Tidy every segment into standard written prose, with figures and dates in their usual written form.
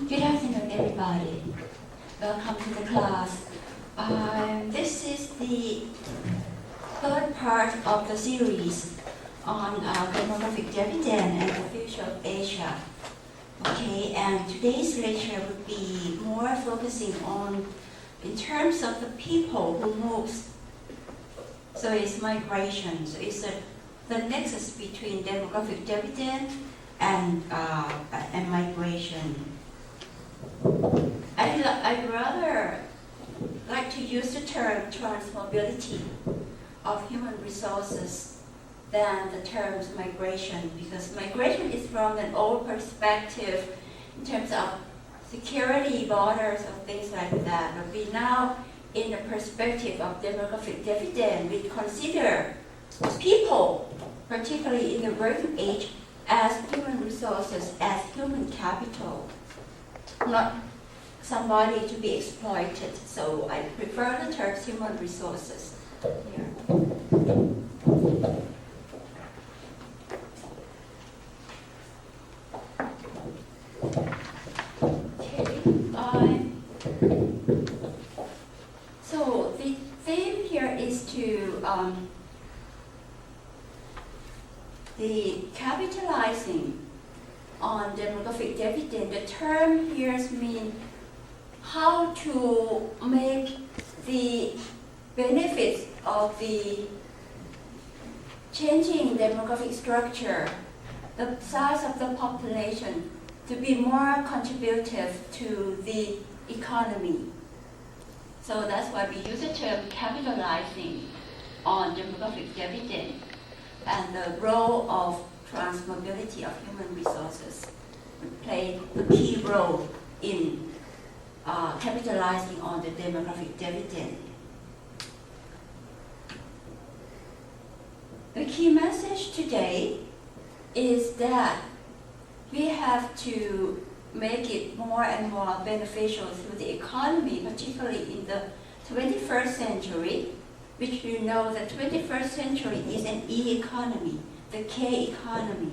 Good afternoon, everybody. Welcome to the class. This is the third part of the series on demographic dividend and the future of Asia. Okay, and today's lecture would be more focusing on in terms of the people who moves. So it's migration. So it's the nexus between demographic dividend and migration. I'd rather like to use the term transmobility of human resources than the terms migration, because migration is from an old perspective in terms of security, borders, or things like that. But we now, in the perspective of demographic dividend, we consider people, particularly in the working age, as human resources, as human capital, not somebody to be exploited. So I prefer the term human resources here. Okay. So the theme here is to the capitalizing on demographic dividend. The term here means how to make the benefits of the changing demographic structure, the size of the population, to be more contributive to the economy. So that's why we use the term capitalizing on demographic dividend and the role of transmobility of human resources play a key role in capitalizing on the demographic dividend. The key message today is that we have to make it more and more beneficial through the economy, particularly in the 21st century, which you know the 21st century is an E-economy, the K-economy.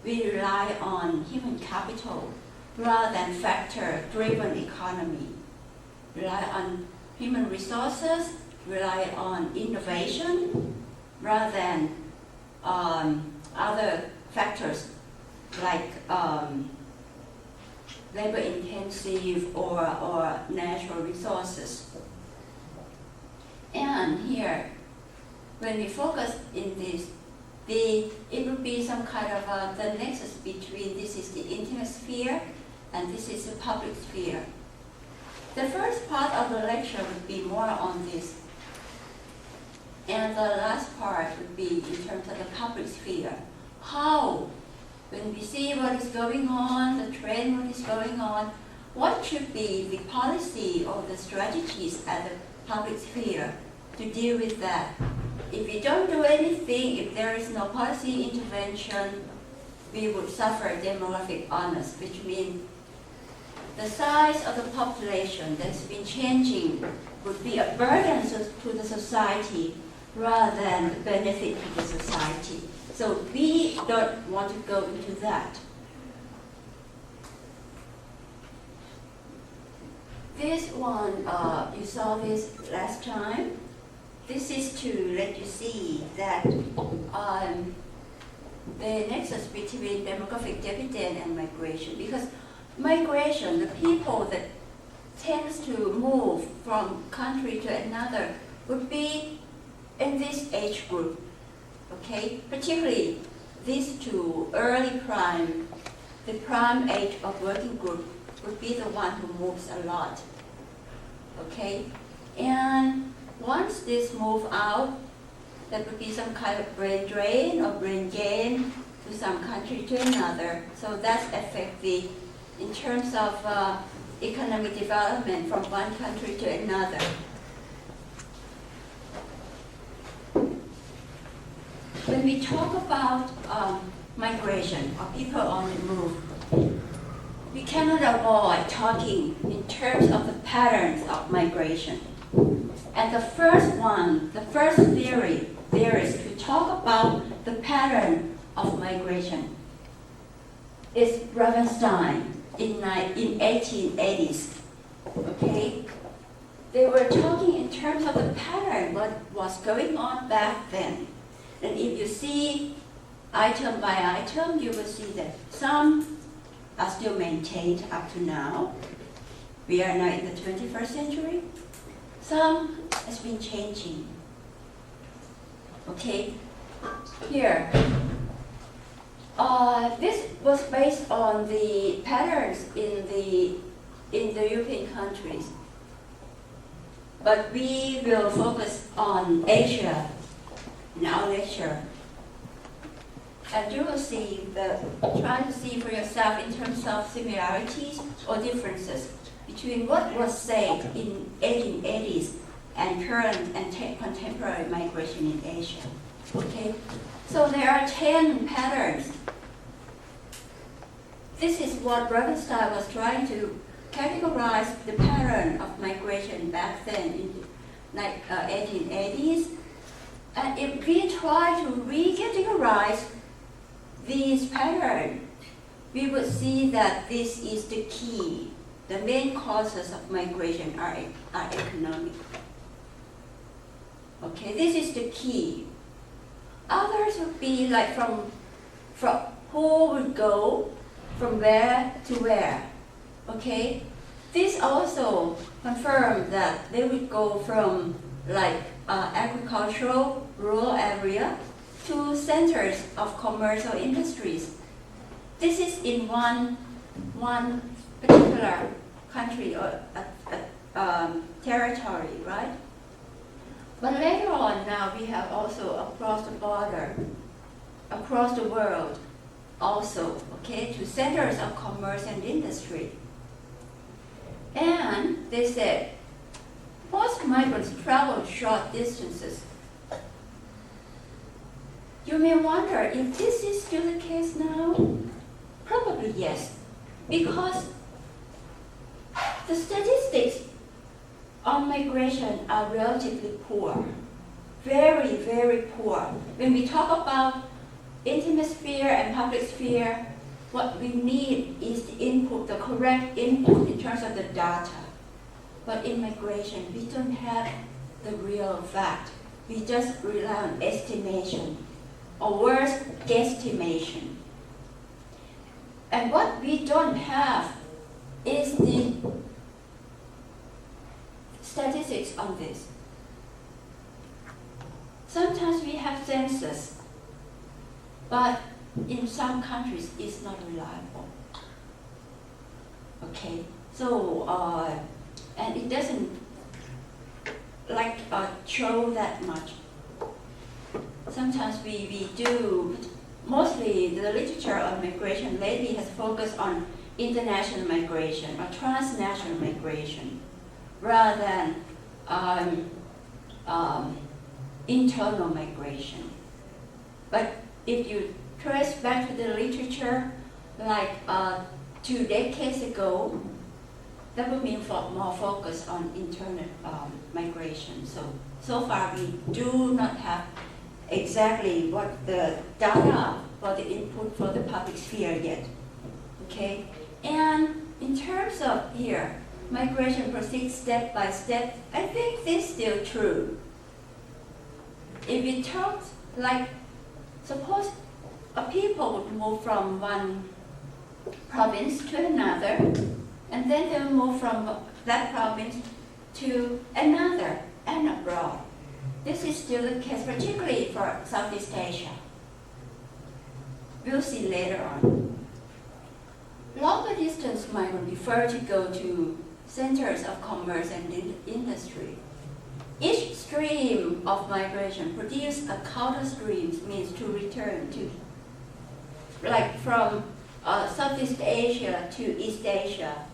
We rely on human capital rather than factor-driven economy. Rely on human resources, rely on innovation, rather than other factors like labor-intensive or natural resources. And here, when we focus in this, it would be some kind of the nexus between this is the intimate sphere and this is the public sphere. The first part of the lecture would be more on this. And the last part would be in terms of the public sphere. How, when we see what is going on, the trend, what is going on, what should be the policy or the strategies at the public sphere to deal with that? If we don't do anything, if there is no policy intervention, we would suffer demographic honors, which means the size of the population that's been changing would be a burden to the society rather than a benefit to the society. So we don't want to go into that. This one, you saw this last time. This is to let you see that the nexus between demographic dividend and migration. Because migration, the people that tends to move from country to another would be in this age group, okay? Particularly these two, early prime, the prime age of working group would be the one who moves a lot, okay? And once this move out, there would be some kind of brain drain or brain gain to some country to another. So that affects the, in terms of economic development from one country to another. When we talk about migration or people on the move, we cannot avoid talking in terms of the patterns of migration. And the first theory there is to talk about the pattern of migration. It's Ravenstein. in 1880s. Okay, they were talking in terms of the pattern, what was going on back then. And if you see item by item, you will see that some are still maintained up to now. We are now in the 21st century. Some has been changing. Okay, here. This was based on the patterns in the European countries. But we will focus on Asia in our lecture. And you will see try to see for yourself in terms of similarities or differences between what was said in 1880s and current and contemporary migration in Asia. Okay, so there are 10 patterns. This is what Reconstruction was trying to categorize the pattern of migration back then in 1880s. And if we try to re-categorize these patterns, we would see that this is the key. The main causes of migration are economic. Okay, this is the key. Others would be like from who would go from where to where. Okay, this also confirmed that they would go from like agricultural rural area to centers of commercial industries. This is in one particular country or territory, right? But later on now we have also across the border, across the world also, okay, to centers of commerce and industry. And they said, most migrants travel short distances. You may wonder if this is still the case now. Probably yes, because the statistics on migration are relatively poor, very, very poor. When we talk about intimate sphere and public sphere, what we need is the input, the correct input in terms of the data. But in migration, we don't have the real fact. We just rely on estimation, or worse, guesstimation. And what we don't have is the statistics on this. Sometimes we have census, but in some countries it's not reliable. Okay, so and it doesn't like show that much. Sometimes we do. Mostly the literature on migration lately has focused on international migration or transnational migration rather than internal migration. But if you trace back to the literature, like 2 decades ago, that would mean more focus on internal migration. So far we do not have exactly what the data for the input for the public sphere yet. Okay, and in terms of here, migration proceeds step by step. I think this is still true. If we talk like, suppose a people would move from one province to another, and then they will move from that province to another and abroad. This is still the case, particularly for Southeast Asia. We'll see later on. Longer distance migrants prefer to go to centers of commerce and industry. Each stream of migration produces a counter stream, means to return to, like from Southeast Asia to East Asia.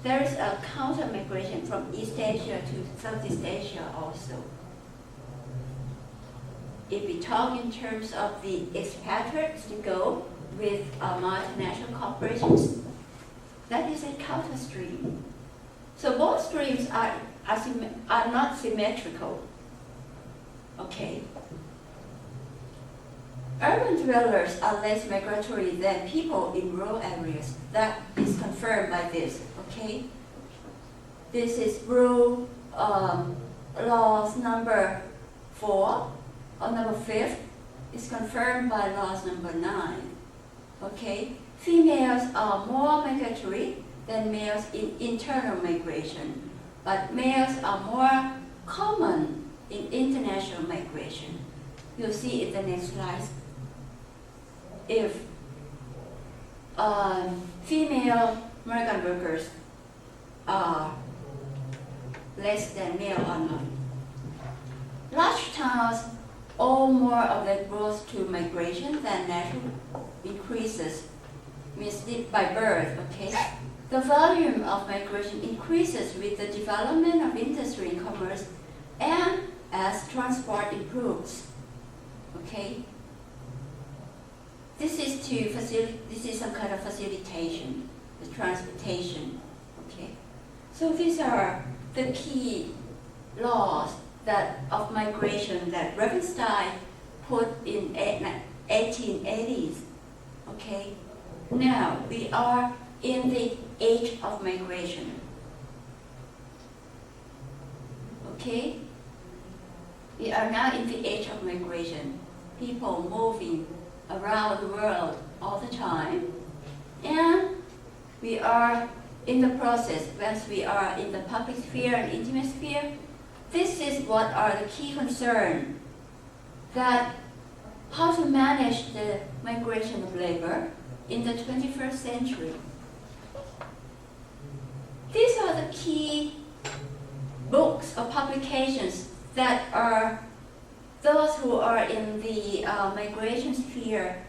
There is a counter migration from East Asia to Southeast Asia also. If we talk in terms of the expatriates to go with multinational corporations, that is a counter stream. So both streams are not symmetrical. Okay. urban dwellers are less migratory than people in rural areas. That is confirmed by this, okay? This is rule laws number 4, or number 5, is confirmed by laws number 9, okay? Females are more migratory than males in internal migration, but males are more common in international migration. You'll see in the next slide. If female migrant workers are less than male or not. Large towns owe more of their growth to migration than natural increases, means by birth, okay? The volume of migration increases with the development of industry and commerce and as transport improves, okay? This is some kind of facilitation, the transportation, okay? So these are the key laws that of migration that Reconstruction put in 1880s, okay? Now we are in the age of migration, okay? We are now in the age of migration. People moving around the world all the time, and we are in the process, once we are in the public sphere and intimate sphere, this is what are the key concerns, that how to manage the migration of labor in the 21st century. These are the key books or publications that are those who are in the migration sphere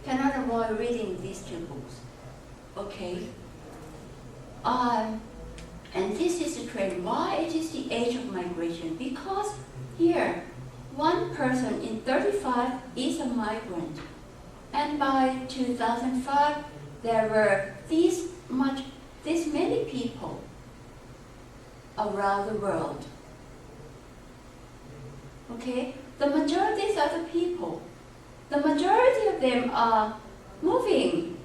cannot avoid reading these two books, okay? And this is the trend. Why it is the age of migration? Because here, 1 person in 35 is a migrant. And by 2005, there were this many people around the world. Okay? The majority of the people, the majority of them are moving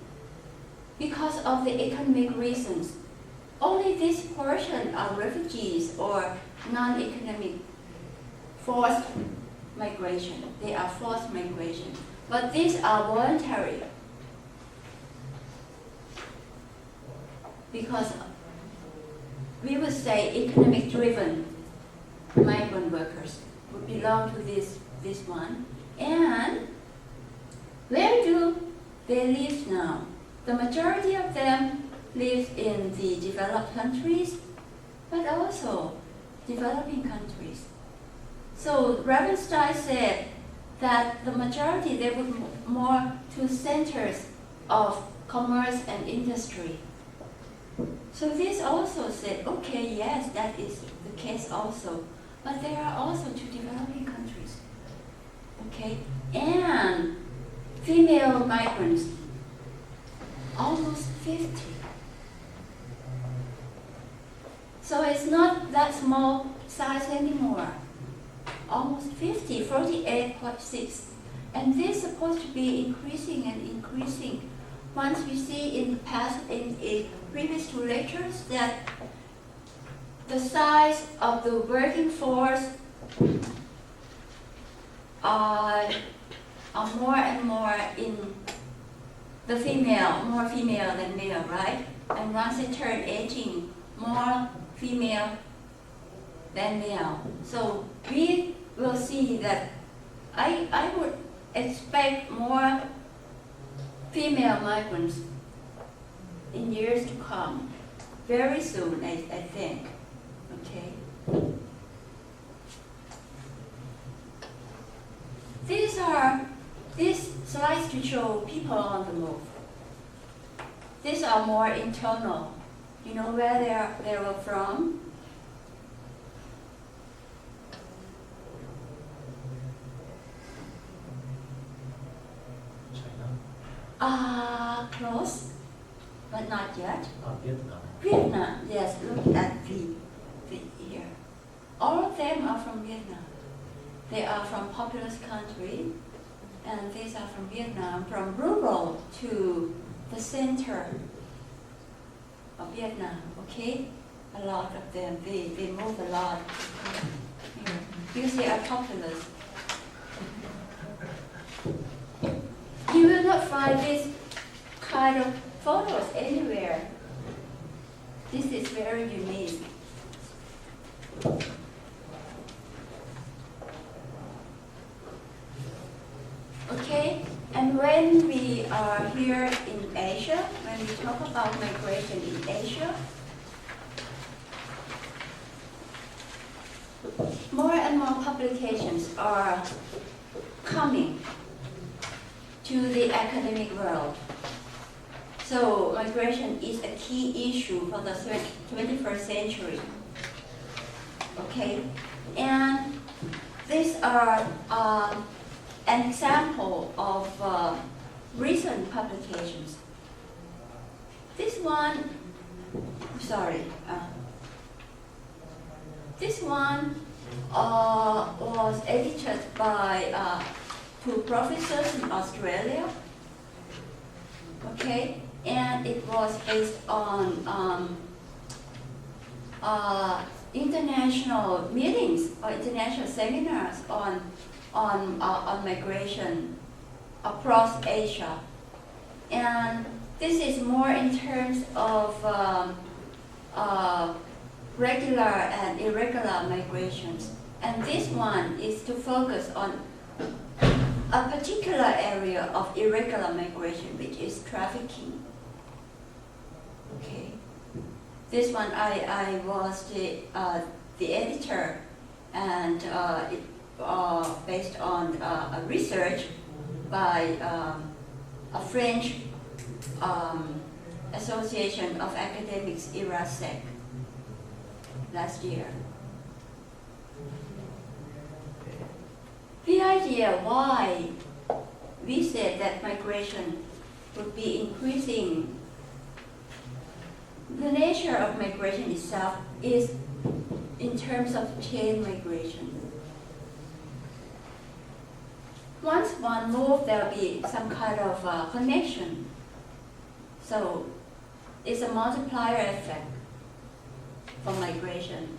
because of the economic reasons. Only this portion are refugees or non-economic forced migration. They are forced migration. But these are voluntary. Because we would say economic driven migrant workers would belong to this one. And where do they live now? The majority of them live in the developed countries, but also developing countries. So Reconstruction said that the majority, they would move more to centers of commerce and industry. So this also said, okay, yes, that is the case also. But there are also to developing countries, okay? And female migrants, almost 50. So it's not that small size anymore. Almost 50, 48.6. And this is supposed to be increasing and increasing. Once we see in previous 2 lectures that the size of the working force are more and more in the female, more female than male, right? And once they turn 18, more female than male. So we will see that I would expect more female migrants in years to come, very soon, I think. Okay. These slides to show people on the move. These are more internal. You know where they were from? Close, but not yet. Vietnam. Vietnam, yes, look at the here. All of them are from Vietnam. They are from populous country, and these are from Vietnam, from rural to the center of Vietnam, okay? A lot of them, they move a lot here, because they are populous. You will not find this kind of photos anywhere. This is very unique. Okay, and when we are here in Asia, when we talk about migration in Asia, more and more publications are coming to the academic world. So migration is a key issue for the 21st century. Okay, and these are an example of recent publications. This one, this one was edited by two professors in Australia. Okay, and it was based on international meetings or international seminars on migration across Asia. And this is more in terms of regular and irregular migrations. And this one is to focus on a particular area of irregular migration, which is trafficking. Okay. This one I was the editor, and it based on a research by a French Association of Academics, IRASEC, last year. The idea why we said that migration would be increasing, the nature of migration itself is in terms of chain migration. Once one moves, there will be some kind of connection. So it's a multiplier effect for migration.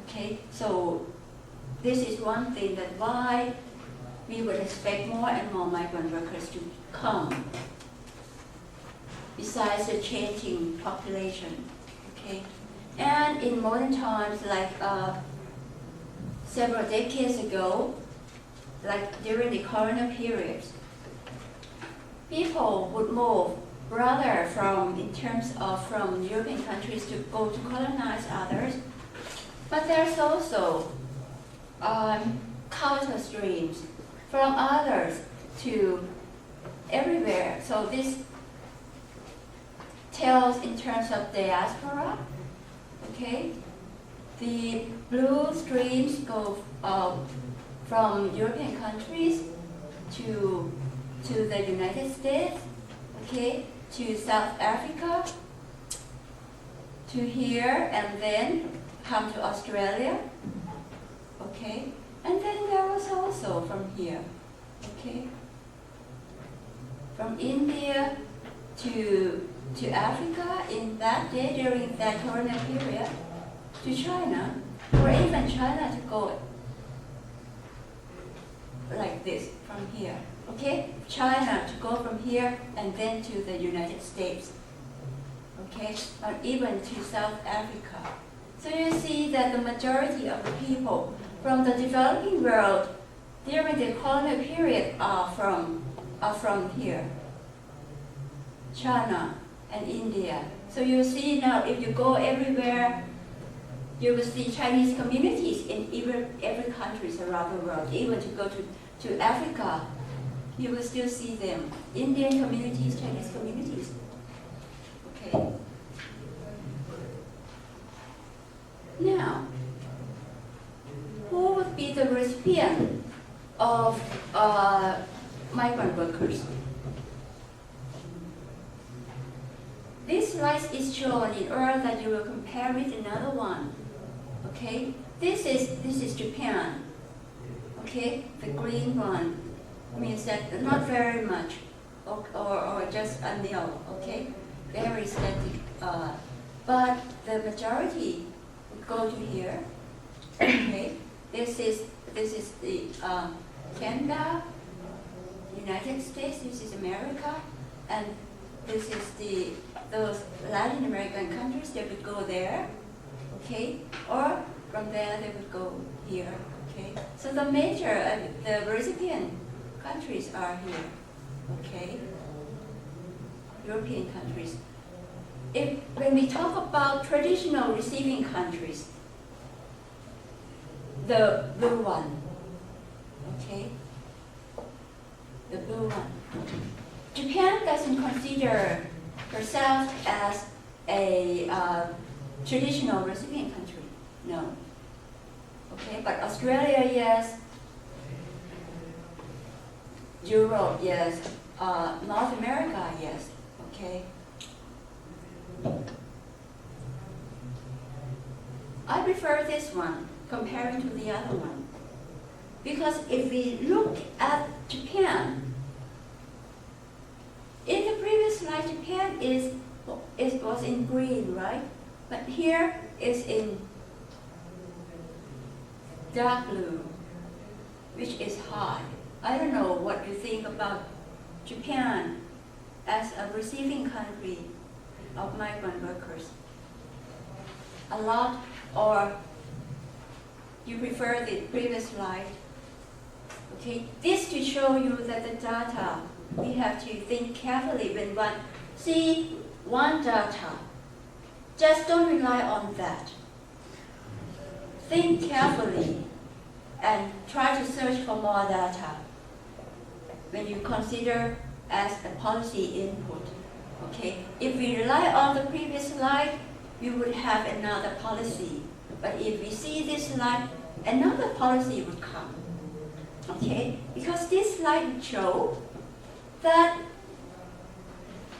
Okay, so this is one thing that why we would expect more and more migrant workers to come, besides the changing population. Okay, and in modern times, like several decades ago, like during the colonial periods, people would move rather from European countries to go to colonize others. But there's also culture streams from others to everywhere. So this tells in terms of diaspora. Okay, the blue streams go from European countries to the United States, okay, to South Africa, to here, and then come to Australia, okay, and then there was also from here, okay, from India to Africa in that day during that colonial period, to China, or even China to go like this from here, okay? China to go from here and then to the United States, okay? Or even to South Africa. So you see that the majority of the people from the developing world during the colonial period are from here, China and India. So you see now, if you go everywhere, you will see Chinese communities in every country around the world. Even to go to Africa, you will still see them. Indian communities, Chinese communities. Okay. Now, who would be the recipient of migrant workers? This slide is shown in order that you will compare with another one. Okay, this is Japan. Okay, the green one. means that not very much, or just a nil, okay? Very static. But the majority would go to here, okay? This is the Canada, United States, this is America, and this is those Latin American countries, they would go there, okay? Or from there they would go here, okay? So the major, the recipient countries are here, okay? European countries. When we talk about traditional receiving countries, the blue one, okay? The blue one. Japan doesn't consider herself as a traditional recipient country, no. Okay, but Australia, yes. Europe, yes. North America, yes. Okay. I prefer this one comparing to the other one. Because if we look at Japan, in the previous slide, Japan was in green, right? But here is in dark blue, which is high. I don't know what you think about Japan as a receiving country of migrant workers. A lot, or you prefer the previous slide? Okay, this to show you that the data, we have to think carefully when one see one data. Just don't rely on that. Think carefully and try to search for more data when you consider as a policy input. Okay, if we rely on the previous slide, we would have another policy. But if we see this slide, another policy would come. Okay, because this slide would show that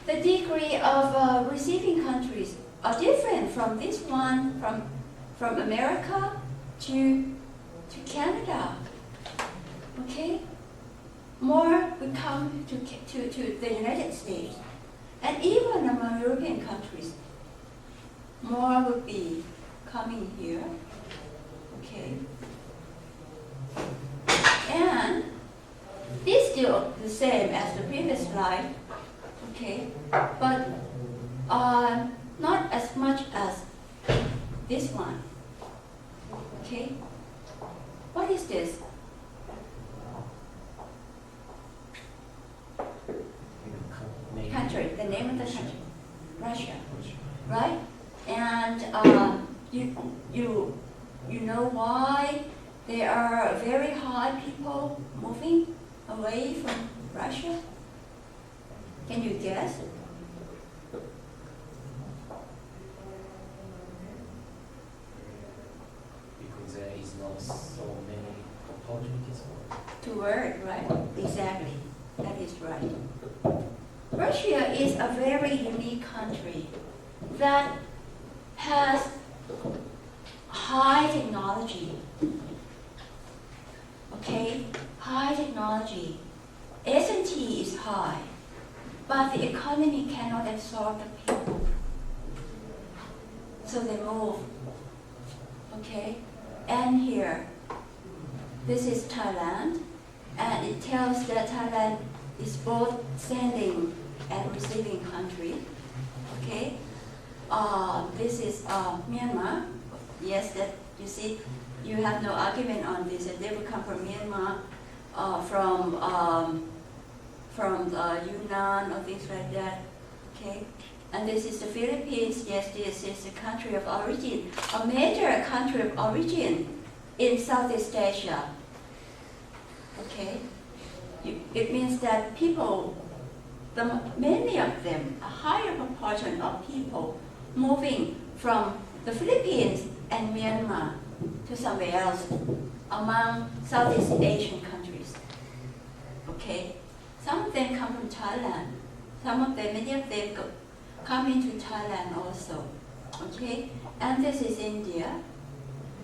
the degree of receiving countries are different from this one, from America to Canada. Okay, more would come to the United States, and even among European countries, more would be coming here. Okay, and this is still the same as the previous slide. Okay, but not as much as this one. Okay, what is this? Country, the name of the country, Russia, right? And you know why there are very high people moving away from Russia? Can you guess? Because there is not so many opportunities. To work, right? Exactly. That is right. Russia is a very unique country that has high technology. Okay? High technology. S&T is high, but the economy cannot absorb the people. So they move. Okay? And here, this is Thailand, and it tells that Thailand is both sending and receiving country. Okay? This is Myanmar. Yes, that you see, you have no argument on this. That they will come from Myanmar, from Yunnan or things like that. Okay? And this is the Philippines. Yes, this is the country of origin, a major country of origin in Southeast Asia. Okay? It means that people, many of them, a higher proportion of people moving from the Philippines and Myanmar to somewhere else among Southeast Asian countries. Okay? Some of them come from Thailand. Many of them come into Thailand also. Okay? And this is India.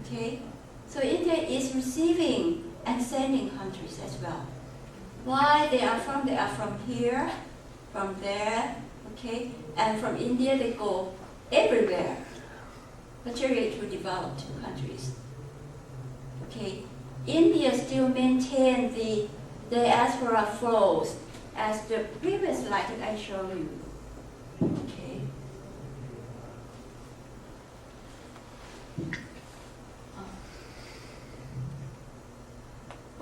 Okay? So India is receiving and sending countries as well. Why they are from here, from there, okay? And from India they go everywhere, particularly to developed countries. Okay, India still maintains the diaspora flows as the previous slide that I showed you. Okay.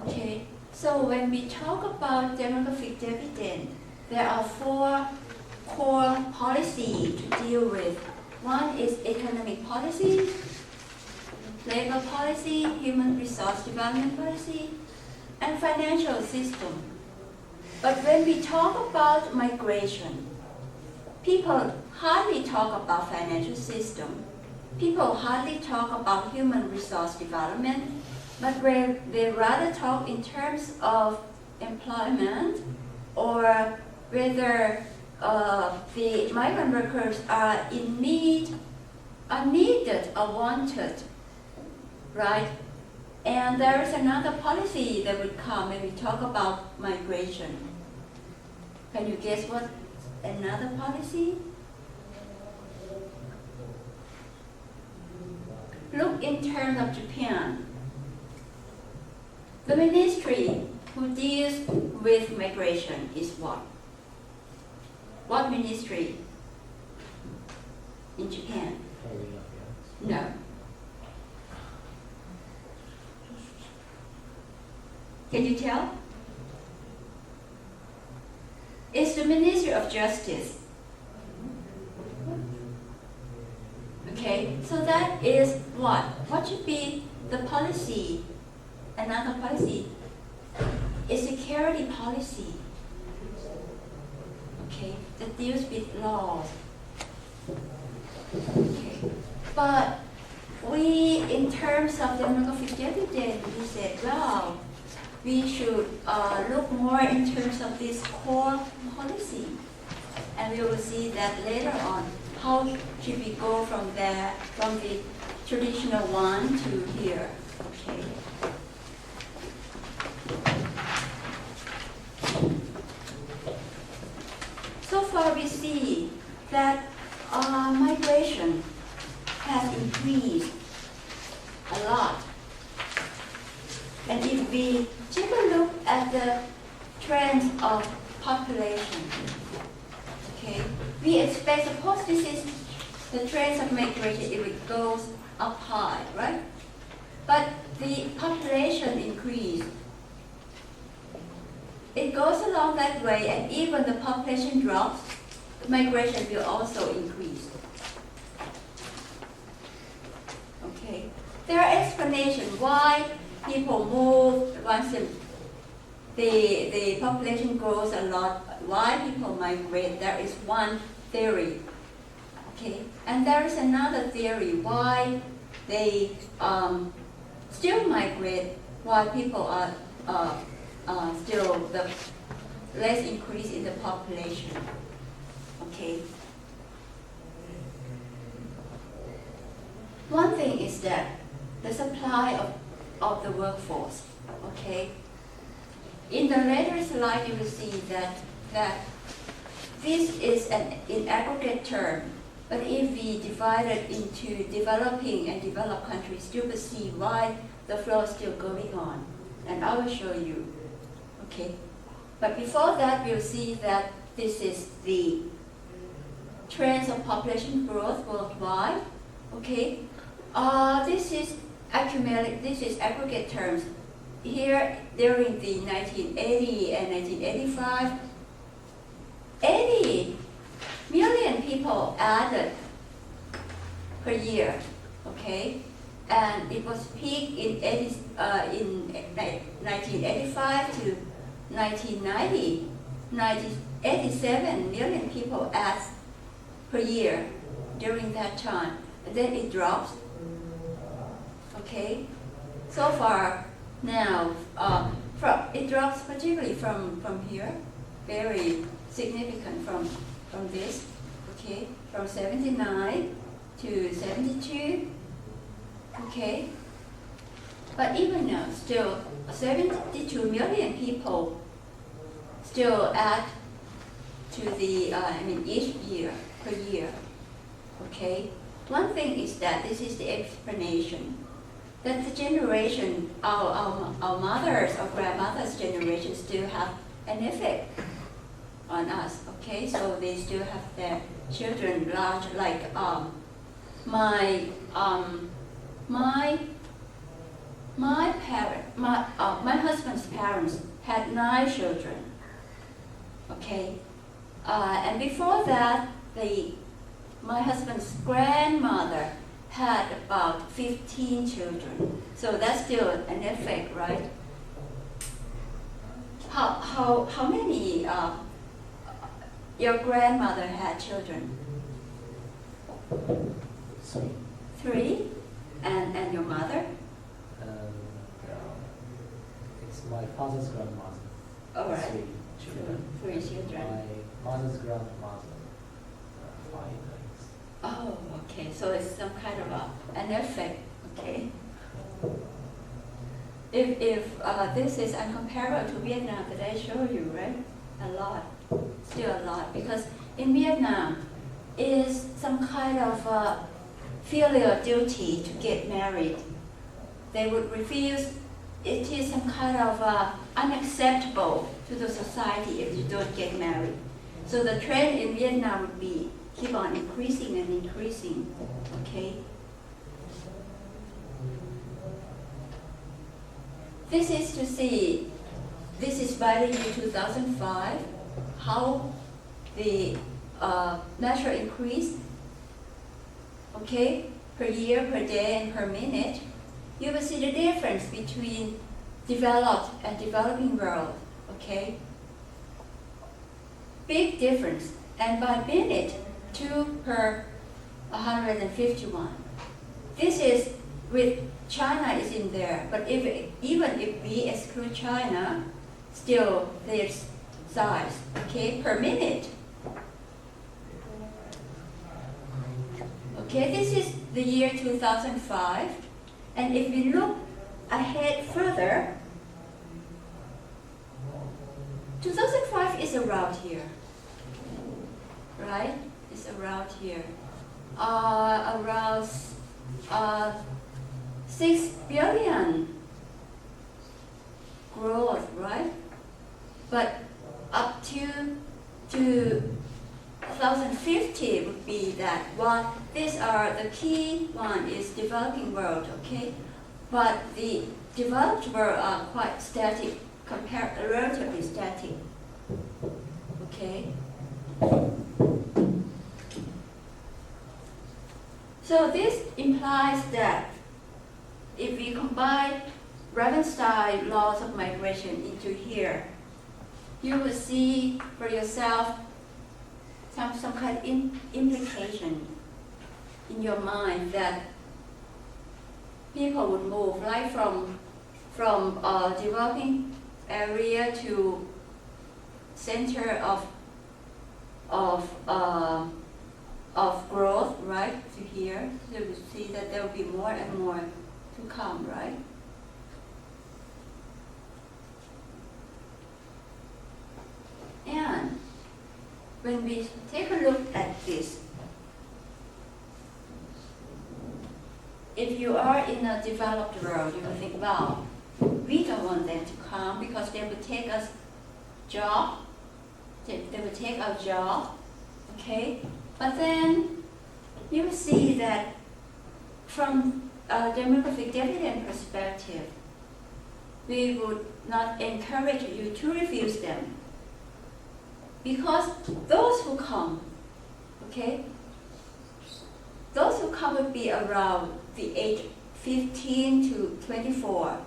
Okay, so when we talk about demographic dividend, there are 4 core policies to deal with. One is economic policy, labor policy, human resource development policy, and financial system. But when we talk about migration, people hardly talk about financial system. People hardly talk about human resource development, but where they rather talk in terms of employment or whether the migrant workers are in need, are needed or wanted, right? And there is another policy that would come when we talk about migration. Can you guess what another policy? Look in terms of Japan. The ministry who deals with migration is what? What ministry in Japan? No. Can you tell? It's the Ministry of Justice. Okay, so that is what? What should be the policy? Another policy is security policy. Okay, that deals with laws. Okay, but we, in terms of demographic dividend, we said, well, we should look more in terms of this core policy. And we will see that later on. How should we go from there, from the traditional one to here? Okay. So far we see that migration has increased a lot. And if we take a look at the trends of population, okay, we expect, suppose this is the trends of migration if it goes up high, right? But the population increase, it goes along that way, and even the population drops, the migration will also increase. Okay, there are explanations why people move once the population grows a lot. Why people migrate? There is one theory. Okay, and there is another theory why they still migrate, why people are still the less increase in the population. Okay. One thing is that the supply of the workforce. Okay. In the later slide, you will see that this is in aggregate term. But if we divide it into developing and developed countries, you will see why the flow is still going on. And I will show you. Okay. But before that, we'll see that this is the trends of population growth worldwide. Okay. This is accumulated. This is aggregate terms. Here, during the 1980 and 1985, 80 million people added per year, okay? And it was peak in 1985 to 1990, 87 million people added per year during that time. And then it drops, okay? So far now, it drops particularly from here, very significant from this, okay, from 79 to 72, okay. But even now, still 72 million people still add to the, each year, per year, okay? One thing is that this is the explanation, that the generation, our mothers or grandmothers' generation still have an effect on us, okay? So they still have their children large, like my husband's parents had 9 children, okay? And before that, my husband's grandmother had about 15 children. So that's still an effect, right? How many your grandmother had children? 3. 3? And your mother? It's my father's grandmother. All right. 3 children. 3 children. My mother's grandmother, 5. Oh, okay. So it's some kind of an effect, okay? If this is uncomparable to Vietnam that I showed you, right? A lot, still a lot, because in Vietnam is some kind of filial duty to get married. They would refuse. It is some kind of unacceptable to the society if you don't get married. So the trend in Vietnam would be keep on increasing and increasing, okay? This is to see, this is by the year 2005, how the natural increase, okay, per year, per day, and per minute. You will see the difference between developed and developing world, okay? Big difference, and by minute, 2 per 151. This is with China is in there, but even if we exclude China, still there's size, okay, per minute. Okay, this is the year 2005, and if we look ahead further, 2005 is around here, right? It's around here, around 6 billion growth, right? But up to 2050 would be that one. These are the key one is developing world, okay? But the developed world are quite static, relatively static, okay? So this implies that if we combine Reconstruction laws of migration into here, you will see for yourself some kind of implication in your mind that people would move like from developing area to center of growth, right, to here. So you see that there will be more and more to come, right? And when we take a look at this, if you are in a developed world, you will think, wow, we don't want them to come because they will take us job, they will take our job, okay? But then you will see that from a demographic dividend perspective, we would not encourage you to refuse them. Because those who come, okay, those who come would be around the age 15 to 24,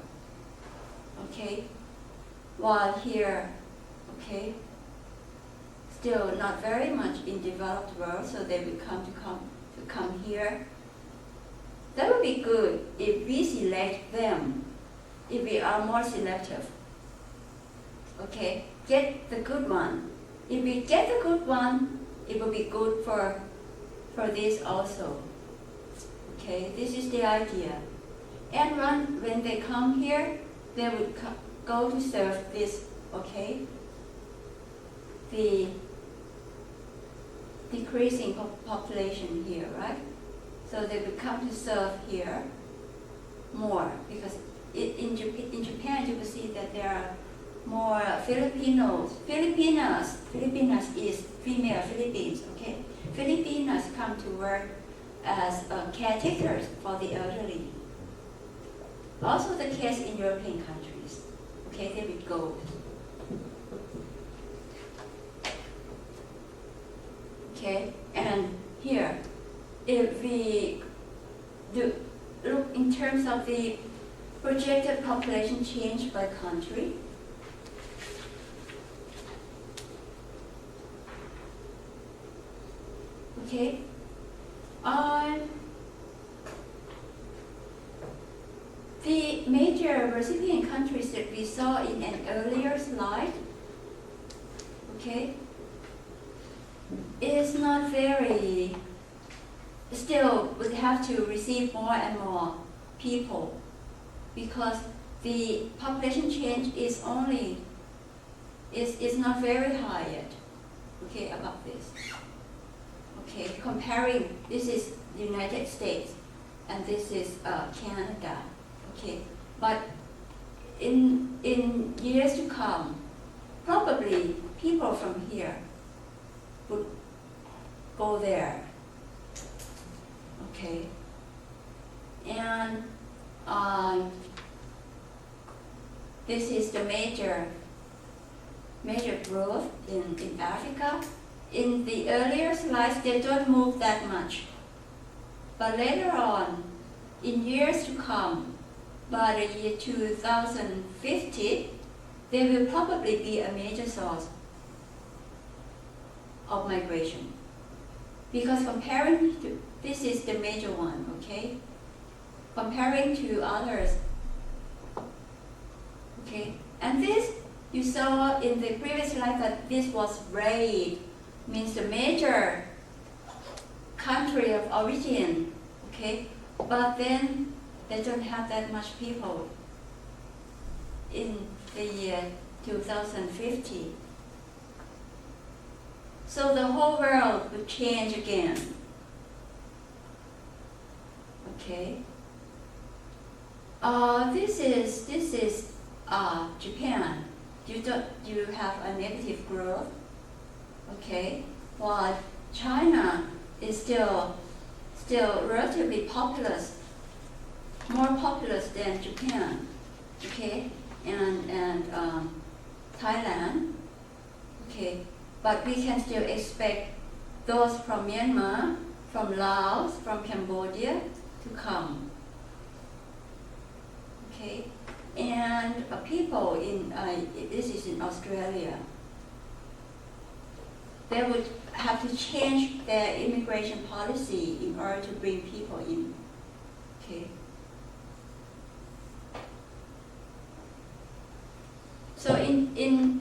okay, while here, okay, still not very much in developed world, so they will come here. That would be good if we select them, if we are more selective, okay, get the good one. If we get the good one, it will be good for this also. Okay, this is the idea. And when they come here, they would go to serve this, okay? the decreasing population here, right? So they will come to serve here more because in Japan you will see that there are more Filipinos. Filipinas is female Philippines, okay? Filipinas come to work as caretakers for the elderly. Also the case in European countries, okay? They would go. Okay, and here, if we do look in terms of the projected population change by country, okay, the major recipient countries that we saw in an earlier slide, okay, is not very, still would have to receive more and more people because the population change is only, is not very high yet, okay, about this. Okay, comparing, this is the United States and this is Canada, okay, but in years to come, probably people from here would go there, okay, and this is the major growth in Africa. In the earlier slides, they don't move that much, but later on, in years to come, by the year 2050, they will probably be a major source of migration. Because comparing to, this is the major one, okay? Comparing to others, okay? And this, you saw in the previous slide that this was red, means the major country of origin, okay? But then they don't have that much people in the year 2050. So the whole world will change again. Okay. This is Japan. You have a negative growth. Okay. While China is still relatively populous, more populous than Japan. Okay. And Thailand. Okay. But we can still expect those from Myanmar, from Laos, from Cambodia to come. Okay, and people in, this is in Australia, they would have to change their immigration policy in order to bring people in. Okay. So in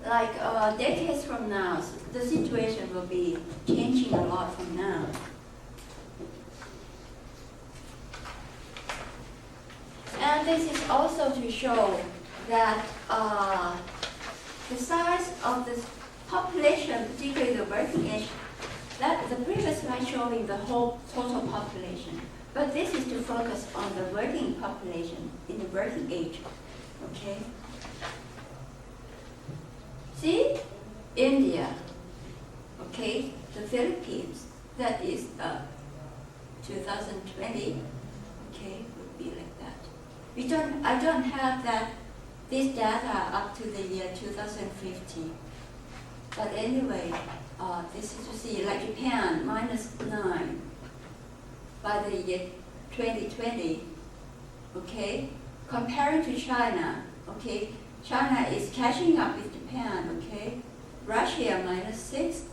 like decades from now, the situation will be changing a lot from now. And this is also to show that the size of the population, particularly the working age, that the previous slide showing the whole total population, but this is to focus on the working population in the working age. Okay. See, India, okay, the Philippines, that is 2020, okay, would be like that. I don't have this data up to the year 2050. But anyway, this is to see, like Japan, -9 by the year 2020, okay? Comparing to China, okay, China is catching up with Japan, okay? Russia, -6.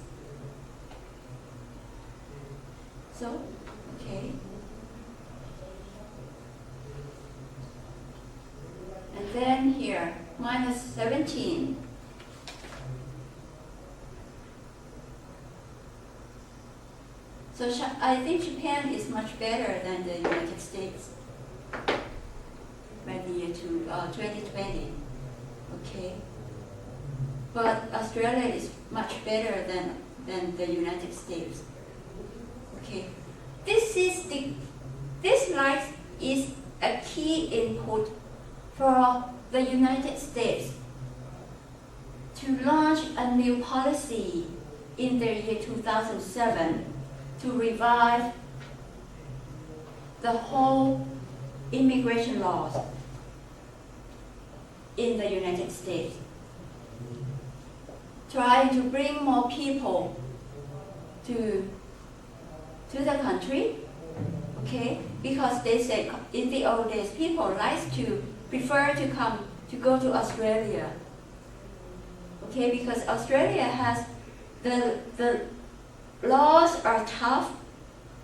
So, okay. And then here, -17. So I think Japan is much better than the United States by the year 2020. Okay. but Australia is much better than the United States. Okay, this slide is a key input for the United States to launch a new policy in the year 2007 to revive the whole immigration laws in the United States, trying to bring more people to the country, okay? Because they say in the old days people prefer to go to Australia, okay? Because Australia has the laws are tough,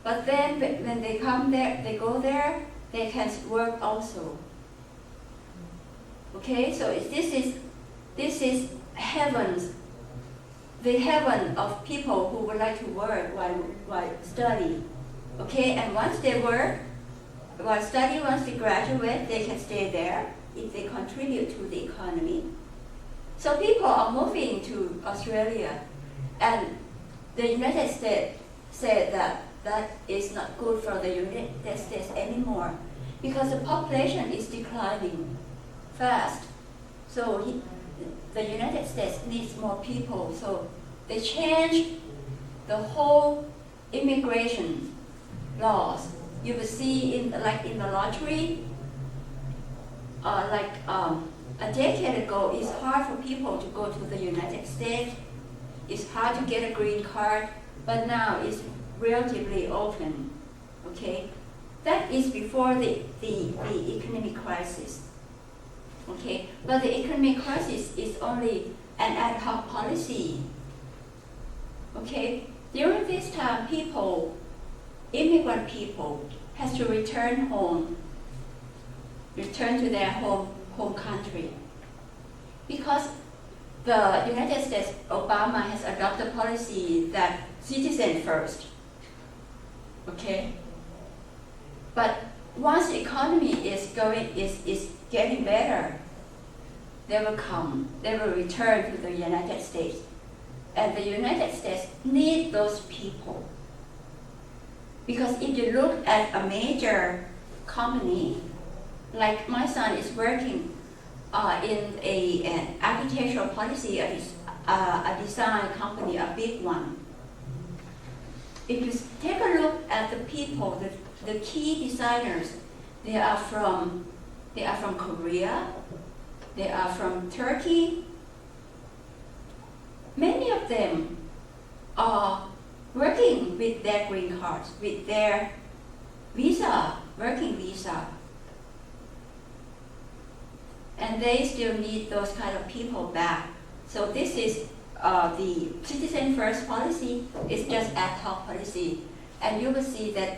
but then when they come there, they go there, they can work also. Okay, so this is heavens, the heaven of people who would like to work while study. Okay, and once they work while study, once they graduate, they can stay there if they contribute to the economy. So people are moving to Australia, and the United States said that is not good for the United States anymore because the population is declining fast. So the United States needs more people. So they changed the whole immigration laws. You will see in the lottery, a decade ago, it's hard for people to go to the United States. It's hard to get a green card, but now it's relatively open. Okay, that is before the economic crisis. Okay, but the economic crisis is only an ad hoc policy. Okay, during this time, immigrant people, has to return to their home country, because the United States, Obama has adopted a policy that citizen first. Okay, but once the economy is getting better, they will return to the United States. And the United States need those people. Because if you look at a major company, like my son is working in an architectural policy, a design company, a big one. If you take a look at the people, the key designers, they are from Korea, they are from Turkey. Many of them are working with their green cards, with their working visa. And they still need those kind of people back. So this is the citizen first policy is just ad hoc policy. And you will see that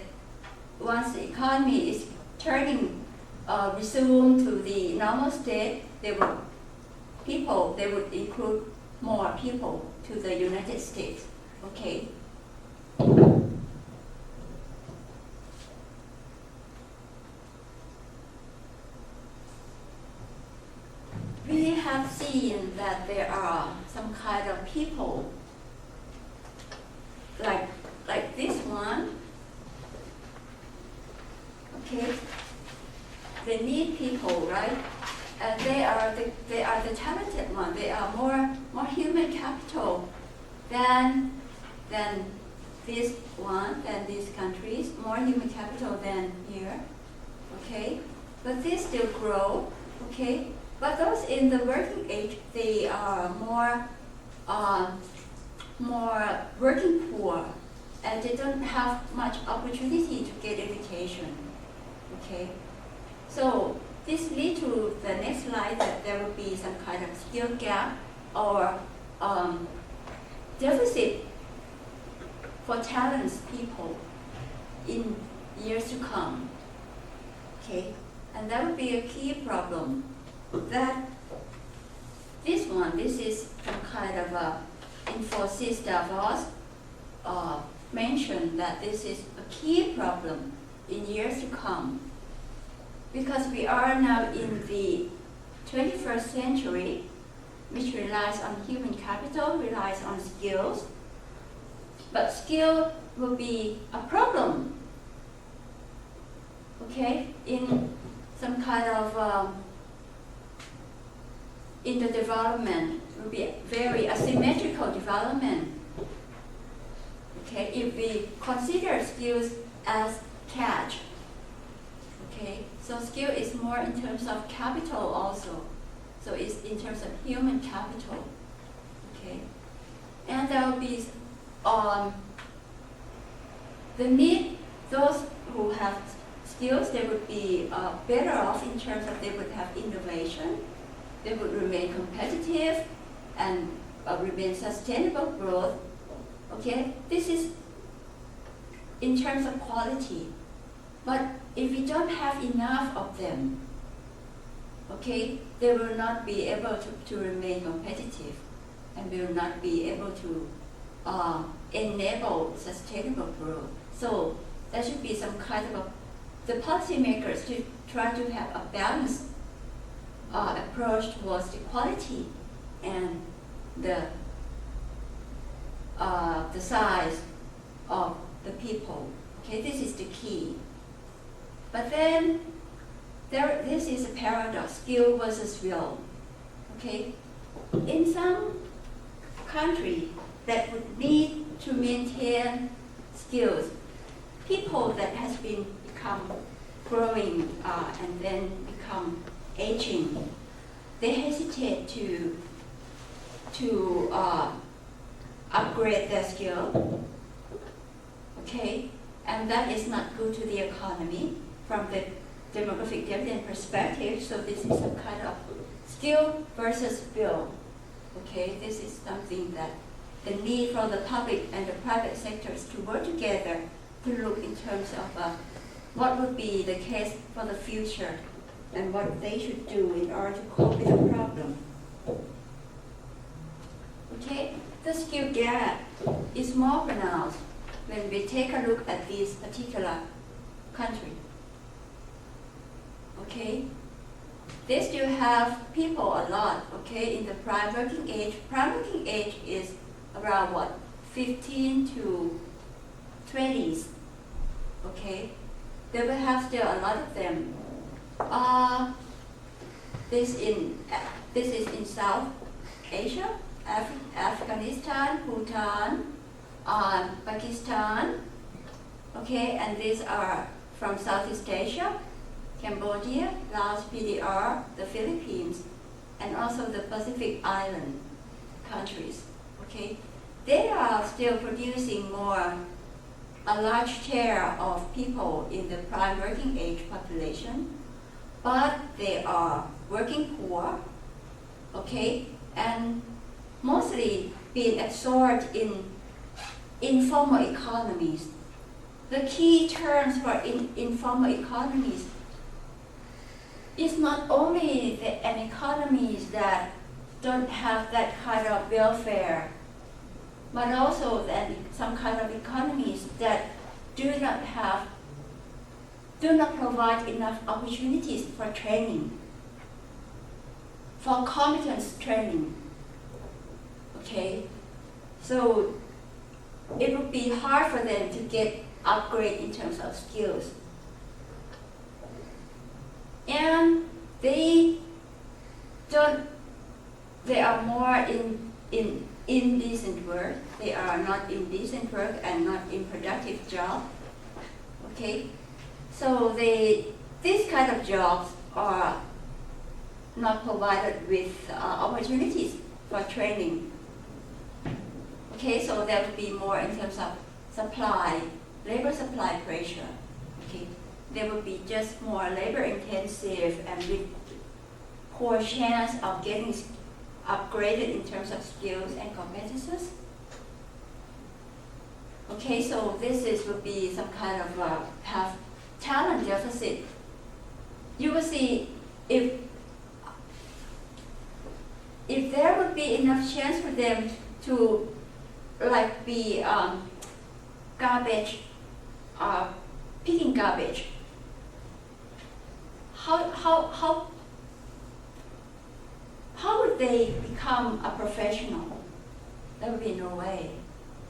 once the economy is resume to the normal state, they would include more people to the United States. Okay. We have seen that there are some kind of people like this one. Okay, they need people, right? And they are the talented one. They are more human capital than this one, than these countries. More human capital than here. Okay, but they still grow. Okay, but those in the working age, they are more working poor, and they don't have much opportunity to get education. Okay, so this leads to the next slide, that there will be some kind of skill gap or deficit for talented people in years to come. Okay, and that would be a key problem. That this is some kind of a Infosys Davos mentioned that this is a key problem in years to come, because we are now in the 21st century, which relies on human capital, relies on skills. But skill will be a problem, okay, in some kind of, in the development, will be a very asymmetrical development. Okay, if we consider skills as cash, okay, so skill is more in terms of capital also. So it's in terms of human capital, okay, and there will be those who have skills, they would be better off in terms of they would have innovation, they would remain competitive, and remain sustainable growth. Okay, this is in terms of quality. But if we don't have enough of them, okay, they will not be able to remain competitive and will not be able to enable sustainable growth. So there should be some kind of the policymakers to try to have a balanced approach towards the quality and the size of the people. Okay, this is the key. But then this is a paradox: skill versus will. Okay, in some country that would need to maintain skills, people that has become growing and then become aging, they hesitate to upgrade their skill. Okay, and that is not good to the economy from the demographic dividend perspective. So this is some kind of skill versus will. Okay, this is something that the need for the public and the private sectors to work together to look in terms of what would be the case for the future and what they should do in order to cope with the problem. Okay, the skill gap is more pronounced when we take a look at this particular country. Okay, they still have people a lot, okay, in the prime working age. Prime working age is around what, 15 to 20s, okay? They will have still a lot of them. This is in South Asia, Afghanistan, Bhutan, Pakistan, okay, and these are from Southeast Asia, Cambodia, Laos, PDR, the Philippines, and also the Pacific Island countries, okay. They are still producing a large share of people in the prime working age population, but they are working poor, okay, and mostly being absorbed in informal economies. The key terms for informal economies is not only an economies that don't have that kind of welfare, but also that some kind of economies that do not provide enough opportunities for training, for competence training. Okay, so it would be hard for them to get upgrade in terms of skills. And they are more in indecent work. They are not in decent work and not in productive job. Okay, so these kind of jobs are not provided with opportunities for training. Okay, so there would be more in terms of labor supply pressure. Okay, there would be just more labor intensive and with poor chance of getting upgraded in terms of skills and competences. Okay, so would be some kind of have talent deficit. You will see if there would be enough chance for them to be garbage, picking garbage. how would they become a professional? There would be no way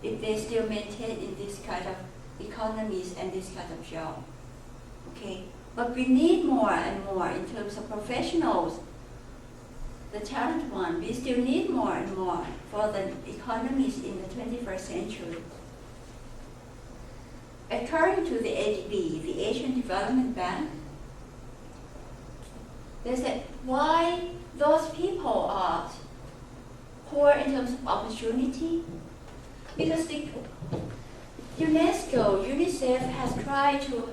if they still maintain in this kind of economies and this kind of job. Okay, but we need more and more in terms of professionals. The talent one, we still need more and more for the economies in the 21st century. According to the ADB, the Asian Development Bank, they said why those people are poor in terms of opportunity? Because the UNESCO, UNICEF has tried to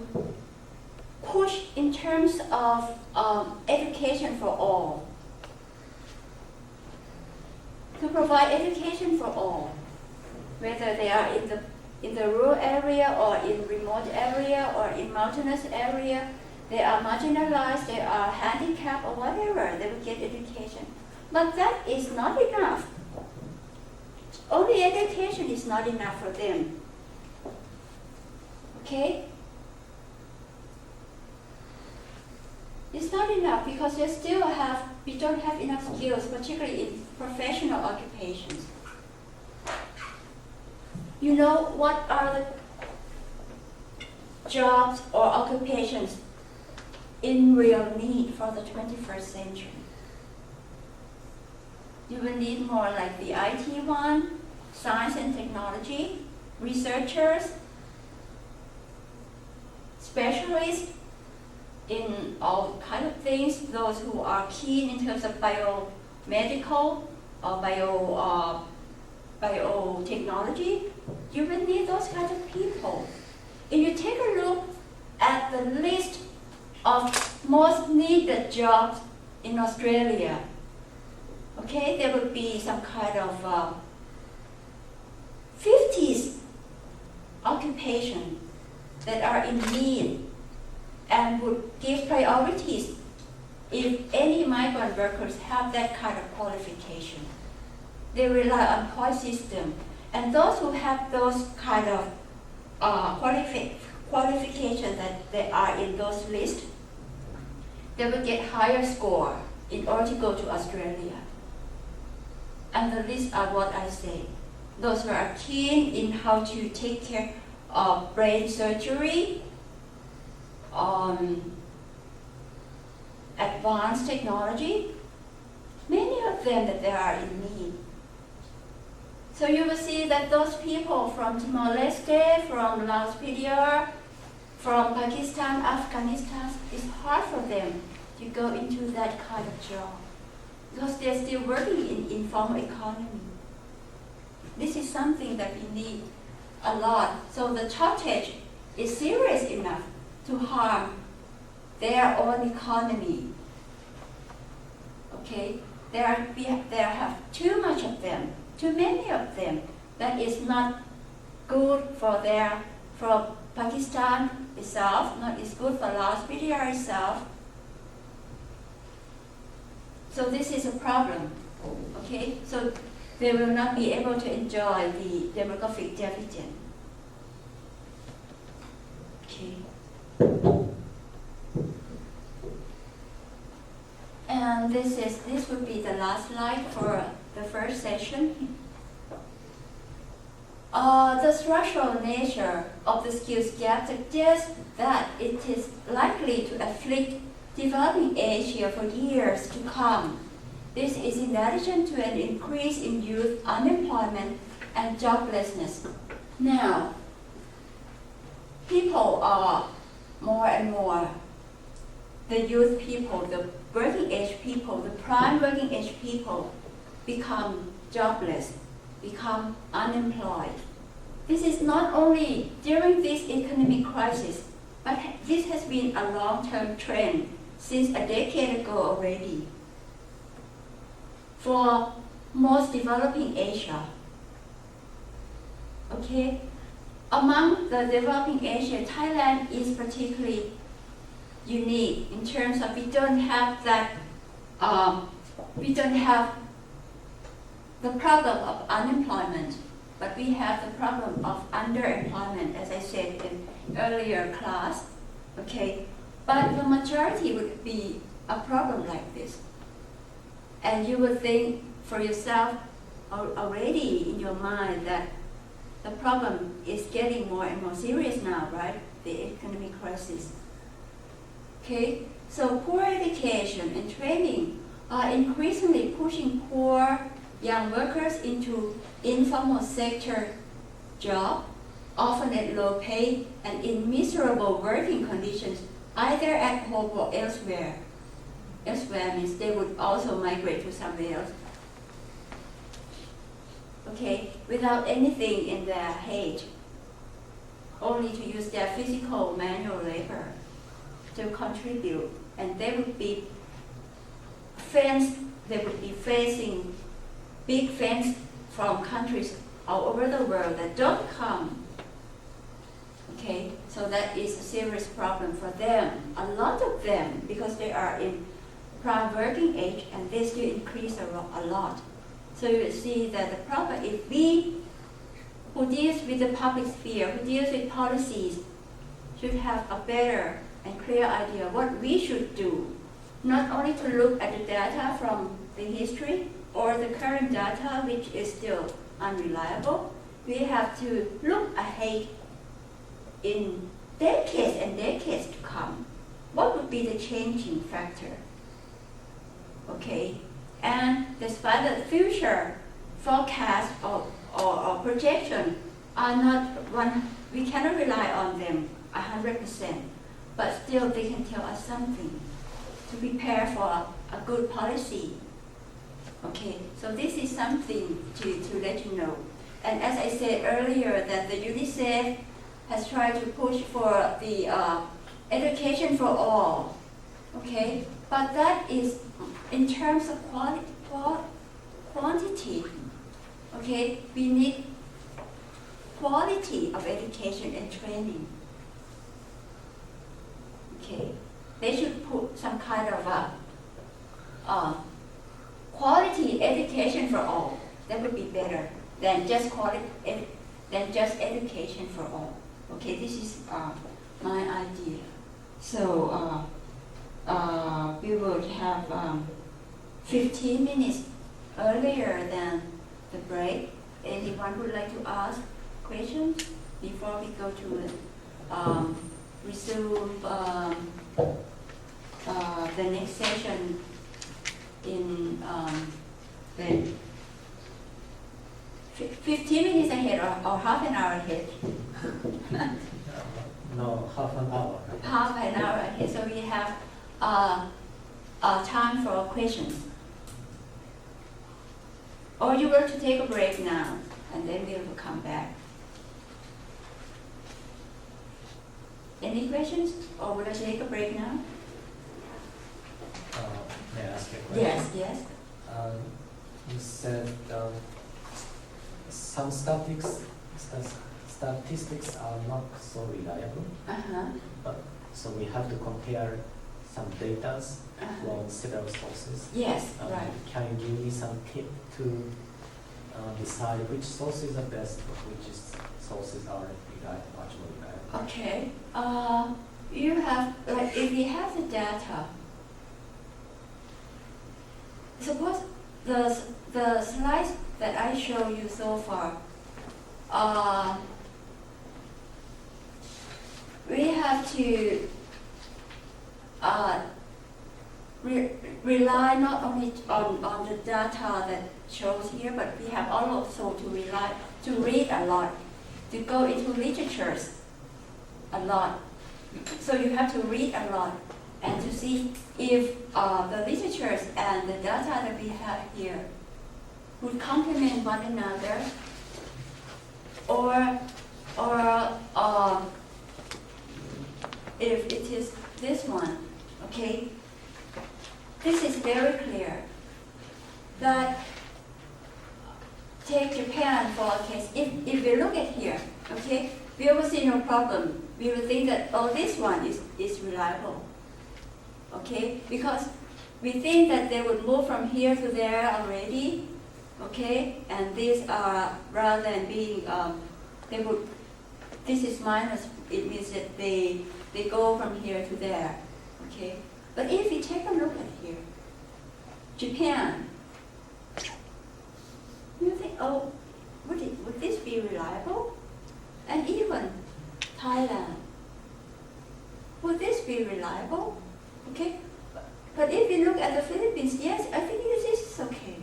push in terms of education for all. To provide education for all, whether they are in the rural area or in remote area or in mountainous area, they are marginalized, they are handicapped or whatever, they will get education. But that is not enough. Only education is not enough for them. Okay? It's not enough because we don't have enough skills, particularly in professional occupations. You know what are the jobs or occupations in real need for the 21st century? You will need more like the IT one, science and technology, researchers, specialists in all kind of things, those who are keen in terms of biomedical or biotechnology. You will need those kind of people. If you take a look at the list of most needed jobs in Australia, okay, there will be some kind of 50s occupation that are in need and would give priorities if any migrant workers have that kind of qualification. They rely on point system, and those who have those kind of qualifications that they are in those lists, they will get higher score in order to go to Australia. And the lists are what I say. Those who are keen in how to take care of brain surgery, advanced technology, many of them that they are in need. So you will see that those people from Timor-Leste, from Laos PDR, from Pakistan, Afghanistan, it's hard for them to go into that kind of job because they're still working in informal economy. This is something that we need a lot. So the shortage is serious enough to harm their own economy. Okay, there have too much of them, too many of them. That is not good for Pakistan itself, not is good for Laos PDR itself. So this is a problem. Okay, so they will not be able to enjoy the demographic dividend. Okay. And this would be the last slide for the first session. The structural nature of the skills gap suggests that it is likely to afflict developing Asia for years to come. This is in addition to an increase in youth unemployment and joblessness. Now, people are more and more, the youth people, the working age people, the prime working age people become jobless, become unemployed. This is not only during this economic crisis, but this has been a long-term trend since a decade ago already. For most developing Asia, okay? Among the developing Asia, Thailand is particularly unique in terms of we don't have the problem of unemployment, but we have the problem of underemployment, as I said in earlier class, okay? But the majority would be a problem like this. And you will think for yourself already in your mind that the problem is getting more and more serious now, right? The economic crisis. Okay, so poor education and training are increasingly pushing poor young workers into informal sector jobs, often at low pay and in miserable working conditions, either at home or elsewhere. Elsewhere means they would also migrate to somewhere else. Okay, without anything in their head, only to use their physical manual labor to contribute, and they would be facing big fans from countries all over the world that don't come. Okay, so that is a serious problem for them. A lot of them, because they are in prime working age, and they still increase a lot. So you will see that the problem, if we, who deals with the public sphere, who deals with policies, should have a better and clear idea what we should do. Not only to look at the data from the history or the current data, which is still unreliable. We have to look ahead in decades and decades to come. What would be the changing factor? Okay, and despite the future forecast or projection are not one, we cannot rely on them 100%, but still they can tell us something to prepare for a good policy. Okay, so this is something to let you know. And as I said earlier, that the UNICEF has tried to push for the education for all. Okay, but that is in terms of quantity. Okay, we need quality of education and training. Okay, they should put some kind of a quality education for all. That would be better than just education for all. Okay, this is my idea. So we would have 15 minutes earlier than the break. Anyone would like to ask questions before we go to resume the next session in the 15 minutes ahead or half an hour ahead? No, half an hour. Half an hour ahead. So we have time for questions. Or you were to take a break now, and then we will come back. Any questions? Or would I take a break now? May I ask you a question? Yes, yes. You said some statistics are not so reliable. But so we have to compare some data from several sources. Yes, right. Can you give me some tip to decide which sources are best, which sources are much more reliable? Okay. You have, like, if you have the data, suppose the slides that I show you so far, we have to rely not only on the data that shows here, but we have also to read a lot, to go into literatures a lot. So you have to read a lot and to see if the literatures and the data that we have here would complement one another, or if it is this one. Okay, this is very clear that take Japan for a case. If we look at here, okay, we will see no problem. We will think that, oh, this one is reliable. Okay, because we think that they would move from here to there already. Okay, and these are, rather than being, this is minus, it means that they go from here to there. Okay, but if you take a look at here, Japan, oh, would this be reliable? And even Thailand, would this be reliable? Okay, but if you look at the Philippines, yes, I think this is okay.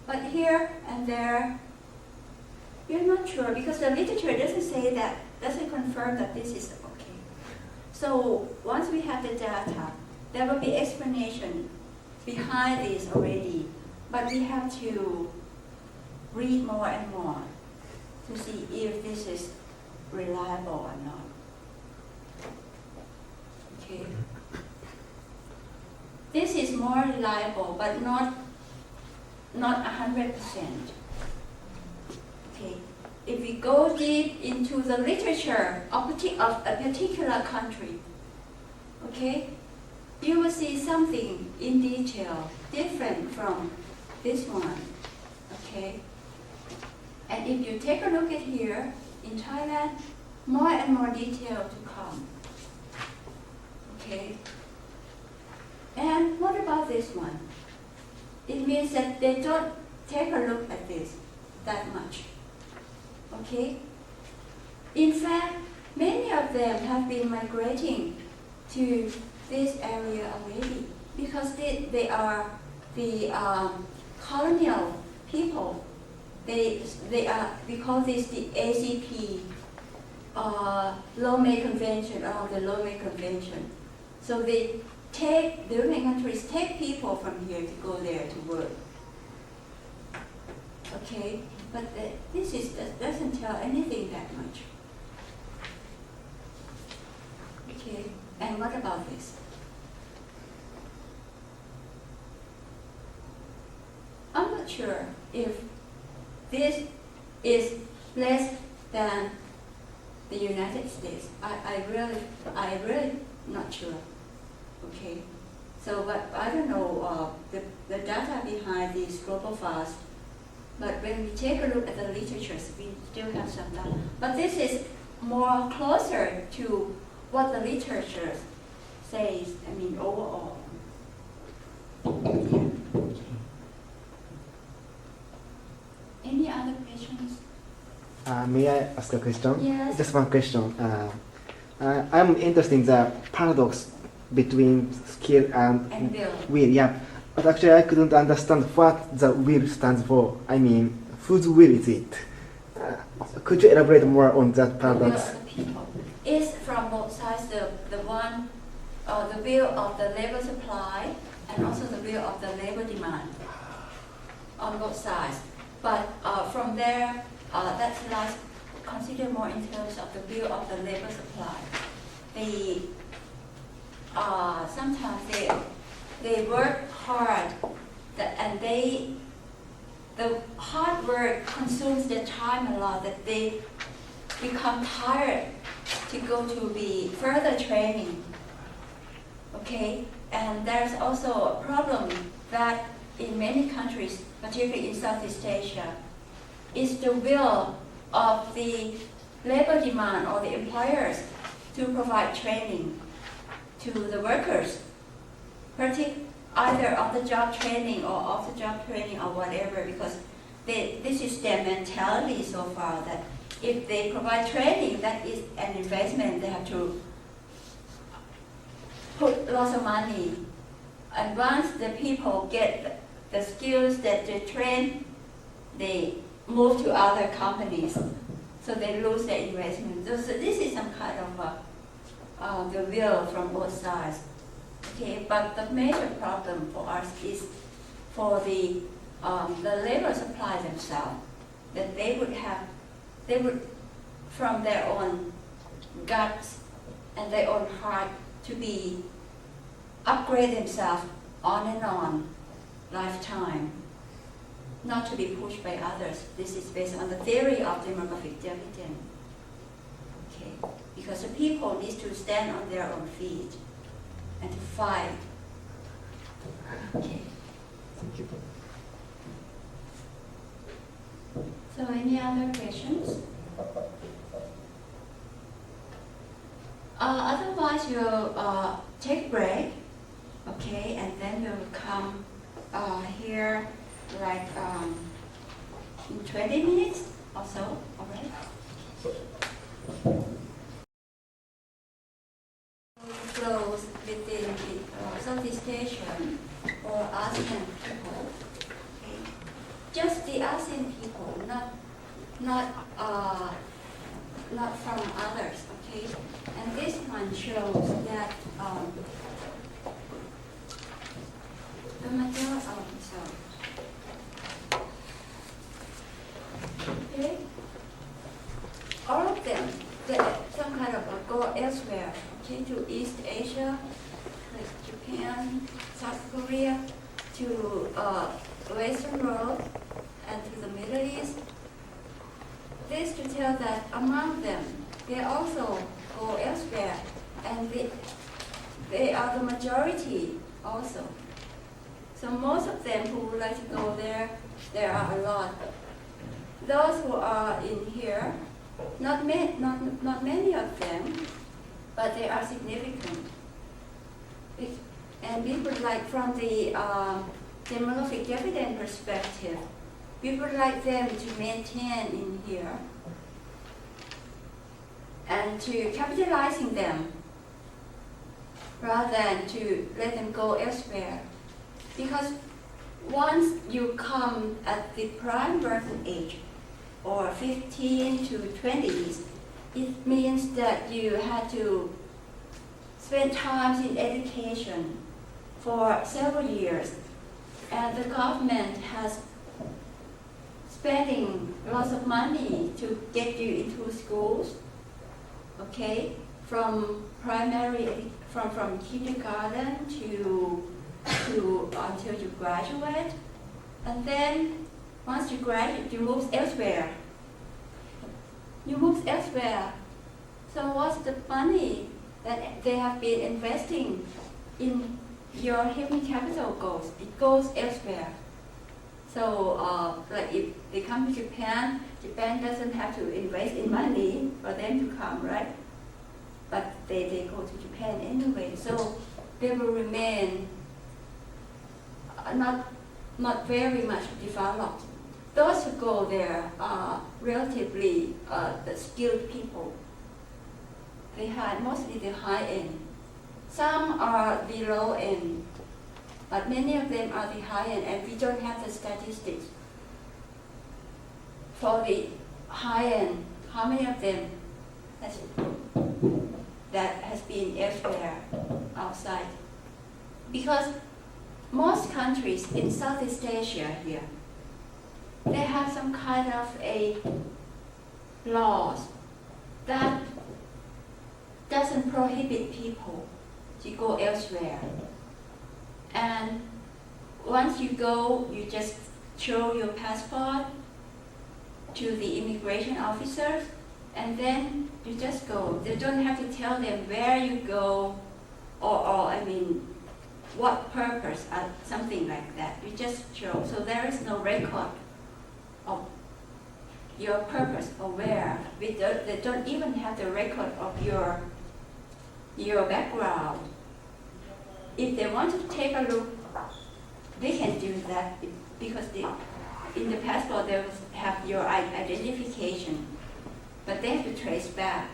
But here and there, you're not sure because the literature doesn't say that, doesn't confirm that this is okay. So once we have the data, there will be explanation behind this already, but we have to read more and more to see if this is reliable or not. Okay. This is more reliable, but not 100%. Okay. If we go deep into the literature of a particular country, okay, you will see something in detail different from this one. Okay. And if you take a look at here in Thailand, more and more detail to come. Okay. And what about this one? It means that they don't take a look at this that much. Okay? In fact, many of them have been migrating to this area already because they are the colonial people. We call this the ACP, Lomé Convention, or the Lomé Convention. So the European countries take people from here to go there to work. Okay, but this doesn't tell anything that much. Okay, and what about this? I'm not sure if this is less than the United States. I really not sure. Okay, so but I don't know the data behind these global fasts. But when we take a look at the literatures, we still have some data. But this is more closer to what the literature says. I mean, overall. Yeah. Any other questions? May I ask a question? Yes. Just one question. I'm interested in the paradox between skill and will. Yeah, but actually I couldn't understand what the will stands for. I mean, whose will is it? Could you elaborate more on that paradox? The will of the people. It's from both sides. The one, the will of the labor supply, and also the will of the labor demand. On both sides. But from there, that's like considered more in terms of the will of the labor supply. Sometimes they work hard, and the hard work consumes their time a lot, that they become tired to go to the further training. Okay, and there's also a problem that in many countries, particularly in Southeast Asia, is the will of the labor demand or the employers to provide training to the workers, either on-the-job training or off-the-job training or whatever, because this is their mentality so far, that if they provide training, that is an investment. They have to put lots of money. And once the people get the skills that they train, they move to other companies. So they lose their investment. So this is some kind of the will from both sides. Okay, but the major problem for us is for the labor supply themselves, that they would from their own guts and their own heart to be upgrade themselves on and on lifetime, not to be pushed by others. This is based on the theory of demographic dividend. Okay, because the people need to stand on their own feet and to fight. Okay. Thank you. So any other questions? Otherwise, we'll take break, okay, and then we'll come here like in 20 minutes or so, all right? Flows within the Southeast Asian or ASEAN people. Okay? Just the ASEAN people, not from others. Okay, and this one shows that the majority. Okay, all of them, some kind of go elsewhere. Okay, to East Asia, like Japan, South Korea, to Western world, and to the Middle East. This to tell that among them, they also go elsewhere, and they are the majority also. So most of them who would like to go there are a lot. Those who are in here, not many of them, but they are significant. And we would like, from the demographic dividend perspective, we would like them to maintain in here and to capitalizing them rather than to let them go elsewhere. Because once you come at the prime birth age, or 15 to 20s, it means that you had to spend time in education for several years, and the government has spending lots of money to get you into schools, okay, from primary, from kindergarten to until you graduate, and then once you graduate, you move elsewhere. So what's the money that they have been investing in your human capital goes? It goes elsewhere. So like if they come to Japan, Japan doesn't have to invest in money for them to come, right? But they go to Japan anyway. So they will remain not very much developed. Those who go there are relatively the skilled people. Mostly the high end. Some are the low end, but many of them are the high end, and we don't have the statistics. For the high end, how many of them has been elsewhere outside? Because most countries in Southeast Asia here, they have some kind of a laws that doesn't prohibit people to go elsewhere. And once you go, you just show your passport to the immigration officers, and then you just go. They don't have to tell them where you go, or what purpose, something like that. You just show. So there is no record of your purpose or where. They don't even have the record of your background. If they want to take a look, they can do that because in the passport they will have your identification, but they have to trace back.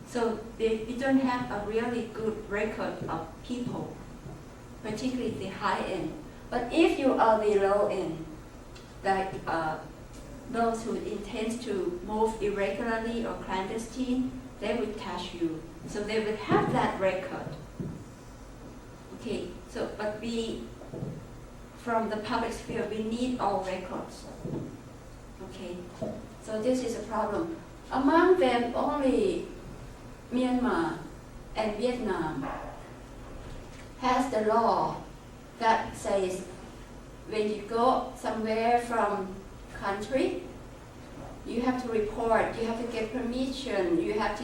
So you don't have a really good record of people, particularly the high end. But if you are the low end, like those who intend to move irregularly or clandestine, they would touch you. So they would have that record. Okay, so but from the public sphere, we need all records. Okay, so this is a problem. Among them, only Myanmar and Vietnam has the law that says when you go somewhere from country, you have to report, you have to get permission, you have to,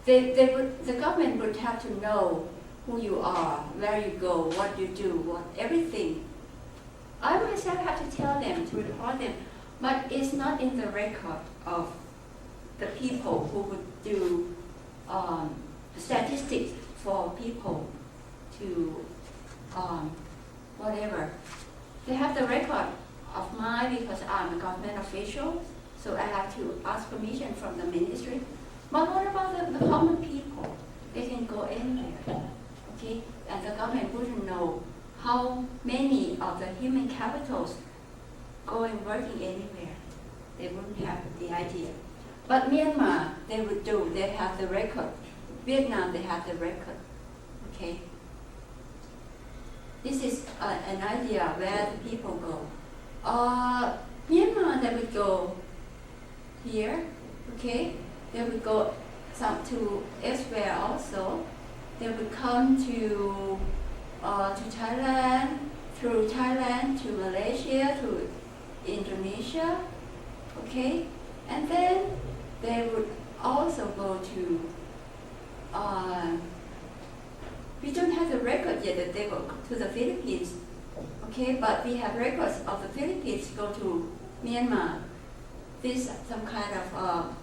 the government would have to know who you are, where you go, what you do, everything. I myself have to tell them, to report them, but it's not in the record of the people who would do statistics for people to whatever. They have the record of mine because I'm a government official, so I have to ask permission from the ministry. But what about the common people? They can go anywhere, okay? And the government wouldn't know how many of the human capitals going working anywhere. They wouldn't have the idea. But Myanmar, they would do. They have the record. Vietnam, they have the record, okay? This is an idea where the people go. Myanmar, they would go here, okay? They would go to elsewhere also. They would come to Thailand, through Thailand to Malaysia, to Indonesia, okay? And then they would also go to, we don't have the record yet that they go to the Philippines, okay? But we have records of the Philippines go to Myanmar. This is some kind of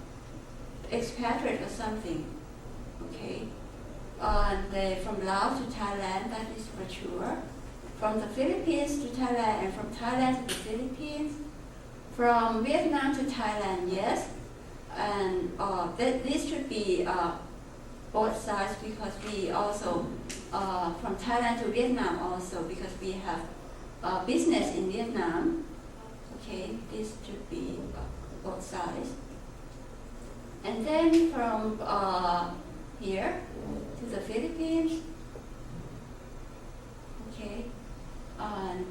expatriate or something, okay? And from Laos to Thailand, that is for sure. From the Philippines to Thailand, and from Thailand to the Philippines. From Vietnam to Thailand, yes. And this should be both sides because we also, from Thailand to Vietnam also, because we have business in Vietnam. Okay, this should be both sides. And then from here to the Philippines, okay, and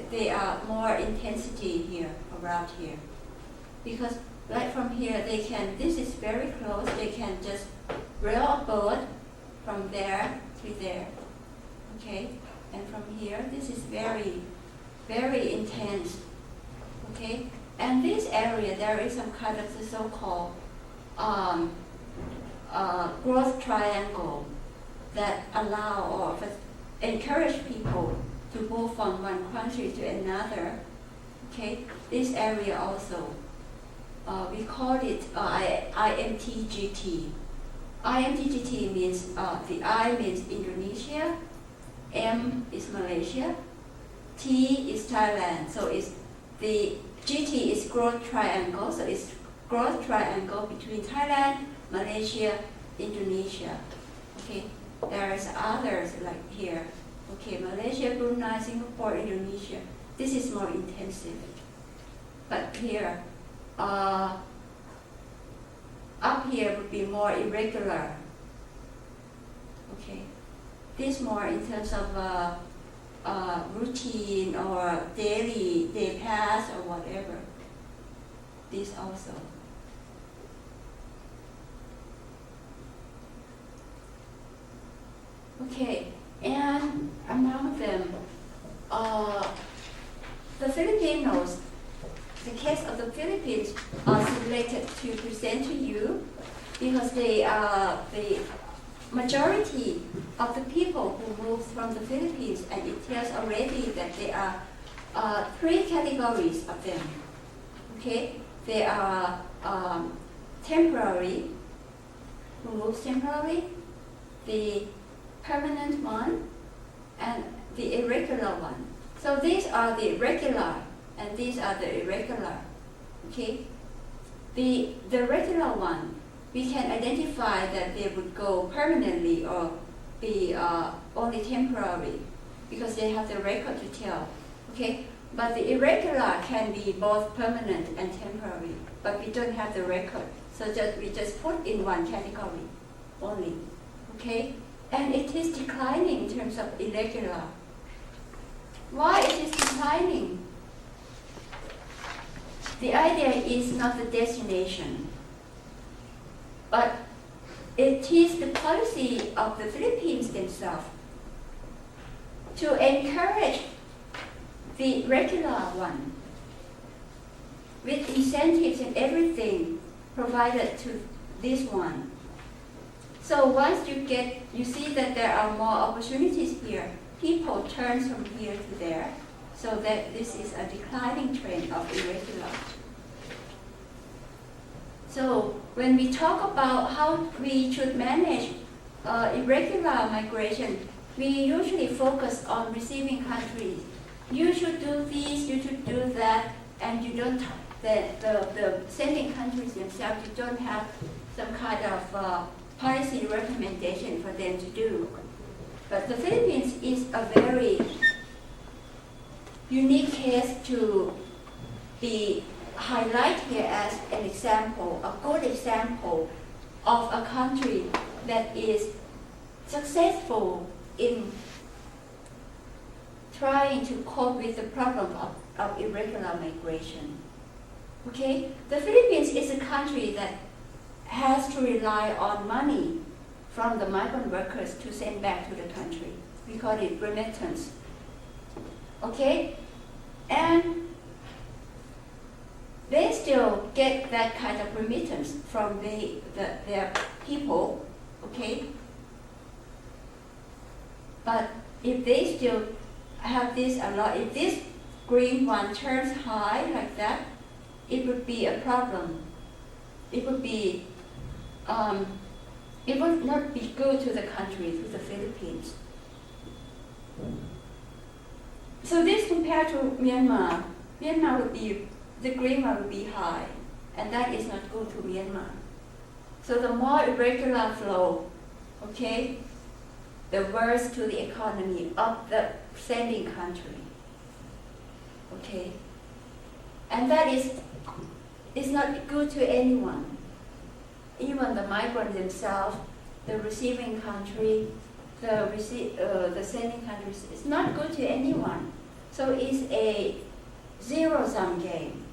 they are more intensity here, around here, because right from here they can, this is very close, they can just rail a boat from there to there, okay, and from here this is very, very intense, okay, and this area there is some kind of the so-called growth triangle that allow or encourage people to move from one country to another. Okay, this area also, we call it IMTGT. IMTGT means, the I means Indonesia, M is Malaysia, T is Thailand. So it's the GT is growth triangle, so it's growth triangle between Thailand, Malaysia, Indonesia. Okay, there is others like here. Okay, Malaysia, Brunei, Singapore, Indonesia. This is more intensive. But here, up here would be more irregular. Okay, this more in terms of routine or daily, day pass or whatever. This also. Okay, and among them, the Filipinos, the case of the Philippines are selected to present to you because they are the majority of the people who moved from the Philippines, and it tells already that there are 3 categories of them. Okay, they are temporary, who moves temporarily, the permanent one, and the irregular one. So these are the regular, and these are the irregular. Okay, the regular one, we can identify that they would go permanently or be only temporary because they have the record to tell. Okay, but the irregular can be both permanent and temporary, but we don't have the record, so we just put in one category only. Okay, and it is declining in terms of irregular. Why it is declining? The idea is not the destination, but it is the policy of the Philippines themselves to encourage the regular one with incentives and everything provided to this one. So once you see that there are more opportunities here, people turn from here to there, so that this is a declining trend of irregular. So when we talk about how we should manage irregular migration, we usually focus on receiving countries you should do this, you should do that, and you don't, the sending countries themselves, you don't have some kind of policy recommendation for them to do. But the Philippines is a very unique case to be highlighted here as an example, a good example of a country that is successful in trying to cope with the problem of irregular migration. Okay? The Philippines is a country that has to rely on money from the migrant workers to send back to the country. We call it remittance. Okay? And they still get that kind of remittance from their people, okay? But if they still have this a lot, if this green one turns high like that, it would be a problem. It would be, it would not be good to the country, to the Philippines. So this compared to Myanmar, Myanmar would be, the green one would be high, and that is not good to Myanmar. So the more irregular flow, okay, the worse to the economy of the sending country, okay? And that is not good to anyone. Even the migrant themselves, the receiving country, the sending countries, it's not good to anyone. So it's a zero-sum game.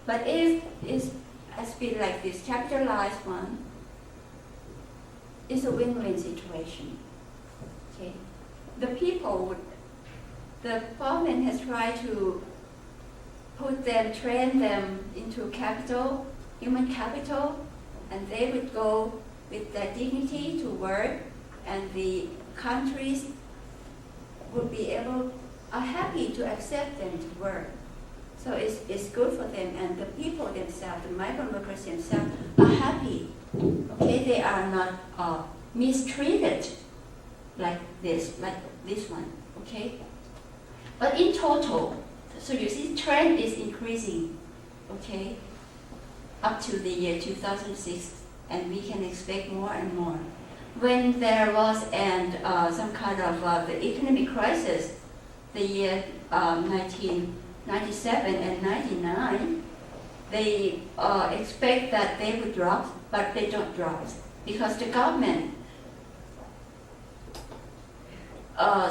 But if it has been like this capitalized one, it's a win-win situation. Okay, the people would, the government has tried to put them, train them into capital, human capital, and they would go with their dignity to work, and the countries would be able, are happy to accept them to work. So it's good for them, and the people themselves, the migrant workers themselves, are happy. Okay, they are not mistreated like this one. Okay, but in total, so you see, trend is increasing. Okay, up to the year 2006, and we can expect more and more. When there was some kind of the economic crisis, the year 1997 and 99, they expect that they would drop, but they don't drop because the government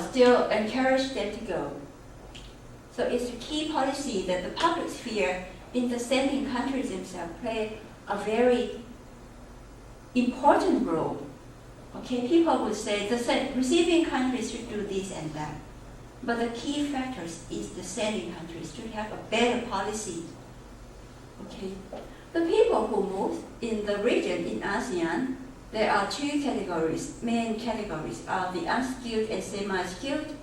still encourage them to go. So it's a key policy that the public sphere in the sending countries themselves play a very important role. Okay, people would say the receiving countries should do this and that, but the key factors is the sending countries should have a better policy. Okay, the people who move in the region in ASEAN, there are two categories, main categories are the unskilled and semi-skilled,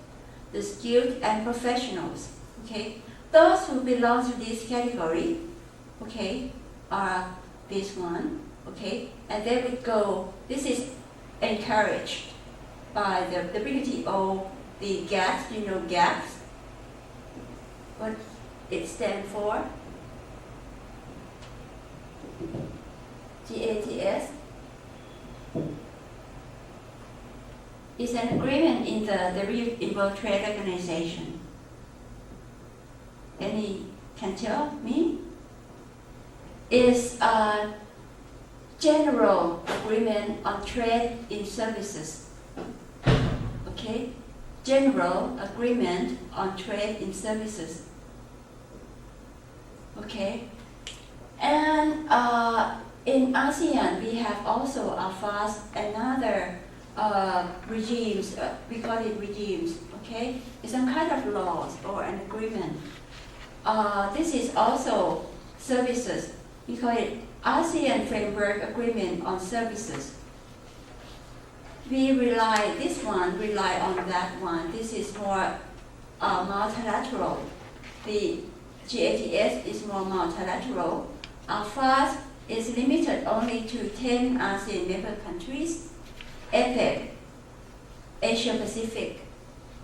the skilled and professionals. Okay, those who belong to this category, okay, are this one. Okay, and they would go. This is encouraged by the WTO, the GATS, you know GATS, what it stands for? GATS. It's an agreement in the World Trade Organization. Any can tell me? It's a general agreement on trade in services. Okay? General agreement on trade in services. Okay? And in ASEAN, we have also another regimes, we call it regimes, okay? It's some kind of laws or an agreement. This is also services. We call it ASEAN Framework Agreement on Services. This one rely on that one. This is more multilateral. The GATS is more multilateral. FAST is limited only to 10 ASEAN member countries. APEC, Asia Pacific,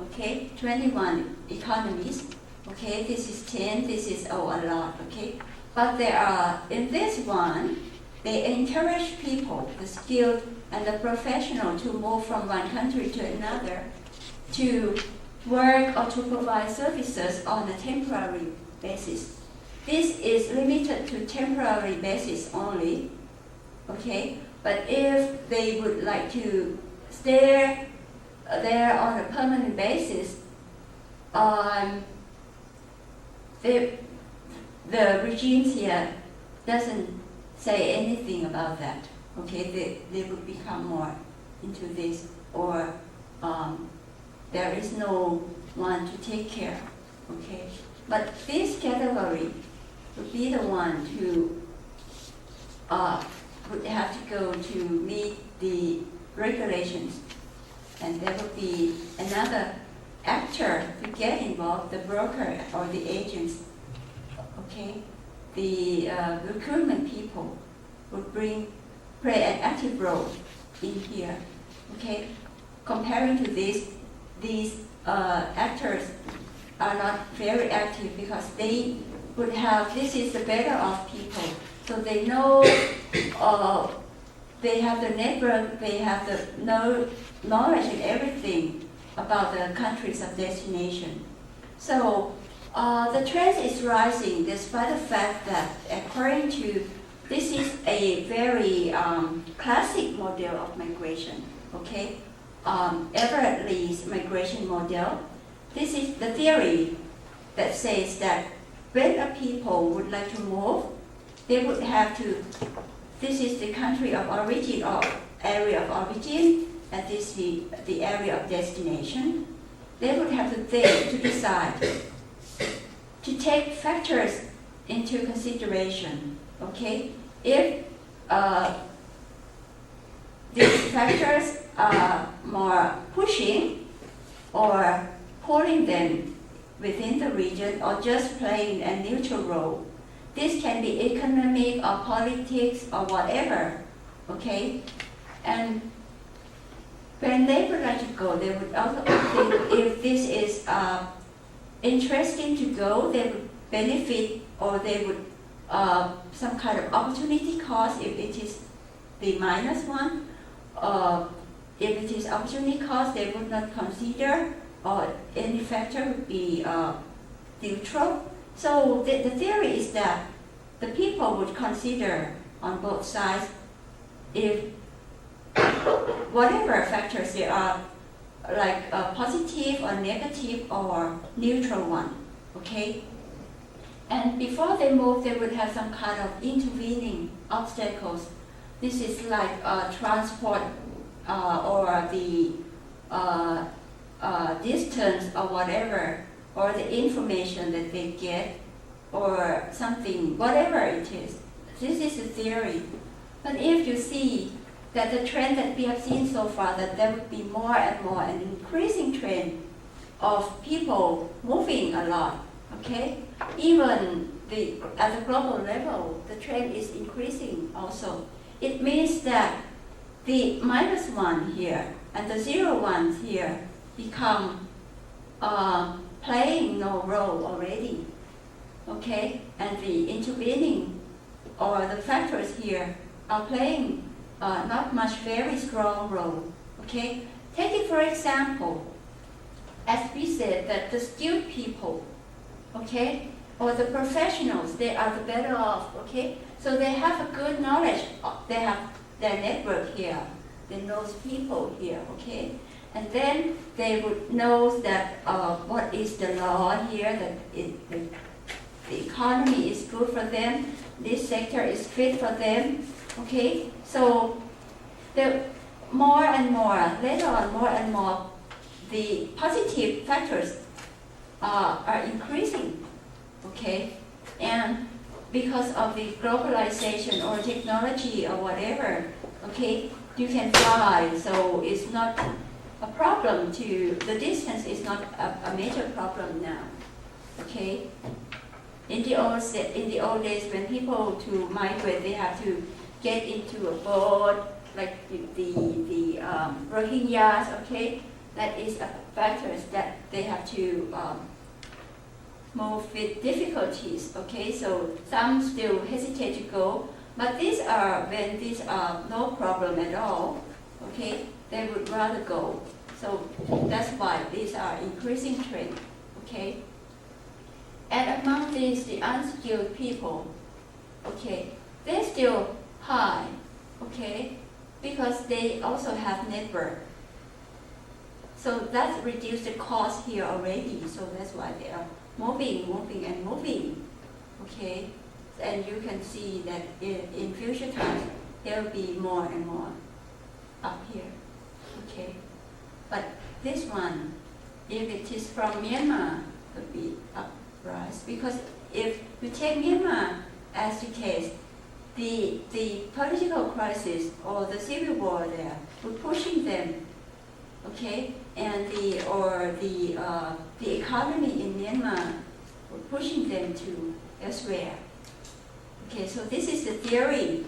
okay, 21 economies, okay, this is 10, this is a lot, okay. But there are, in this one, they encourage people, the skilled and the professional, to move from one country to another, to work or to provide services on a temporary basis. This is limited to temporary basis only, okay? But if they would like to stay there on a permanent basis, the regimes here doesn't say anything about that, okay? They would become more into this, or there is no one to take care, okay? But this category would be the one who would have to go to meet the regulations, and there would be another actor to get involved, the broker or the agents, okay? The recruitment people would play an active role in here, okay? Comparing to this, these actors are not very active because they would have, this is the better off people. So they know, they have the network, they have the knowledge and everything about the countries of destination. So the trend is rising despite the fact that according to, this is a very classic model of migration, okay? Everett-Lee's migration model. This is the theory that says that when a people would like to move, they would have to, this is the country of origin or area of origin, and this is the area of destination. They would have to think, to decide, to take factors into consideration, okay? If these factors are more pushing or pulling them within the region or just playing a neutral role, this can be economic or politics or whatever, okay? And when they would like to go, they would also think if this is interesting to go, they would benefit, or they would some kind of opportunity cost if it is the minus one. If it is opportunity cost, they would not consider, or any factor would be neutral. So the theory is that the people would consider on both sides if whatever factors there are, like positive or negative or neutral one, okay? And before they move, they would have some kind of intervening obstacles. This is like transport or the distance or whatever, or the information that they get, or something, whatever it is. This is the theory. But if you see that the trend that we have seen so far, that there would be more and more an increasing trend of people moving a lot, okay? Even at the global level, the trend is increasing also. It means that the minus one here and the 0 ones here become playing no role already, okay? And the intervening or the factors here are playing not much very strong role, okay? Take it for example, as we said, that the skilled people, okay, or the professionals, they are the better off, okay? So they have a good knowledge, they have their network here, they know people here, okay? And then they would know that what is the law here, that the economy is good for them, this sector is fit for them, okay? So the more and more, later on, more and more, the positive factors are increasing, okay? And because of the globalization or technology or whatever, okay, you can fly, so it's not a problem the distance is not a major problem now, okay? In the old days, when people to migrate, they have to get into a boat, like the Rohingyas, okay? that is factors that they have to move with difficulties. Okay, so some still hesitate to go, but these are when these are no problem at all. Okay, they would rather go. So that's why these are increasing trend. Okay, and among these, the unskilled people, okay, they're still high. Okay, because they also have network. So that's reduced the cost here already. So that's why they are moving. Okay, and you can see that in future times there will be more and more up here. Okay, but this one, if it is from Myanmar, could be uprise, because if you take Myanmar as the case, the political crisis or the civil war there were pushing them, okay, and the economy in Myanmar were pushing them to elsewhere. Okay, so this is the theory.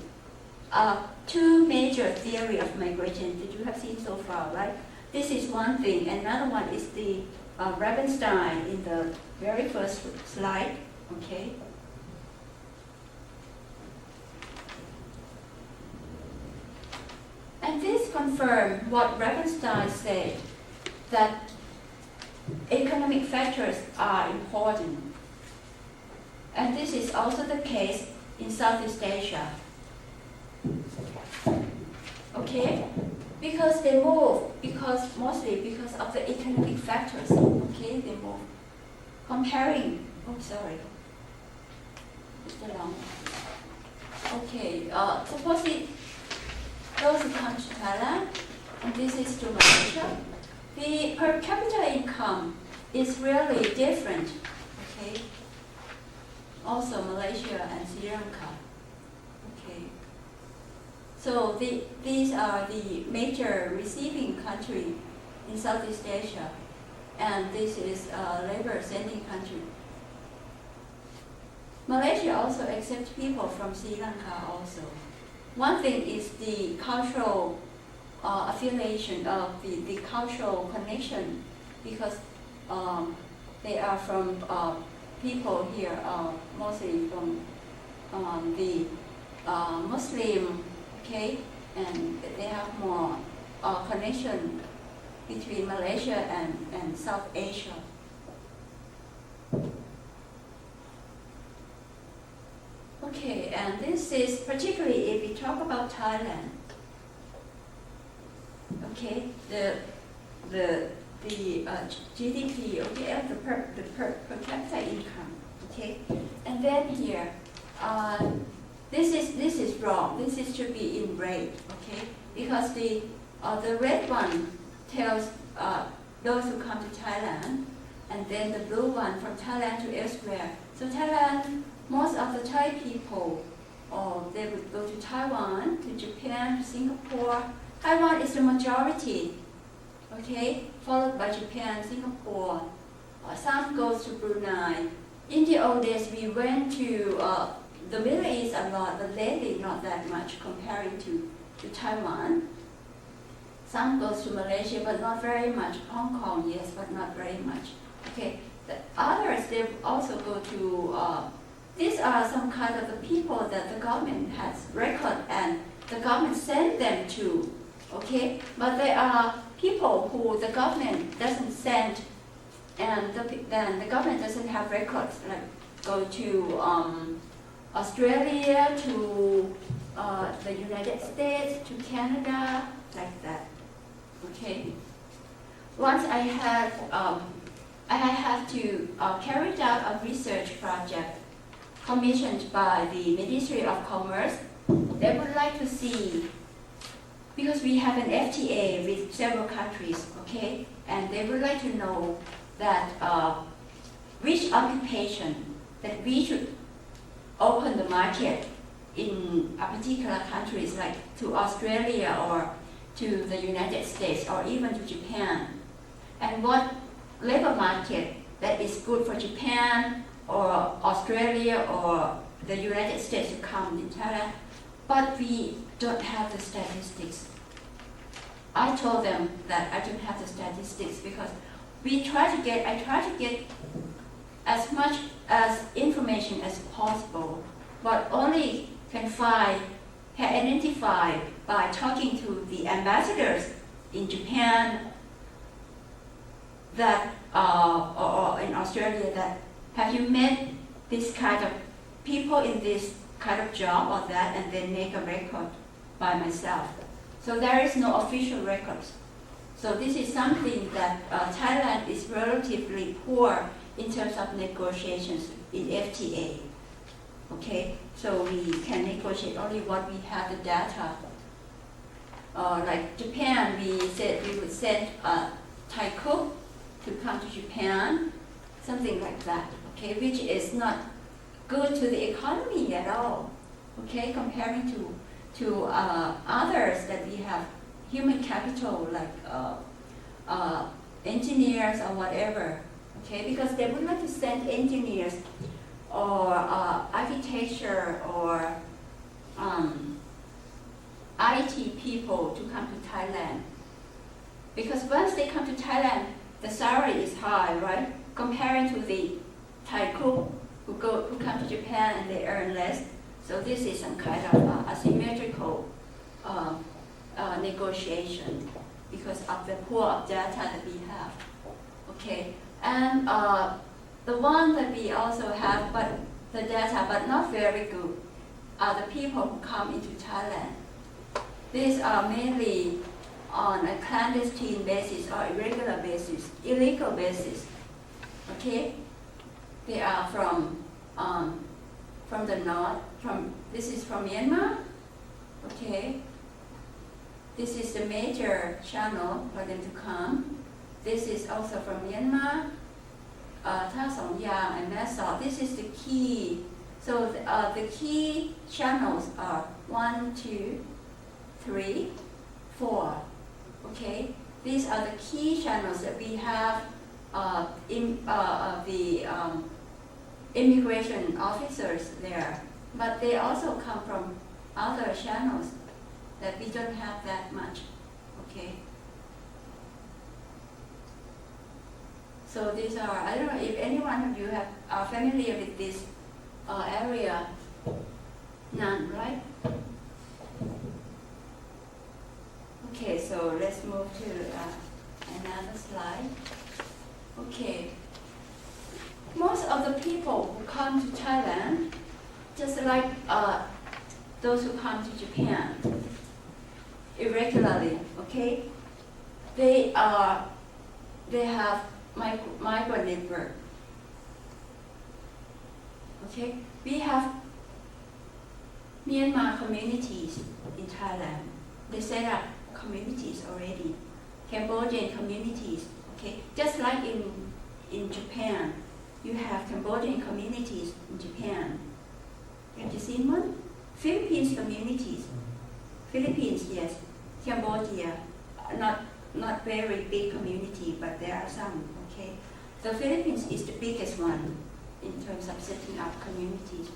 Two major theory of migration that you have seen so far, right? This is one thing. Another one is the Rabenstein in the very first slide. Okay. And this confirms what Rabenstein said, that economic factors are important. And this is also the case in Southeast Asia. Okay? Because they move, mostly because of the economic factors. Okay, they move. Comparing, it's the long one. Okay, suppose those who come to Thailand, and this is to Malaysia, the per capita income is really different. Okay. Also Malaysia and Sri Lanka. Okay. So these are the major receiving country in Southeast Asia, and this is a labor sending country. Malaysia also accepts people from Sri Lanka also. One thing is the cultural affiliation of the cultural connection, because they are from people here, mostly from the Muslim, okay, and they have more connection between Malaysia and South Asia. Okay, and this is particularly if we talk about Thailand. Okay, the GDP, okay, the per capita income, okay, and then here, this is wrong. This is should be in red, okay, because the red one tells those who come to Thailand, and then the blue one from Thailand to elsewhere. So Thailand, most of the Thai people, they would go to Taiwan, to Japan, to Singapore. Taiwan is the majority, okay, followed by Japan, Singapore. Some goes to Brunei. In the old days, we went to the Middle East a lot, but lately not that much comparing to Taiwan. Some goes to Malaysia, but not very much. Hong Kong, yes, but not very much. Okay, the others, they also go to, these are some kind of the people that the government has record and the government sent them to, okay? But there are people who the government doesn't send, and then the government doesn't have records, like go to Australia, to the United States, to Canada, like that. Okay. Once I had to carry out a research project commissioned by the Ministry of Commerce. They would like to see, because we have an FTA with several countries, okay, and they would like to know that which occupation that we should open the market in a particular countries, like to Australia or to the United States or even to Japan, and what labor market that is good for Japan or Australia or the United States to come in Thailand, but we don't have the statistics. I told them that I don't have the statistics because I try to get as much as information as possible, but only can identify by talking to the ambassadors in Japan that or in Australia that have you met this kind of people in this kind of job or that, and then make a record by myself. So there is no official records. So this is something that Thailand is relatively poor in terms of negotiations in FTA. Okay, so we can negotiate only what we have the data. Like Japan, we said we would send a Thai cook to come to Japan, something like that. Okay, which is not good to the economy at all. Okay, comparing to others that we have human capital like engineers or whatever. Okay, because they would like to send engineers or architecture or IT people to come to Thailand. Because once they come to Thailand, the salary is high, right? Comparing to the Thai cook who come to Japan and they earn less. So this is some kind of asymmetrical negotiation because of the pool of data that we have. Okay, and the one that we also have, but the data, but not very good, are the people who come into Thailand. These are mainly on a clandestine basis or irregular basis, illegal basis. Okay, they are from the north. This is from Myanmar. Okay, this is the major channel for them to come. This is also from Myanmar. Tha Song Yang and Nassau. This is the key. So the key channels are 1, 2, 3, 4. Okay, these are the key channels that we have in the immigration officers there. But they also come from other channels that we don't have that much. Okay. So these are, I don't know if any one of you are familiar with this area. None, right? Okay, so let's move to another slide. Okay. Most of the people who come to Thailand, just like those who come to Japan irregularly, okay, they have migrant labor. Okay, we have Myanmar communities in Thailand. They set up communities already, Cambodian communities. Okay, just like in Japan, you have Cambodian communities in Japan. Have you seen one? Philippines communities. Philippines, yes. Cambodia, not very big community, but there are some. Okay, the Philippines is the biggest one in terms of setting up communities.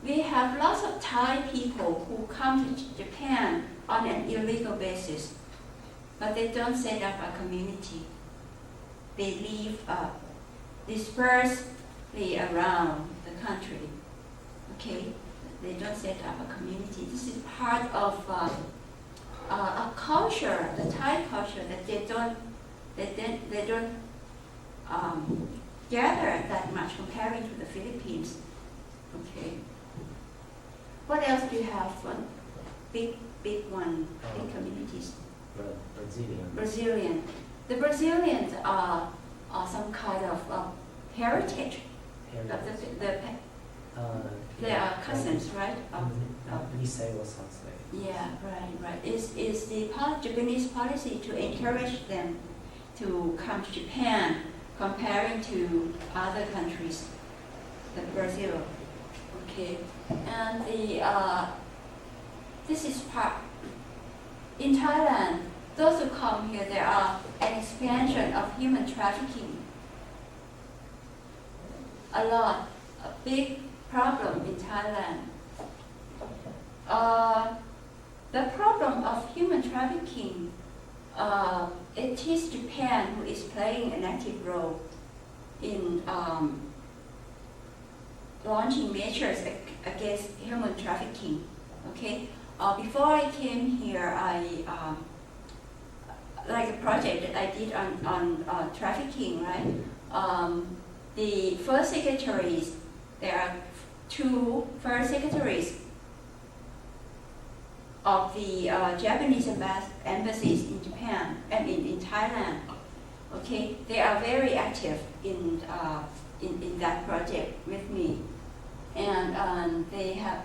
We have lots of Thai people who come to Japan on an illegal basis, but they don't set up a community. They live dispersely around the country. Okay, they don't set up a community. This is part of a culture, the Thai culture, that they don't gather that much comparing to the Philippines. Okay. What else do you have? One big one, big communities. Brazilian. The Brazilians are some kind of heritage. They are cousins, right? Yeah, right. Is the Japanese policy to encourage them to come to Japan comparing to other countries, like Brazil? Okay, and this is part. In Thailand, those who come here, there are an expansion of human trafficking. A big problem in Thailand. the problem of human trafficking, it is Japan who is playing an active role in launching measures against human trafficking. Okay. Before I came here, like a project that I did on trafficking, right? The first secretaries, there are 2 first secretaries of the Japanese embassies in Japan and in Thailand. Okay, they are very active in that project with me, and they have,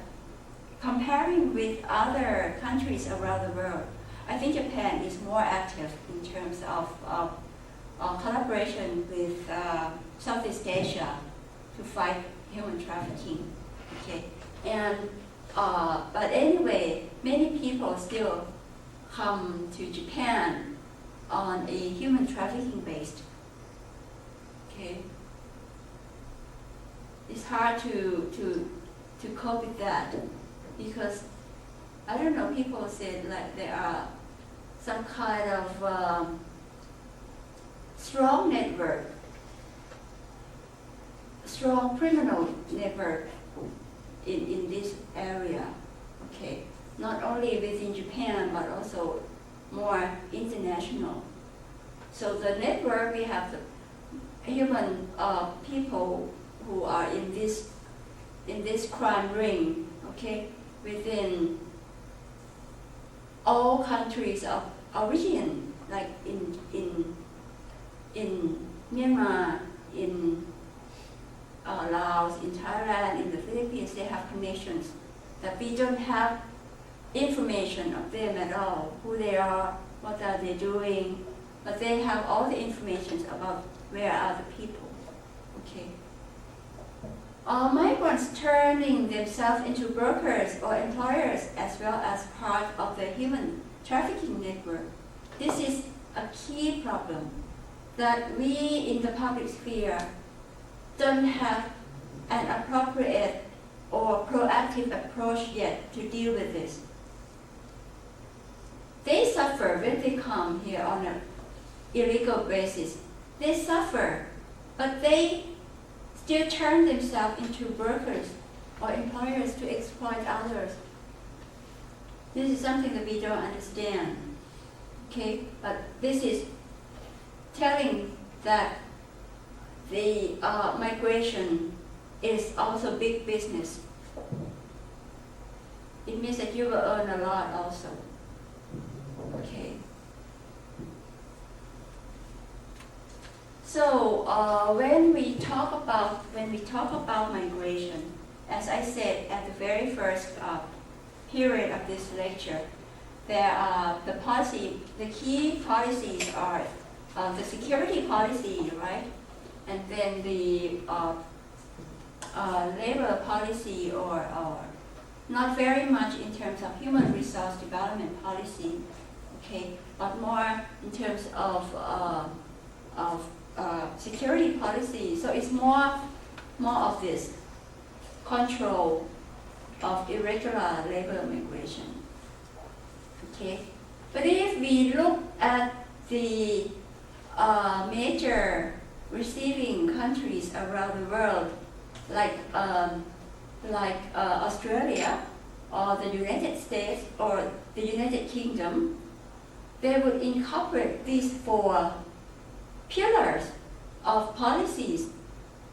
comparing with other countries around the world, I think Japan is more active in terms of collaboration with Southeast Asia to fight human trafficking. Okay, and but anyway, many people still come to Japan on a human trafficking based. Okay, it's hard to cope with that because I don't know. People said like there are some kind of strong network, strong criminal network in this area. Okay, not only within Japan but also more international. So the network, we have the human people who are in this crime ring. Okay, within all countries of origin, like in Myanmar, in Laos, in Thailand, in the Philippines, they have connections that we don't have information of them at all, who they are, what are they doing, but they have all the information about where are the people. Okay. Migrants turning themselves into brokers or employers as well as part of the human trafficking network. This is a key problem that we in the public sphere don't have an appropriate or proactive approach yet to deal with this. They suffer when they come here on an illegal basis. They suffer, but they still turn themselves into brokers or employers to exploit others. This is something that we don't understand. Okay, but this is telling that the migration is also big business. It means that you will earn a lot also. Okay. So when we talk about migration, as I said at the very first period of this lecture, there are the key policies are the security policy, right? And then the labor policy or not very much in terms of human resource development policy, okay, but more in terms of security policy. So it's more of this control of irregular labor migration. Okay, but if we look at the major receiving countries around the world, like Australia or the United States or the United Kingdom, they would incorporate these 4 pillars of policies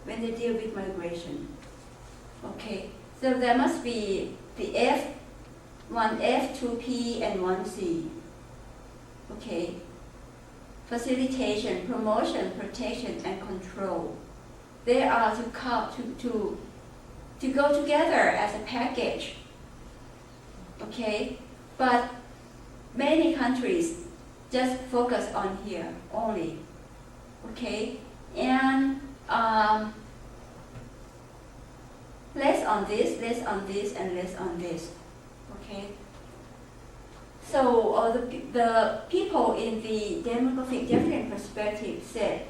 when they deal with migration. Okay, so there must be the F, 1F, 2P, and 1C. Okay, facilitation, promotion, protection, and control. They are to go together as a package. Okay, but many countries just focus on here only. Okay, and less on this, and less on this. Okay. So the people in the demographic dividend perspective said,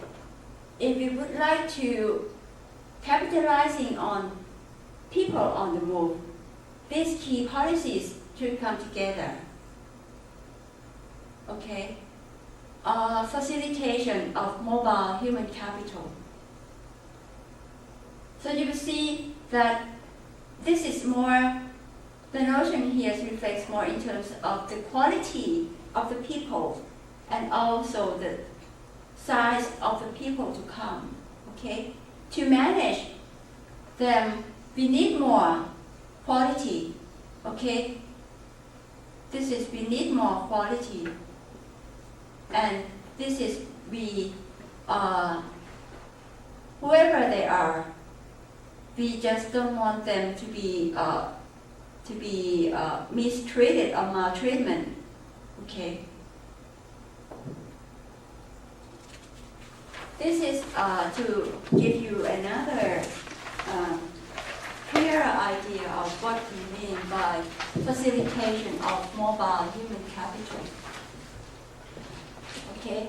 if we would like to capitalizing on people on the move, these key policies should come together. okay, facilitation of mobile human capital. So you will see that this is more, the notion here reflects more in terms of the quality of the people and also the size of the people to come, okay? To manage them, we need more quality, okay? We need more quality. And this is, whoever they are, we just don't want them to be mistreated or maltreatment, okay? This is to give you another clearer idea of what we mean by facilitation of mobile human capital. Okay?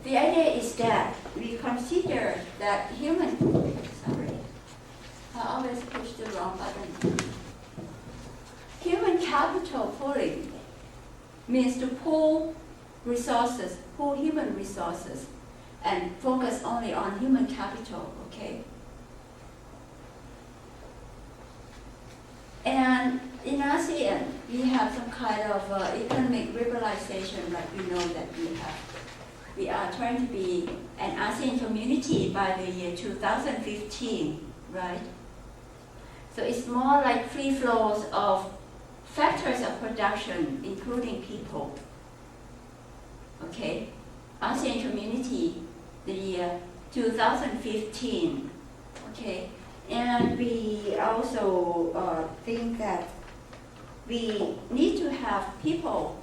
The idea is that we consider that I always push the wrong button. Human capital pooling means to pool resources, pool human resources, and focus only on human capital, okay? And in ASEAN, we have some kind of economic liberalization, like we know that we have. We are trying to be an ASEAN community by the year 2015, right? So it's more like free flows of factors of production, including people. Okay, ASEAN community, the year 2015. Okay, and we also think that we need to have people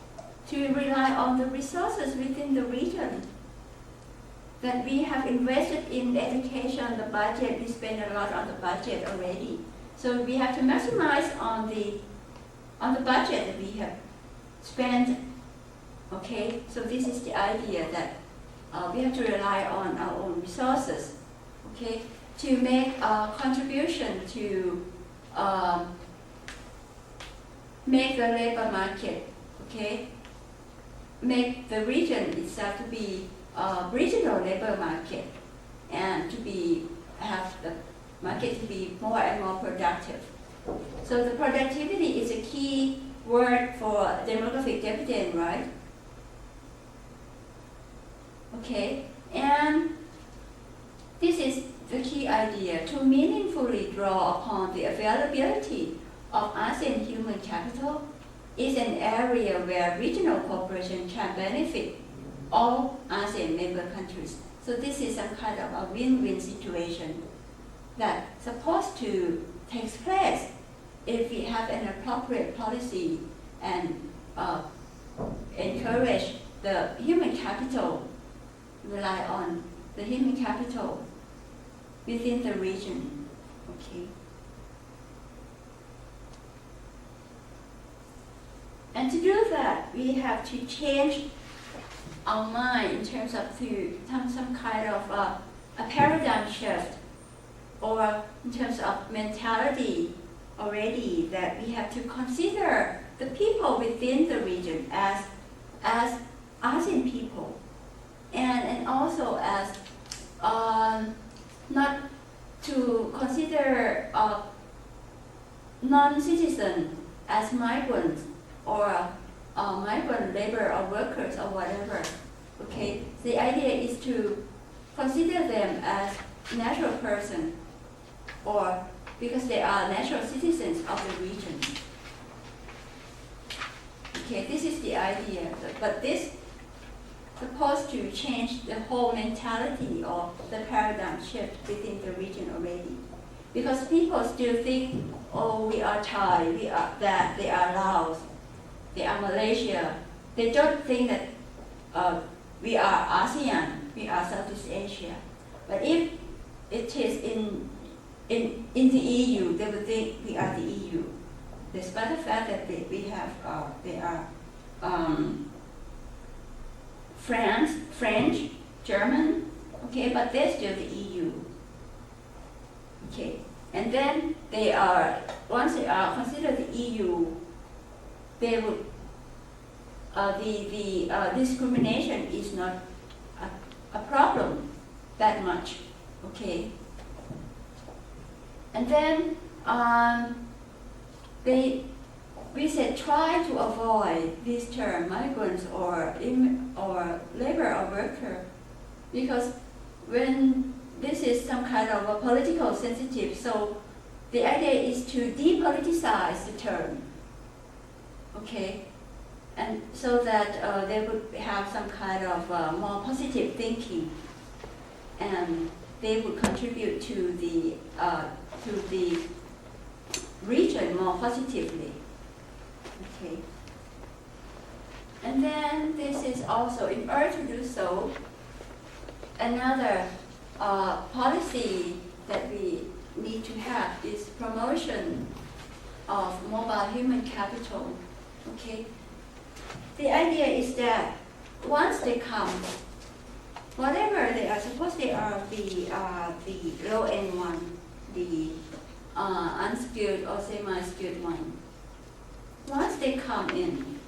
to rely on the resources within the region. That we have invested in education, the budget, we spend a lot on the budget already. So we have to maximize on the budget that we have spent. Okay, so this is the idea that we have to rely on our own resources, okay, to make a contribution to make the labor market, okay, make the region itself to be a regional labor market, and to have the market to be more and more productive. So the productivity is a key word for demographic dividend, right? Okay, and this is the key idea, to meaningfully draw upon the availability of ASEAN human capital is an area where regional cooperation can benefit all ASEAN member countries. So this is some kind of a win-win situation that's supposed to take place if we have an appropriate policy and encourage the human capital, rely on the human capital within the region. Okay. And to do that, we have to change our mind in terms of some kind of a paradigm shift, or in terms of mentality already, that we have to consider the people within the region as ASEAN people, and also as not to consider non-citizens as migrants or migrant labor or workers or whatever. Okay, the idea is to consider them as natural person, or because they are natural citizens of the region. Okay, this is the idea, but this supposed to change the whole mentality or the paradigm shift within the region already. Because people still think, oh, we are Thai, we are that, they are Laos, they are Malaysia. They don't think that we are ASEAN, we are Southeast Asia. But if it is in the EU, they would think we are the EU. Despite the fact that they are French, German, okay, but they're still the EU. Okay, and then once they are considered the EU, they would discrimination is not a problem that much, okay? And then we said try to avoid this term migrants or labor or worker, because when this is some kind of a political sensitive, so the idea is to depoliticize the term, okay? And so that they would have some kind of more positive thinking, and they would contribute to the region more positively. Okay. And then this is also, in order to do so, another policy that we need to have is promotion of mobile human capital. Okay. The idea is that once they come, whatever they are, suppose they are the low-end one, the unskilled or semi-skilled one. Once they come in,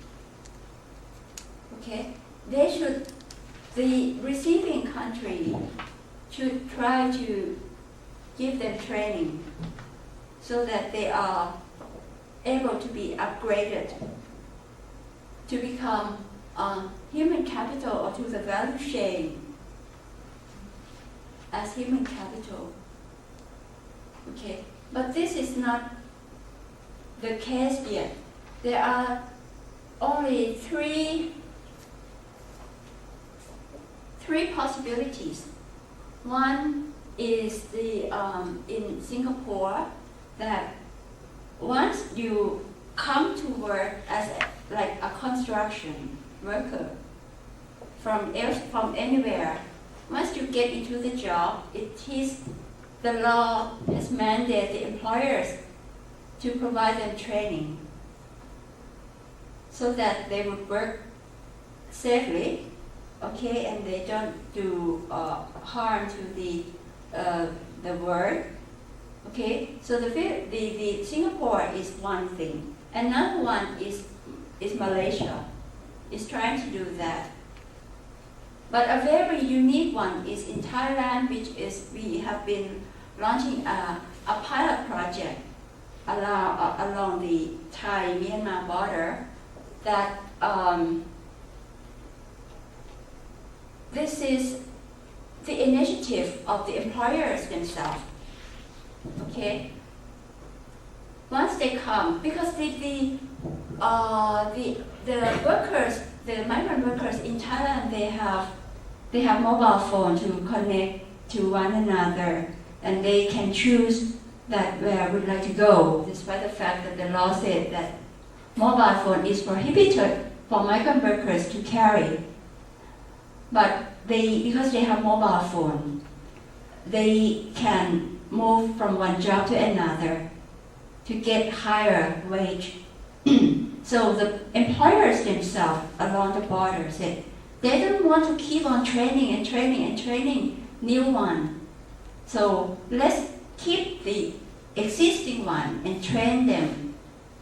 okay, the receiving country should try to give them training so that they are able to be upgraded to become human capital or to the value chain as human capital. Okay, but this is not the case yet. There are only three possibilities. One is in Singapore, that once you come to work as like a construction worker from anywhere, once you get into the job, the law has mandated the employers to provide them training so that they would work safely, okay, and they don't do harm to the work, okay. So the Singapore is one thing. Another one is Malaysia, is trying to do that. But a very unique one is in Thailand, which is we have been launching a pilot project along the Thai-Myanmar border, that this is the initiative of the employers themselves, okay? Once they come, because the workers, the migrant workers in Thailand, they have mobile phone to connect to one another, and they can choose that where I would like to go, despite the fact that the law said that mobile phone is prohibited for migrant workers to carry. But because they have mobile phone, they can move from one job to another to get higher wage. So the employers themselves along the border said they don't want to keep on training new one. So let's keep the existing one and train them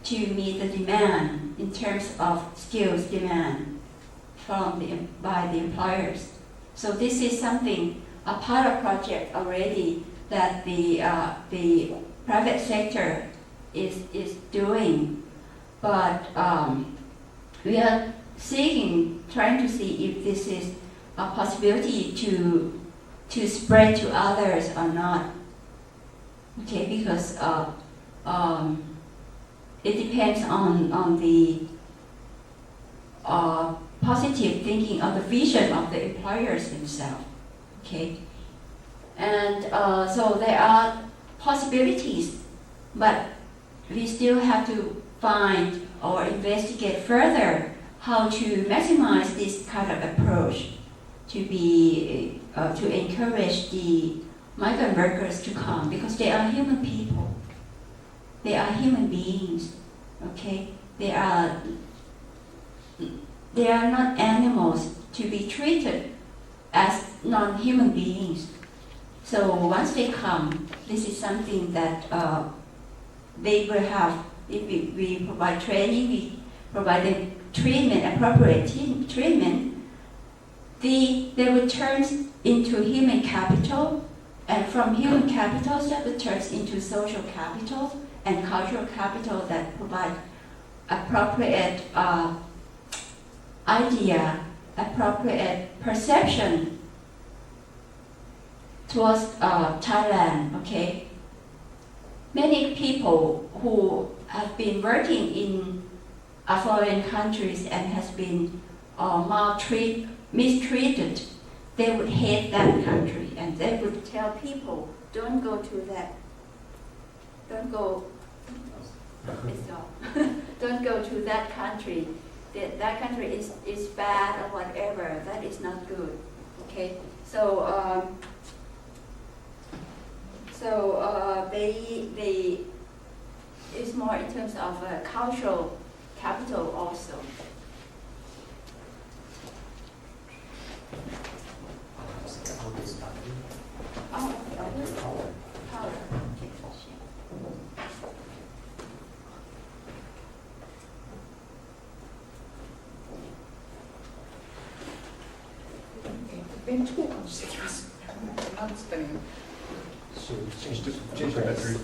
to meet the demand in terms of skills demand by the employers. So this is something, a pilot project already that the private sector is doing. But we are trying to see if this is a possibility to spread to others or not. Okay, because it depends on the positive thinking of the vision of the employers themselves. Okay, and so there are possibilities, but we still have to find or investigate further how to maximize this kind of approach to encourage the migrant workers to come, because they are human people. They are human beings. Okay, they are not animals to be treated as non-human beings. So once they come, this is something that they will have. If we provide training, we provide them treatment, appropriate treatment, they would turn into human capital, and from human capital that would turn into social capital and cultural capital that provide appropriate idea, appropriate perception towards Thailand, okay? Many people who have been working in foreign countries and has been mistreated, they would hate that country and they would tell people, don't go to that, don't go, don't go to that country. That country is bad or whatever, that is not good, okay? So they it's more in terms of cultural capital also. Oh, powder. Okay, Bench walk on citrus. I'm spinning. Change the battery.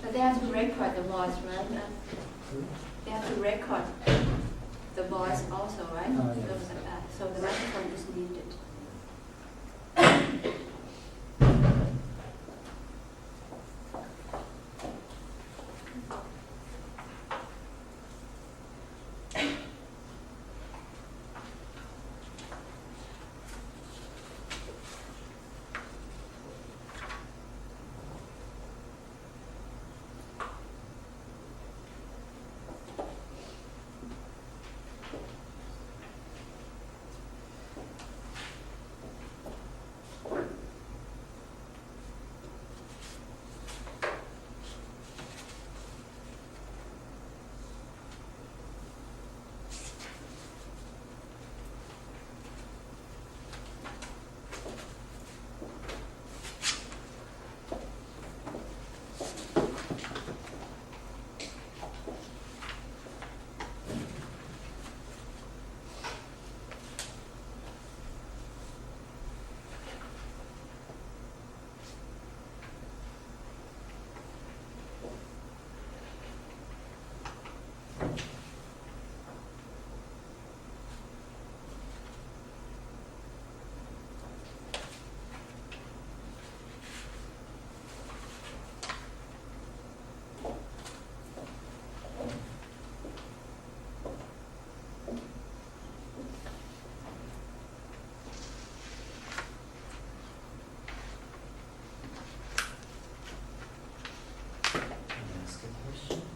But they have to record the voice, right? They have to record the voice also, right? Yes. So the microphone is needed.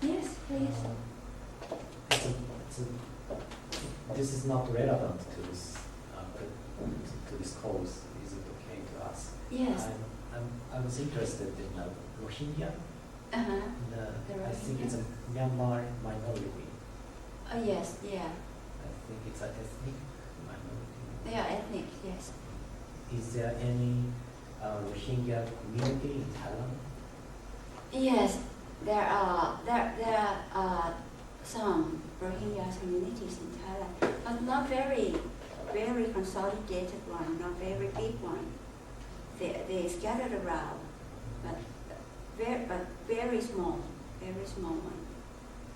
Yes, please. This is not relevant to this course. Is it okay to ask? Yes. I was interested in Rohingya. Uh-huh. I think it's a Myanmar minority. Oh, yes, yeah. I think it's an ethnic minority. They are ethnic, yes. Is there any Rohingya community in Thailand? Yes, there are some Rohingya communities in Thailand, but not very consolidated one, not very big one. They scattered around, but very small one.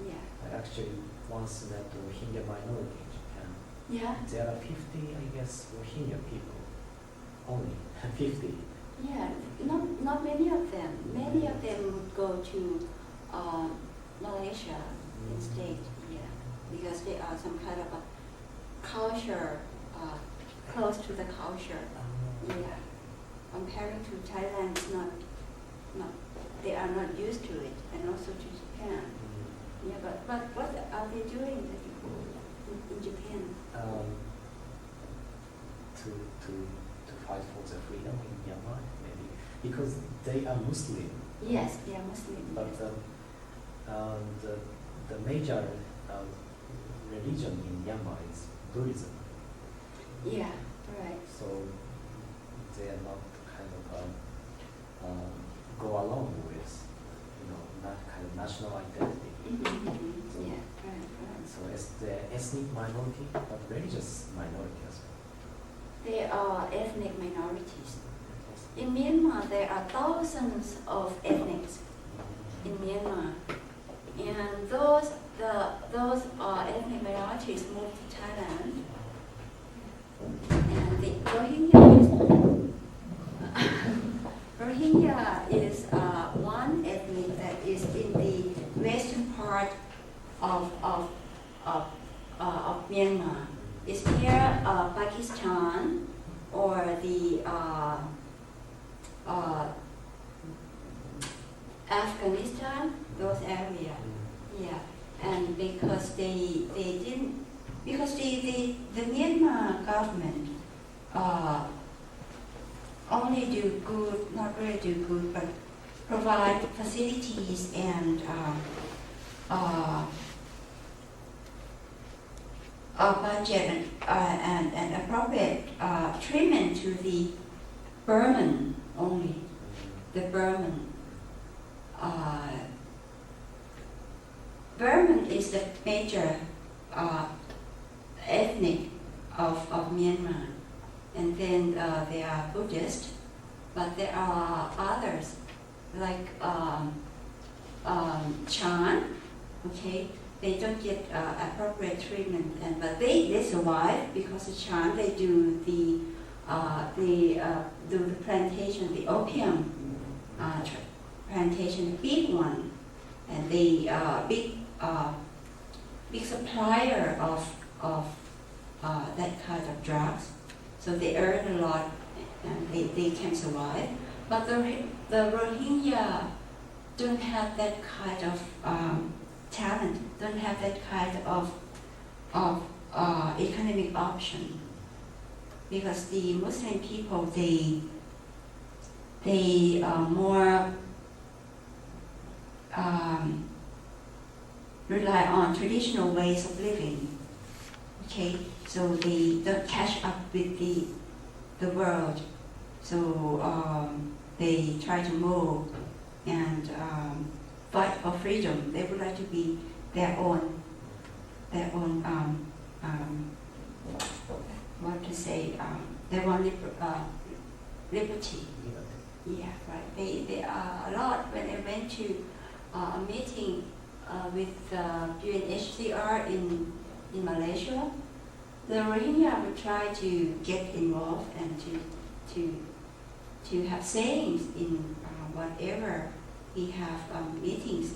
Yeah. I actually once met a Rohingya minority in Japan. Yeah. There are 50, I guess, Rohingya people. Only 50. Yeah, not many of them. Many of them would go to Malaysia instead, yeah, because they are some kind of a culture, close to the culture, yeah. Comparing to Thailand, it's not, they are not used to it, and also to Japan. Yeah, but what are they doing in Japan? To fight for their freedom in Myanmar, maybe because they are Muslim. Yes, they are Muslim. But the major religion in Myanmar is Buddhism. Yeah, right. So they are not kind of go along with, that kind of national identity. Yeah, right. So it's the ethnic minority, but religious minority as well. They are ethnic minorities. In Myanmar, there are thousands of ethnics in Myanmar, and those ethnic minorities moved to Thailand, and the Rohingya is one ethnic that is in the western part of Myanmar. It's near Pakistan or the Afghanistan, those areas. Yeah, and because the Myanmar government only do good, not really do good, but provide facilities and a budget and appropriate treatment to the Burman only, the Burman. Burman is the major ethnic of Myanmar, and then they are Buddhist, but there are others like Chan, okay, they don't get appropriate treatment, but they survive because the Chan, they do the plantation, the opium plantation, the big one, and they big supplier of that kind of drugs, so they earn a lot and they can survive. But the Rohingya don't have that kind of talent, don't have that kind of economic option, because the Muslim people, they are more rely on traditional ways of living. Okay, so they don't catch up with the world. So they try to move and fight for freedom. They would like to be their own what to say, their own liberty. Yeah, right. They are a lot. When I went to a meeting with UNHCR in Malaysia, the Rohingya would try to get involved and to have sayings in whatever we have meetings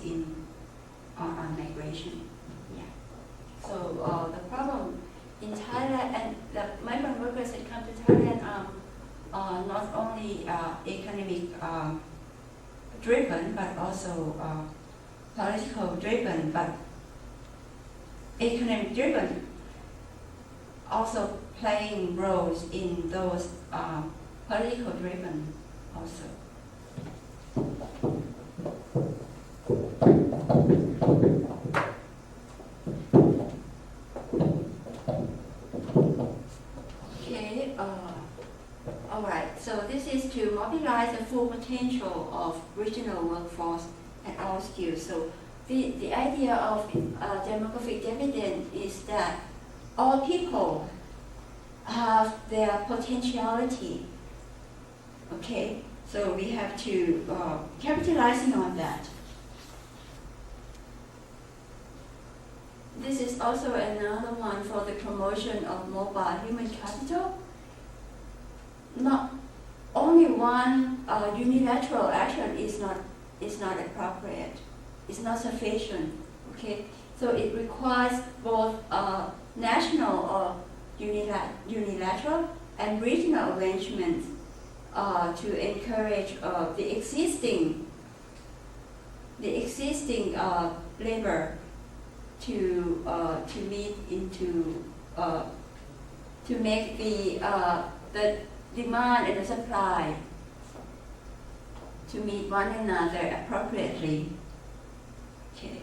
on migration. Yeah. So the problem in Thailand, and the migrant workers that come to Thailand are not only economic driven, but also political driven, but economic driven, also playing roles in those political driven also. Okay, all right, so this is to mobilize the full potential of regional workforce at all skills. So the idea of demographic dividend is that all people have their potentiality. Okay, so we have to capitalizing on that. This is also another one for the promotion of mobile human capital. Not only one unilateral action is not appropriate. It's not sufficient. Okay, so it requires both national or unilateral and regional arrangements to encourage the existing labor to meet into to make the demand and the supply to meet one another appropriately. Okay.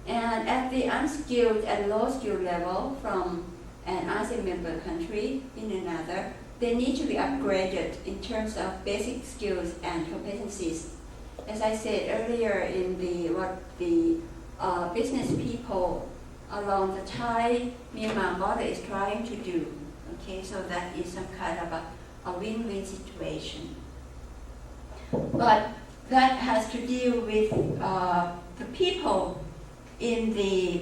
And at the unskilled and low skilled level from an ASEAN member country in another, they need to be upgraded in terms of basic skills and competencies. As I said earlier in the business people along the Thai-Myanmar border is trying to do. Okay, so that is some kind of a win-win situation. But that has to deal with the people in the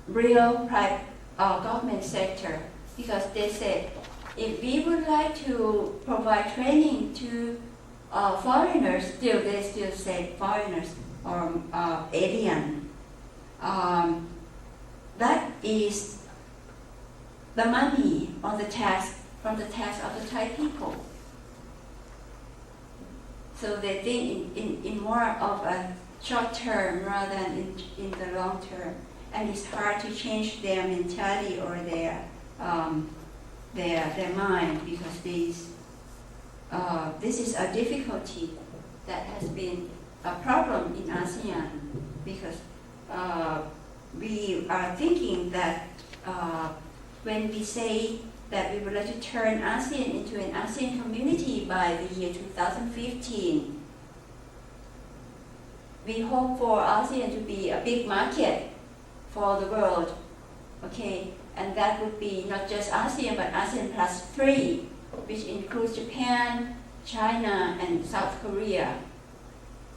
real private government sector, because they said if we would like to provide training to foreigners, they still say foreigners or alien. That is the money on the tax from the tax of the Thai people. So they think in more of a short term rather than in the long term, and it's hard to change their mentality or their mind, because this is a difficulty that has been a problem in ASEAN, because we are thinking that when we say that we would like to turn ASEAN into an ASEAN community by the year 2015, we hope for ASEAN to be a big market for the world, okay? And that would be not just ASEAN, but ASEAN plus 3, which includes Japan, China, and South Korea,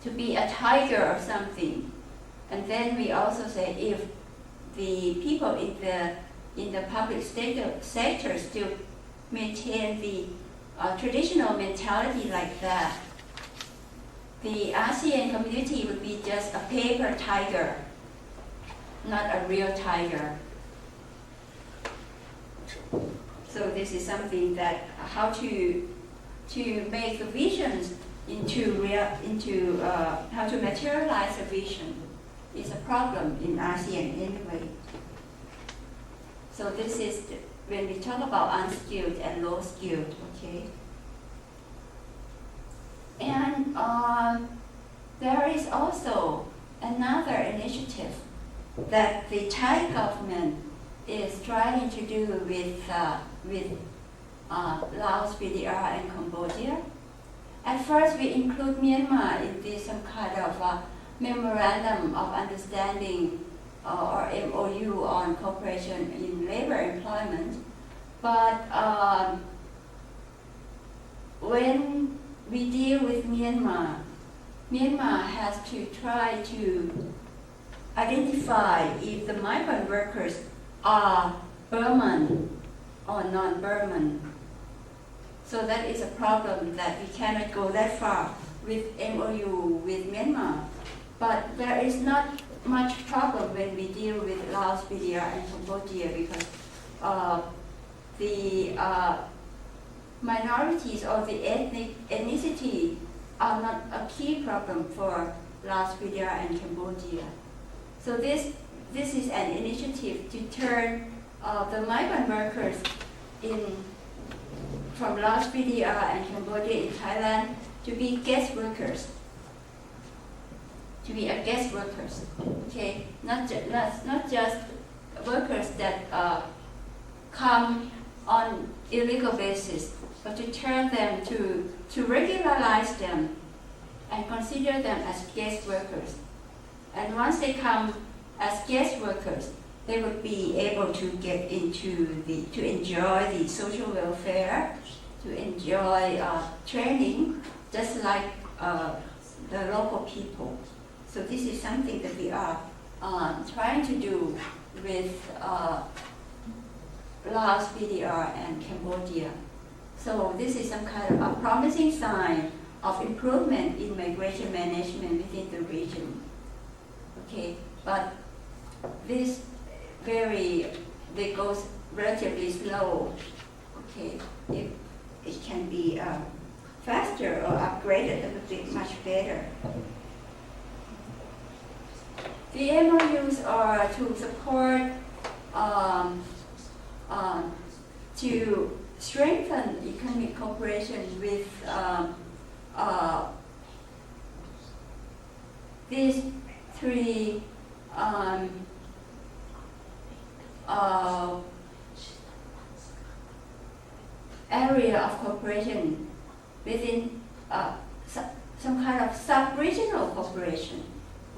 to be a tiger or something. And then we also say if the people in the public sector still maintain the traditional mentality like that, the ASEAN community would be just a paper tiger, not a real tiger. So this is something that how to make the visions into how to materialize a vision is a problem in ASEAN anyway. So this is when we talk about unskilled and low skilled, okay? And there is also another initiative that the Thai government is trying to do with Laos, PDR, and Cambodia. At first, we include Myanmar in this some kind of memorandum of understanding or MOU on cooperation in labor employment. But when we deal with Myanmar, Myanmar has to try to identify if the migrant workers are Burman or non-Burman. So that is a problem that we cannot go that far with MOU with Myanmar. But there is not much problem when we deal with Laos, PDR, and Cambodia, because the minorities or the ethnicity are not a key problem for Laos, PDR, and Cambodia. So this is an initiative to turn the migrant workers from Laos, PDR, and Cambodia in Thailand to be guest workers. To be a guest workers, okay? Not just workers that come on illegal basis, but to turn them to regularize them and consider them as guest workers. And once they come as guest workers, they would be able to get to enjoy the social welfare, to enjoy training, just like the local people. So this is something that we are trying to do with Laos, PDR, and Cambodia. So this is some kind of a promising sign of improvement in migration management within the region. Okay, but this they goes relatively slow. Okay, it can be faster or upgraded a little bit much better. The MOUs are to support, to strengthen economic cooperation with these three area of cooperation within some kind of sub-regional cooperation,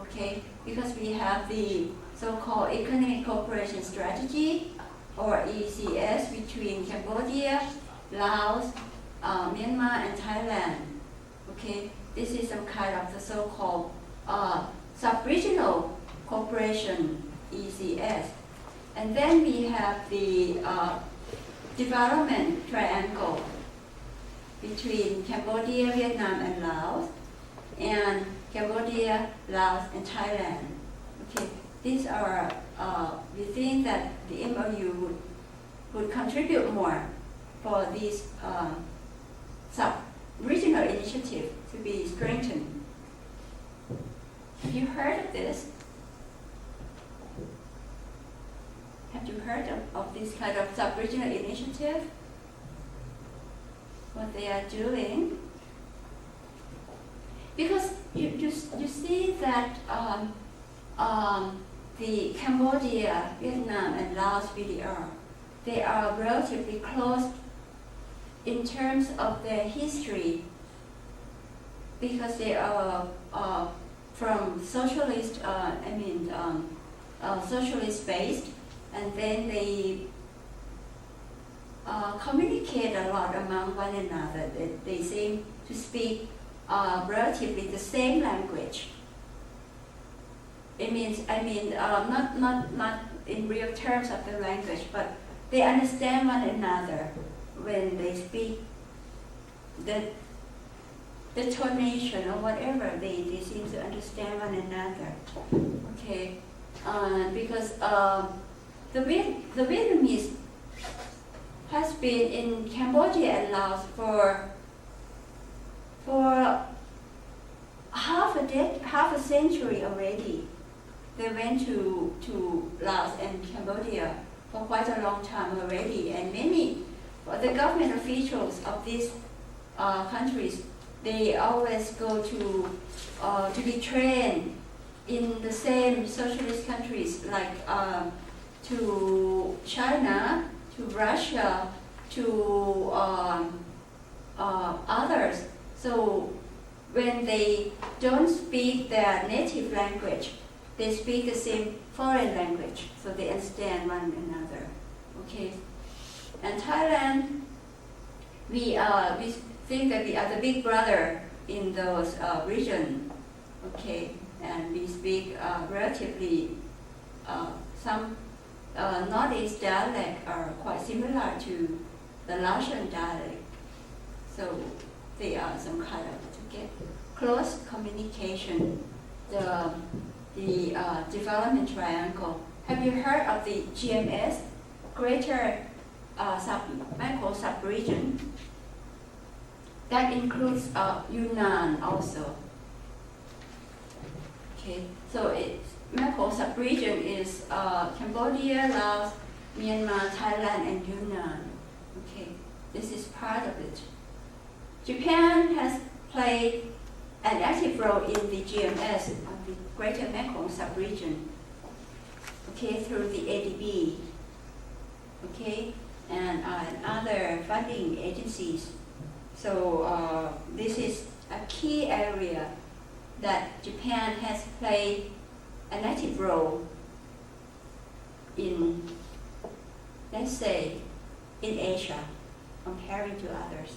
okay? Because we have the so-called Economic Cooperation Strategy, or ECS, between Cambodia, Laos, Myanmar, and Thailand, okay? This is some kind of the so-called sub-regional cooperation, ECS. And then we have the development triangle between Cambodia, Vietnam, and Laos, and Cambodia, Laos, and Thailand. Okay, these are, we think that the MOU would contribute more for this sub-regional initiative to be strengthened. Have you heard of this? Have you heard of this kind of sub-regional initiative? What they are doing? Because you see that the Cambodia, Vietnam, and Laos really they are relatively close in terms of their history, because they are from socialist, socialist based, and then they communicate a lot among one another. They seem to speak relatively the same language. Not in real terms of the language, but they understand one another when they speak. The tonation or whatever, they seem to understand one another. Okay, because the Vietnamese has been in Cambodia and Laos for half a century already. They went to Laos and Cambodia for quite a long time already, and many the government officials of these countries, they always go to be trained in the same socialist countries, like to China, to Russia, to others. So when they don't speak their native language, they speak the same foreign language, so they understand one another. Okay, and Thailand, we think that we are the big brother in those region. Okay, and we speak relatively some Northeast dialect are quite similar to the Laotian dialect. So they are some kind of to get close communication. The development triangle. Have you heard of the GMS, Greater Macro Sub-region? That includes Yunnan also. Okay, so Macro Sub-region is Cambodia, Laos, Myanmar, Thailand, and Yunnan. Okay, this is part of it. Japan has played an active role in the GMS of the Greater Mekong Sub-region, okay, through the ADB, okay, and other funding agencies. So this is a key area that Japan has played an active role in, let's say, in Asia, comparing to others.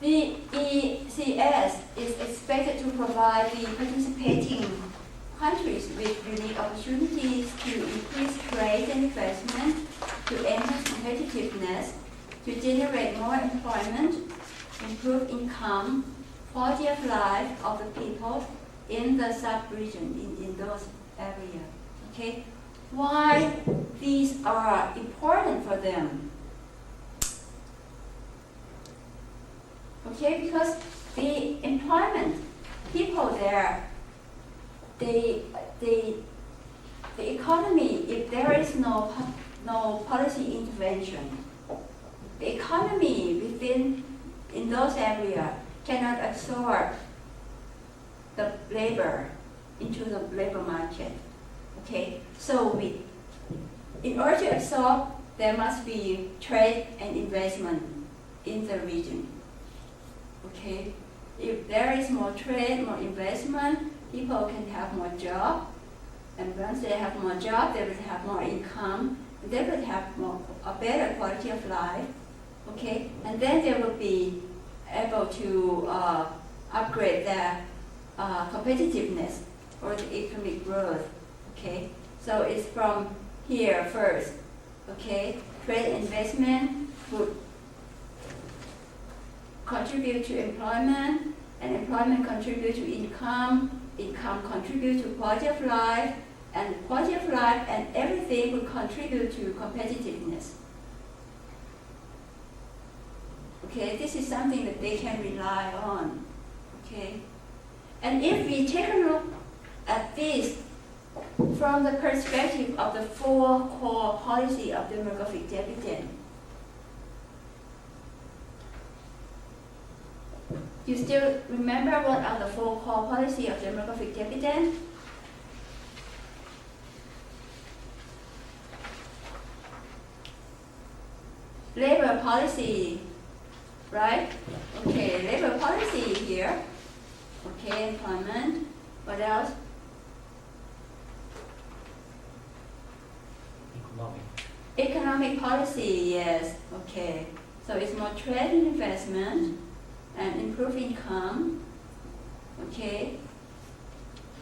The ECS is expected to provide the participating countries with unique opportunities to increase trade and investment, to enhance competitiveness, to generate more employment, improve income, quality of life of the people in the sub-region, in those areas. Okay, why these are important for them? Okay, because the employment, people there, the economy, if there is no policy intervention, the economy in those areas cannot absorb the labor into the labor market. Okay, so in order to absorb there must be trade and investment in the region. Okay? If there is more trade, more investment, people can have more job. And once they have more job, they will have more income. And they will have a better quality of life. Okay? And then they will be able to upgrade their competitiveness or the economic growth. Okay? So it's from here first. Okay? Trade investment would contribute to employment, and employment contribute to income, income contribute to quality of life, and quality of life and everything will contribute to competitiveness. Okay, this is something that they can rely on. Okay, and if we take a look at this from the perspective of the four core policy of demographic dividend, you still remember what are the four core policy of demographic dividend? Labor policy, right? Okay, labor policy here. Okay, employment. What else? Economic policy, yes. Okay. So it's more trade and investment and improve income. Okay.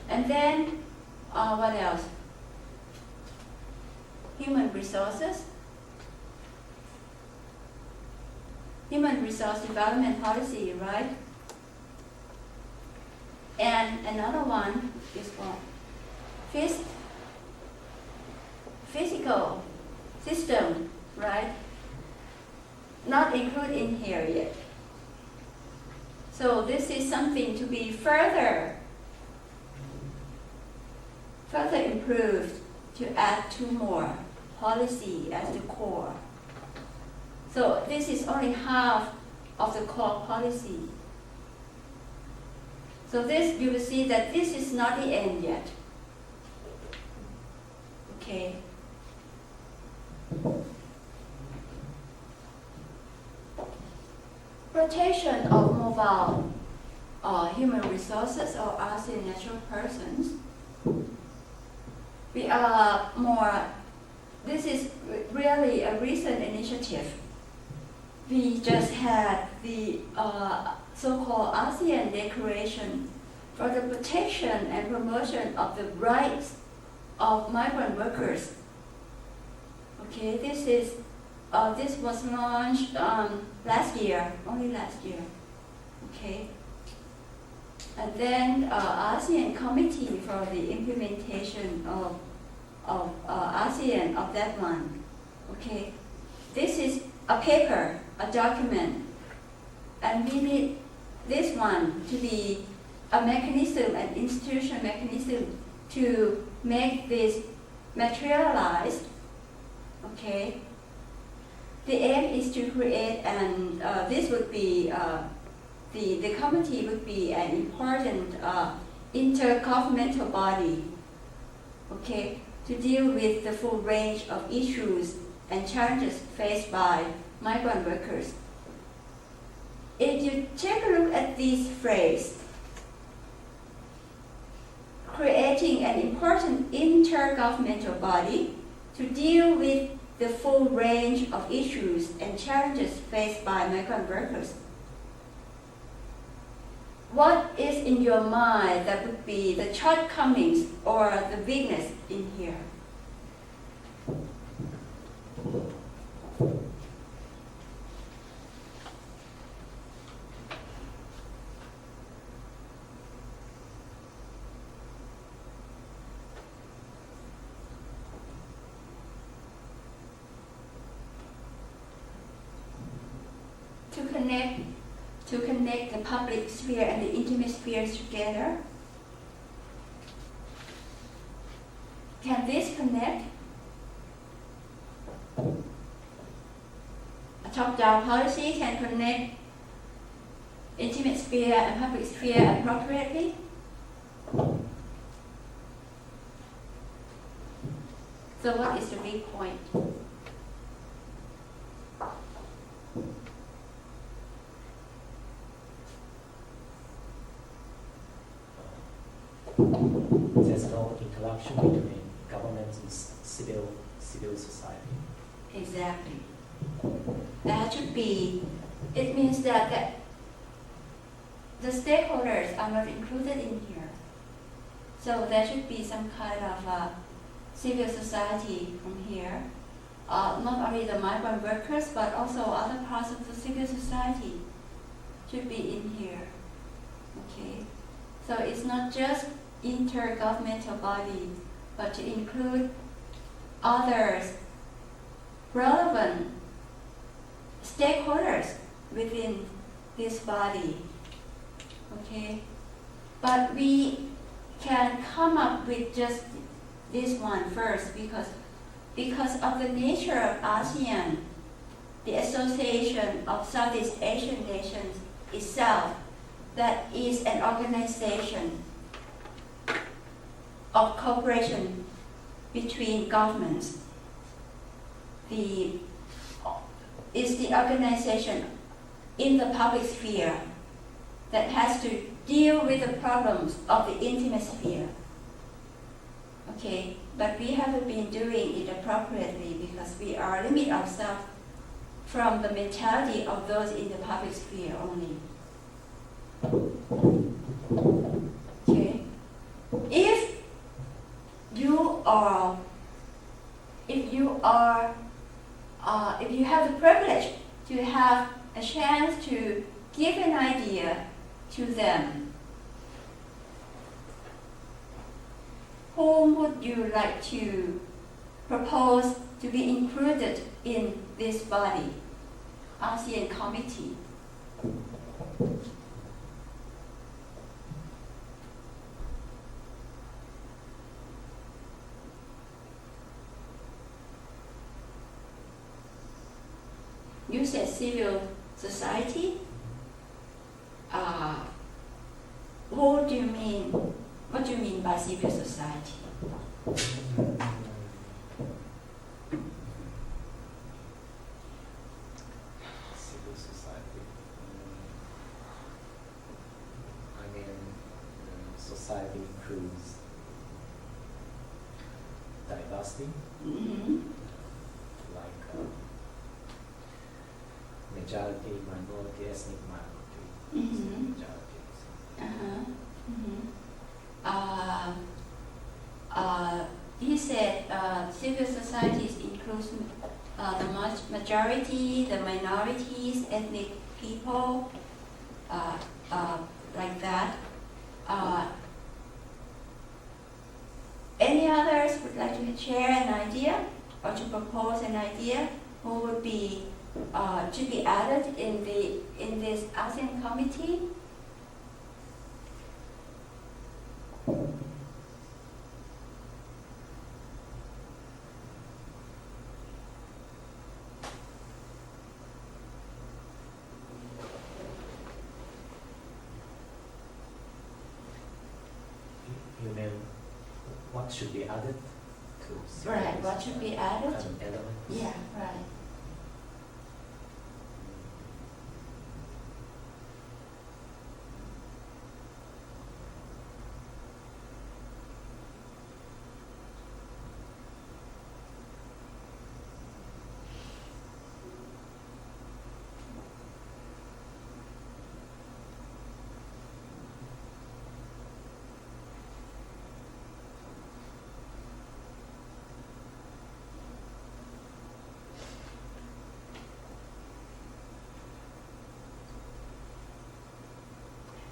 And then what else? Human resources. Human resource development policy, right? And another one is what? Physical system, right? Not included in here yet. So this is something to be further improved to add two more policy as the core. So this is only half of the core policy. So this, you will see that this is not the end yet. Okay. Rotation of mobile human resources or ASEAN natural persons. We are more, this is really a recent initiative. We just had the so-called ASEAN Declaration for the protection and promotion of the rights of migrant workers. Okay, this was launched last year, only last year. Okay, and then ASEAN Committee for the implementation of ASEAN of that one. Okay, this is a paper, a document, and we need this one to be a mechanism, an institutional mechanism to make this materialized. Okay. The aim is to create, and this would be the committee would be an important intergovernmental body. Okay, to deal with the full range of issues and challenges faced by migrant workers. If you take a look at this phrase, creating an important intergovernmental body to deal with the full range of issues and challenges faced by migrant workers. What is in your mind that would be the shortcomings or the weakness in here? To connect the public sphere and the intimate spheres together. Can this connect? A top-down policy can connect intimate sphere and public sphere appropriately? So what is the big point? there's no interaction between government and civil society. Exactly. That should be, it means that the stakeholders are not included in here. So there should be some kind of civil society from here. Not only the migrant workers, but also other parts of the civil society should be in here. Okay. So it's not just intergovernmental bodies, but to include others relevant stakeholders within this body. Okay? But we can come up with just this one first because of the nature of ASEAN, the Association of Southeast Asian Nations itself, that is an organization of cooperation between governments. Is the organization in the public sphere that has to deal with the problems of the intimate sphere. Okay, but we haven't been doing it appropriately because we are limit ourselves from the mentality of those in the public sphere only. Okay, if you have the privilege to have a chance to give an idea to them, whom would you like to propose to be included in this body, ASEAN Committee? You said civil society. What do you mean? What do you mean by civil society? Civil society. I mean, society includes diversity, like majority, minority, ethnic minority, majority. He said civil societies includes the majority, the minorities, ethnic people, like that. Any others would like to share an idea or to propose an idea who would be to be added in this ASEAN committee? You mean what should be added to civil Right, what should be added? elements? Yeah, right.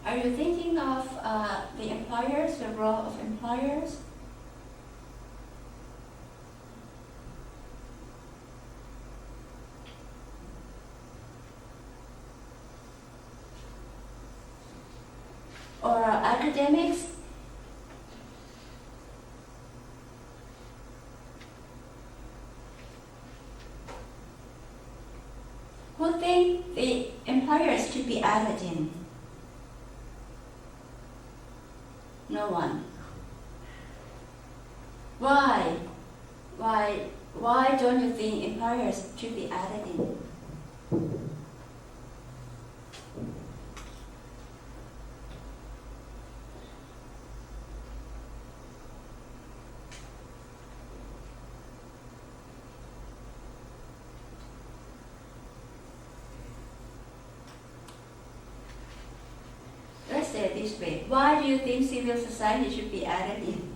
Are you thinking of the employers, the role of employers? Or academics? Who think the employers should be added in? No one. Why? Why don't you think employers should be added in? this way. Why do you think civil society should be added in?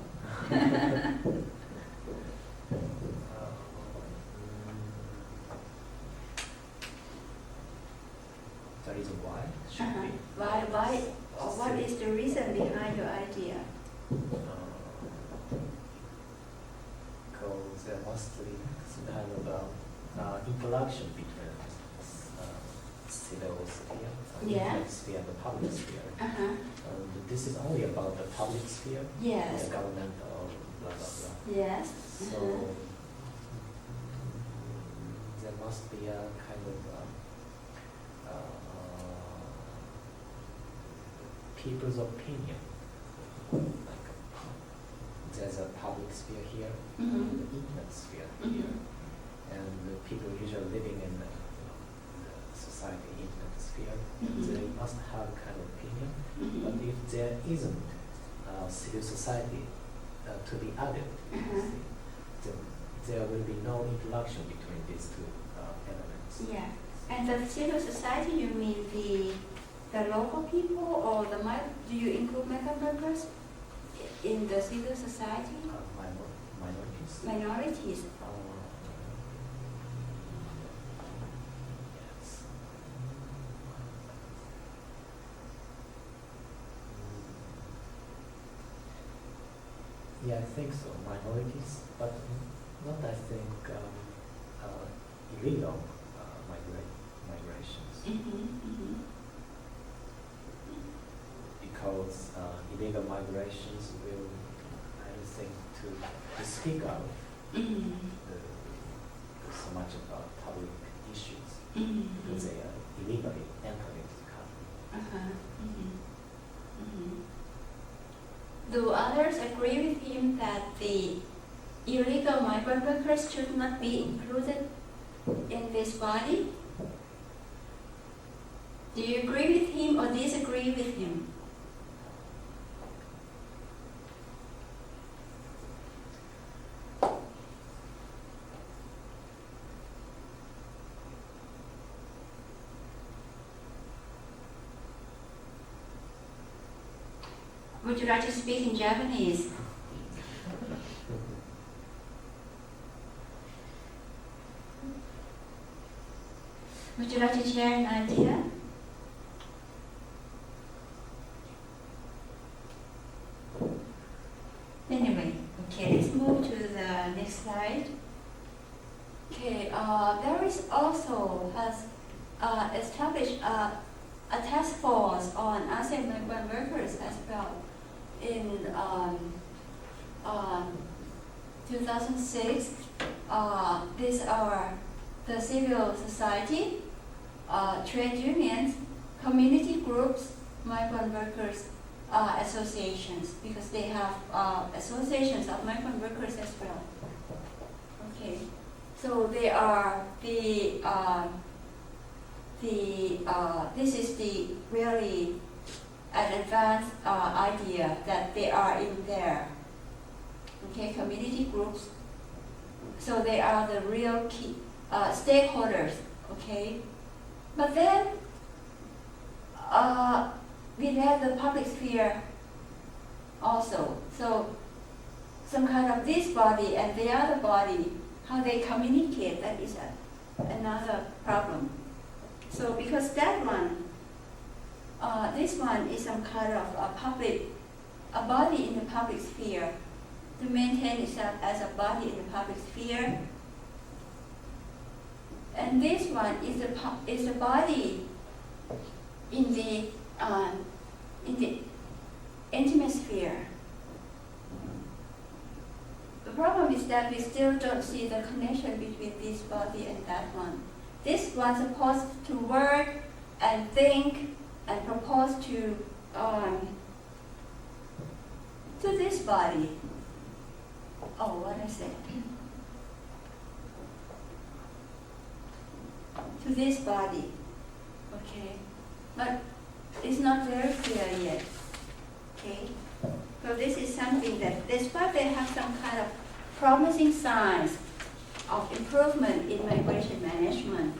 The reason why should Uh-huh. be. Why, or what is the reason behind your idea? Because there must be some kind of interaction between civil sphere, Yeah. internet sphere, and the public sphere. Uh-huh. This is only about the public sphere, Yes. the government or blah blah blah. Yes. So Uh-huh. there must be a kind of people's opinion. Like there's a public sphere here, Mhm. the internet sphere Mhm. here, and the people usually living in the society internet sphere, Mhm. they must have kind of opinion. Mhm. But if there isn't civil society to be added, Uh-huh. then there will be no interaction between these two elements. Yeah. And the civil society, you mean the local people or do you include migrant workers in the civil society? Minorities. Minorities. Yes. Yeah, I think so. Minorities, but not, I think, illegal migrations. Mm-hmm. Because illegal migrations will, I don't think, to speak out Mm-hmm. so much about public issues Mm-hmm. because they are illegally entering into the country. Uh-huh. Mm-hmm. Mm-hmm. Do others agree with him that the illegal migrant workers should not be included in this body? Do you agree with him or disagree with him? Would you like to speak in Japanese? Would you like to share an idea? Anyway, okay, let's move to the next slide. Okay, there is also has established a task force on ASEAN migrant workers as well. In 2006, these are the civil society, trade unions, community groups, migrant workers associations, because they have associations of migrant workers as well. Okay, so they are this is the really an advanced idea that they are in there. Okay, community groups. So they are the real key stakeholders. Okay, but then we have the public sphere also. So some kind of this body and the other body, how they communicate, that is another problem. So because that one, this one is some kind of a body in the public sphere to maintain itself as a body in the public sphere. And this one is a body in the intimate sphere. The problem is that we still don't see the connection between this body and that one. This one's supposed to work and think and propose to this body. Oh, what I said. To this body. Okay. But it's not very clear yet. Okay. So this is something that, despite they have some kind of promising signs of improvement in migration management,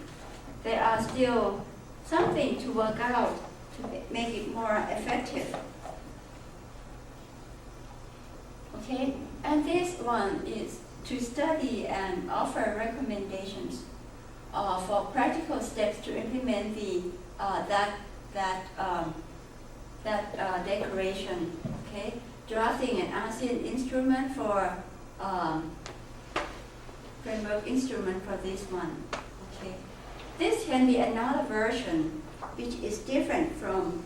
there are still something to work out to make it more effective. Okay, and this one is to study and offer recommendations for practical steps to implement the declaration. Okay, drafting an ASEAN instrument for framework instrument for this one. Okay, this can be another version which is different from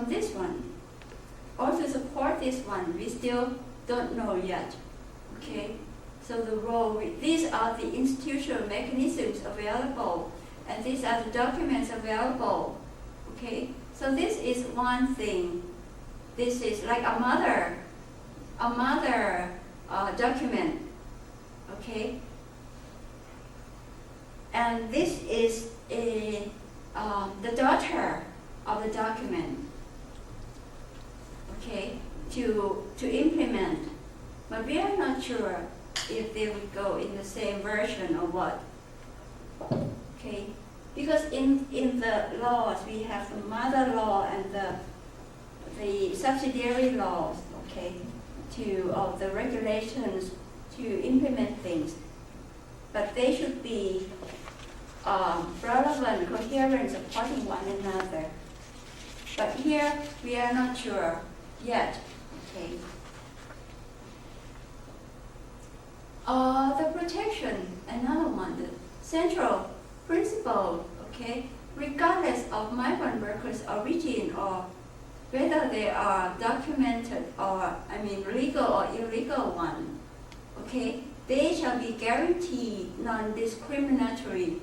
this one. Or to support this one, we still don't know yet. Okay, so the role, these are the institutional mechanisms available, and these are the documents available. Okay, so this is one thing. This is like a mother document. Okay, and this is the daughter of the document. Okay, to implement, but we are not sure if they would go in the same version or what. Okay, because in the laws we have the mother law and the subsidiary laws. Okay, of the regulations to implement things, but they should be relevant, coherent, supporting one another. But here we are not sure yet. Okay. The protection, another one, the central principle. Okay, regardless of migrant workers' origin or whether they are documented or legal or illegal one. Okay, they shall be guaranteed non-discriminatory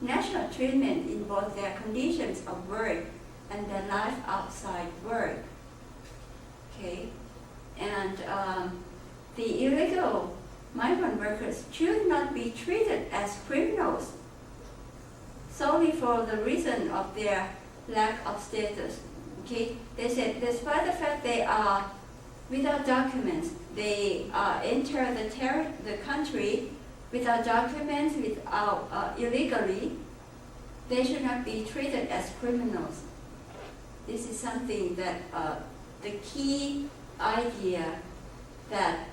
national treatment in both their conditions of work and their life outside work. Okay, and the illegal migrant workers should not be treated as criminals solely for the reason of their lack of status. Okay, they said despite the fact they are without documents, they enter the country without documents, without illegally, they should not be treated as criminals. This is something that the key idea that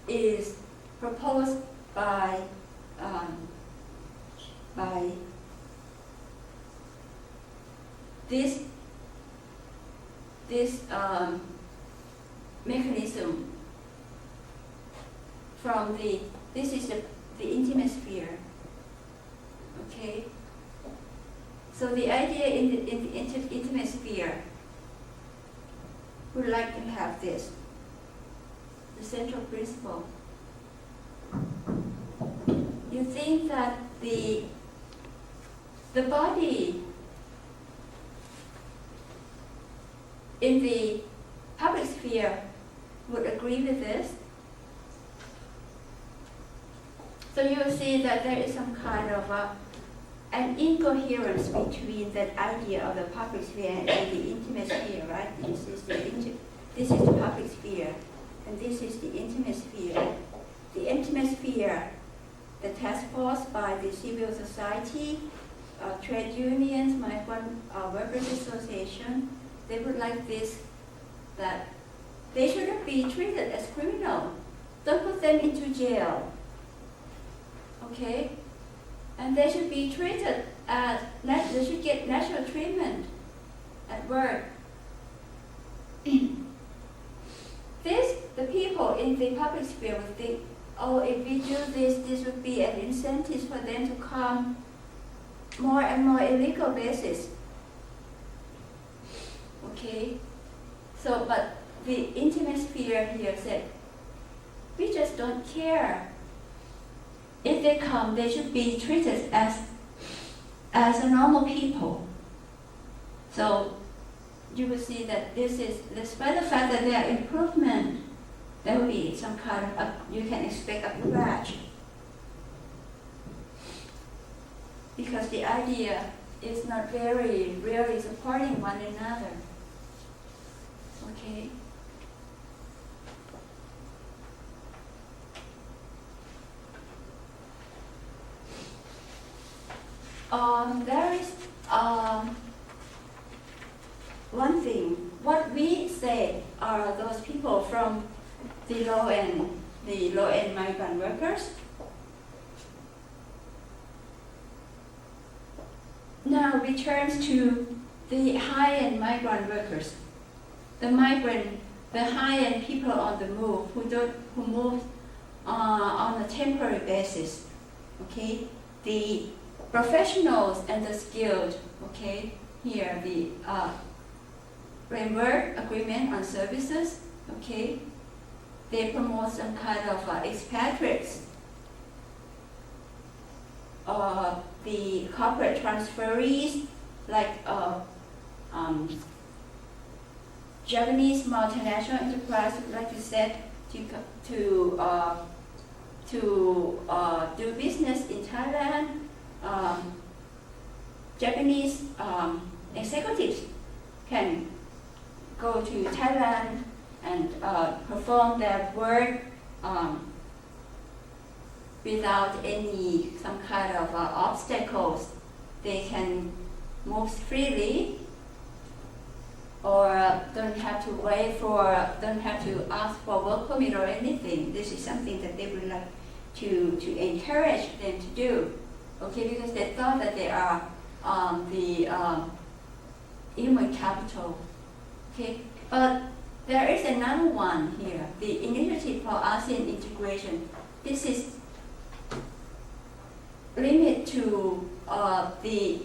is proposed by this mechanism from this is the intimate sphere. Okay, so the idea in the intimate sphere would like to have this, the central principle. You think that the body in the public sphere would agree with this? So you will see that there is some kind of an incoherence between that idea of the public sphere and the intimate sphere, right? This is the public sphere, and this is the intimate sphere. The intimate sphere, the task force by the civil society, trade unions, migrant workers association, they would like this, that they shouldn't be treated as criminal. Don't put them into jail. Okay? And they should be treated as, they should get national treatment at work. The people in the public sphere would think, oh, if we do this, this would be an incentive for them to come more and more illegal basis. Okay? So, but the intimate sphere here said, we just don't care. If they come, they should be treated as a normal people. So you will see that this is, despite the fact that there are improvement, there will be some kind of, you can expect a crash. Because the idea is not very really supporting one another. Okay? There is one thing, what we say are those people from the low-end migrant workers. Now returns to the high-end migrant workers. The high-end people on the move who move on a temporary basis. Okay, the professionals and the skilled. Okay, here the framework agreement on services. Okay, they promote some kind of expatriates. The corporate transferees, like Japanese multinational enterprise, like you said, to do business in Thailand. Japanese executives can go to Thailand and perform their work without some kind of obstacles. They can move freely, or don't have to ask for work permit or anything. This is something that they would like to encourage them to do. Okay, because they thought that they are the human capital. Okay, but there is another one here, the Initiative for ASEAN Integration. This is limited to the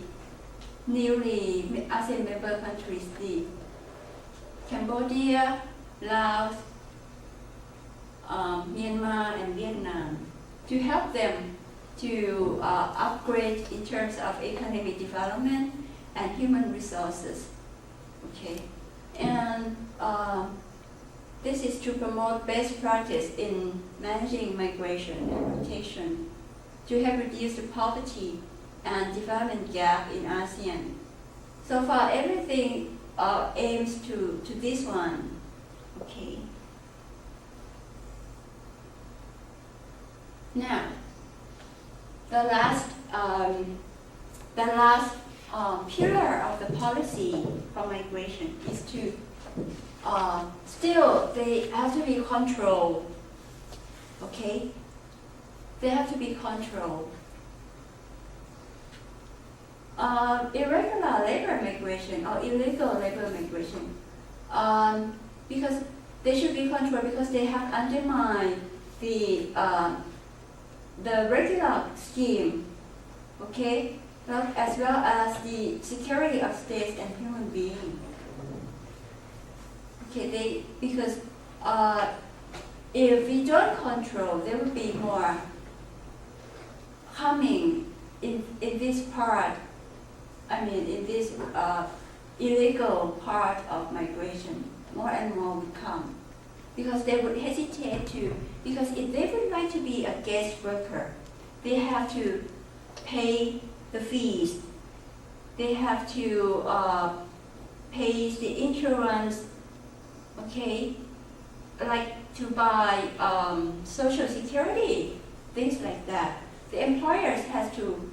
newly ASEAN member countries, the Cambodia, Laos, Myanmar, and Vietnam, to help them to upgrade in terms of economic development and human resources. Okay, and this is to promote best practice in managing migration and rotation, to have reduced the poverty and development gap in ASEAN. So far, everything aims to this one. Okay. Now, the last pillar of the policy for migration is to still they have to be controlled. Okay, they have to be controlled. Irregular labor migration or illegal labor migration, because they should be controlled because they have undermined the regular scheme, okay, as well as the security of states and human beings. Okay, because if we don't control, there will be more coming in this part. I mean, in this illegal part of migration, more and more would come, because they would hesitate to. Because if they would like to be a guest worker, they have to pay the fees. They have to pay the insurance. Okay, like to buy social security, things like that. The employers have to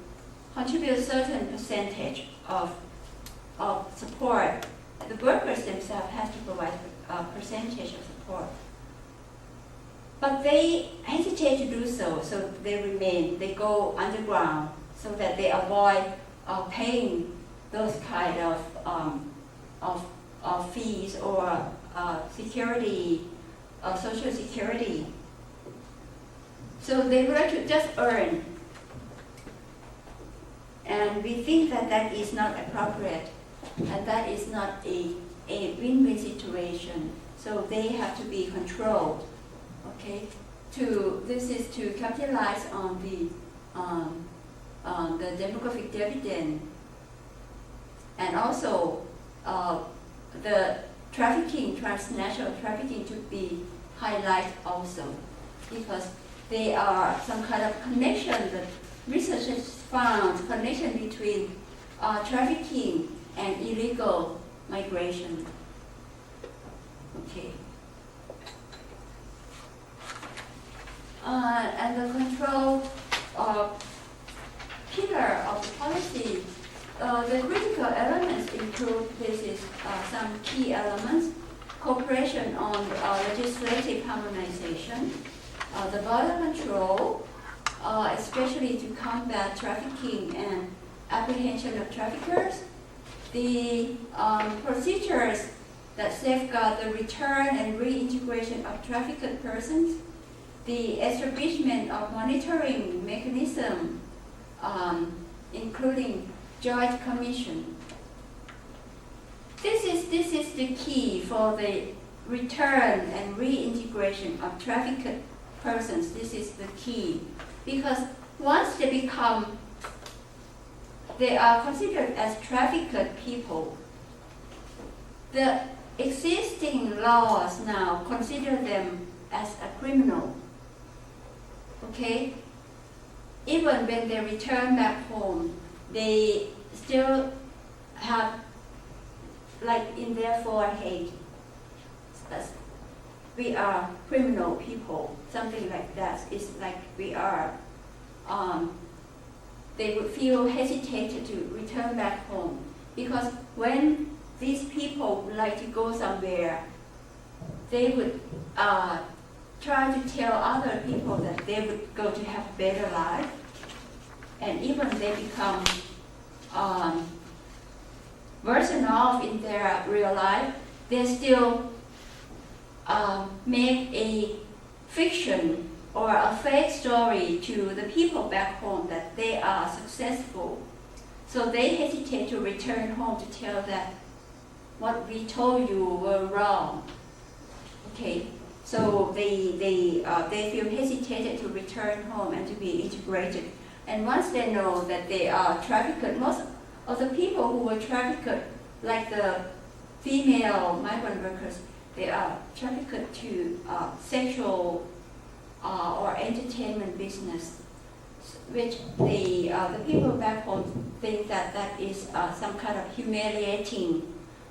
contribute a certain percentage of support. The workers themselves have to provide a percentage of support. But they hesitate to do so, so they go underground, so that they avoid paying those kind of fees or security, social security. So they would like to just earn. And we think that that is not appropriate, and that is not a win-win situation. So they have to be controlled. Okay, this is to capitalize on the demographic dividend, and also the trafficking, transnational trafficking, to be highlighted also, because they are some kind of connection. The research has found connection between trafficking and illegal migration. Okay. And the control pillar of the policy the critical elements include some key elements: cooperation on legislative harmonization, the border control, especially to combat trafficking and apprehension of traffickers, the procedures that safeguard the return and reintegration of trafficked persons, the establishment of monitoring mechanism, including joint commission. This is the key for the return and reintegration of trafficked persons. This is the key, because once they are considered as trafficked people, the existing laws now consider them as a criminal. Okay? Even when they return back home, they still have, like in their forehead, we are criminal people, something like that. It's like we are, they would feel hesitated to return back home, because when these people would like to go somewhere, they would try to tell other people that they would go to have a better life, and even they become worsen off in their real life, they still make a fiction or a fake story to the people back home that they are successful. So they hesitate to return home to tell that what we told you were wrong. Okay, so they feel hesitated to return home and to be integrated. And once they know that they are trafficked, most of the people who were trafficked, like the female migrant workers, they are trafficked to sexual or entertainment business, which the people back home think that is some kind of humiliating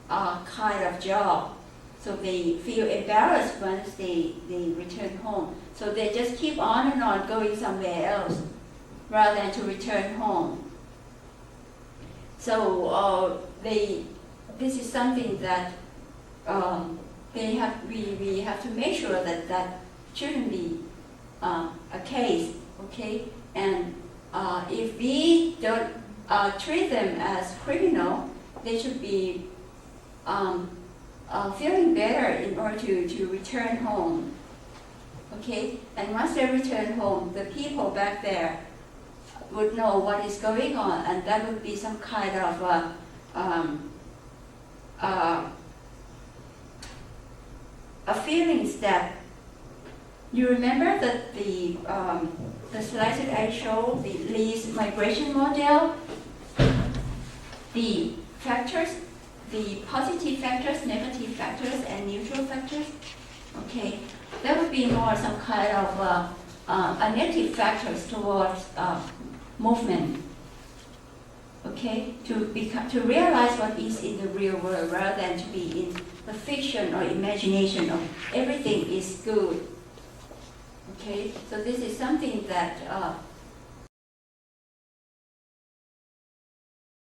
kind of job. So they feel embarrassed once they return home. So they just keep on and on going somewhere else rather than to return home. So this is something that we have to make sure that shouldn't be a case, okay? And if we don't treat them as criminal, they should be feeling better in order to return home, okay? And once they return home, the people back there would know what is going on, and that would be some kind of a feelings that you remember that the slides that I showed, the Lee's migration model, the factors, the positive factors, negative factors, and neutral factors. Okay, that would be more some kind of a negative factors towards movement. Okay, to realize what is in the real world rather than to be in the fiction or imagination of everything is good. Okay, so this is something that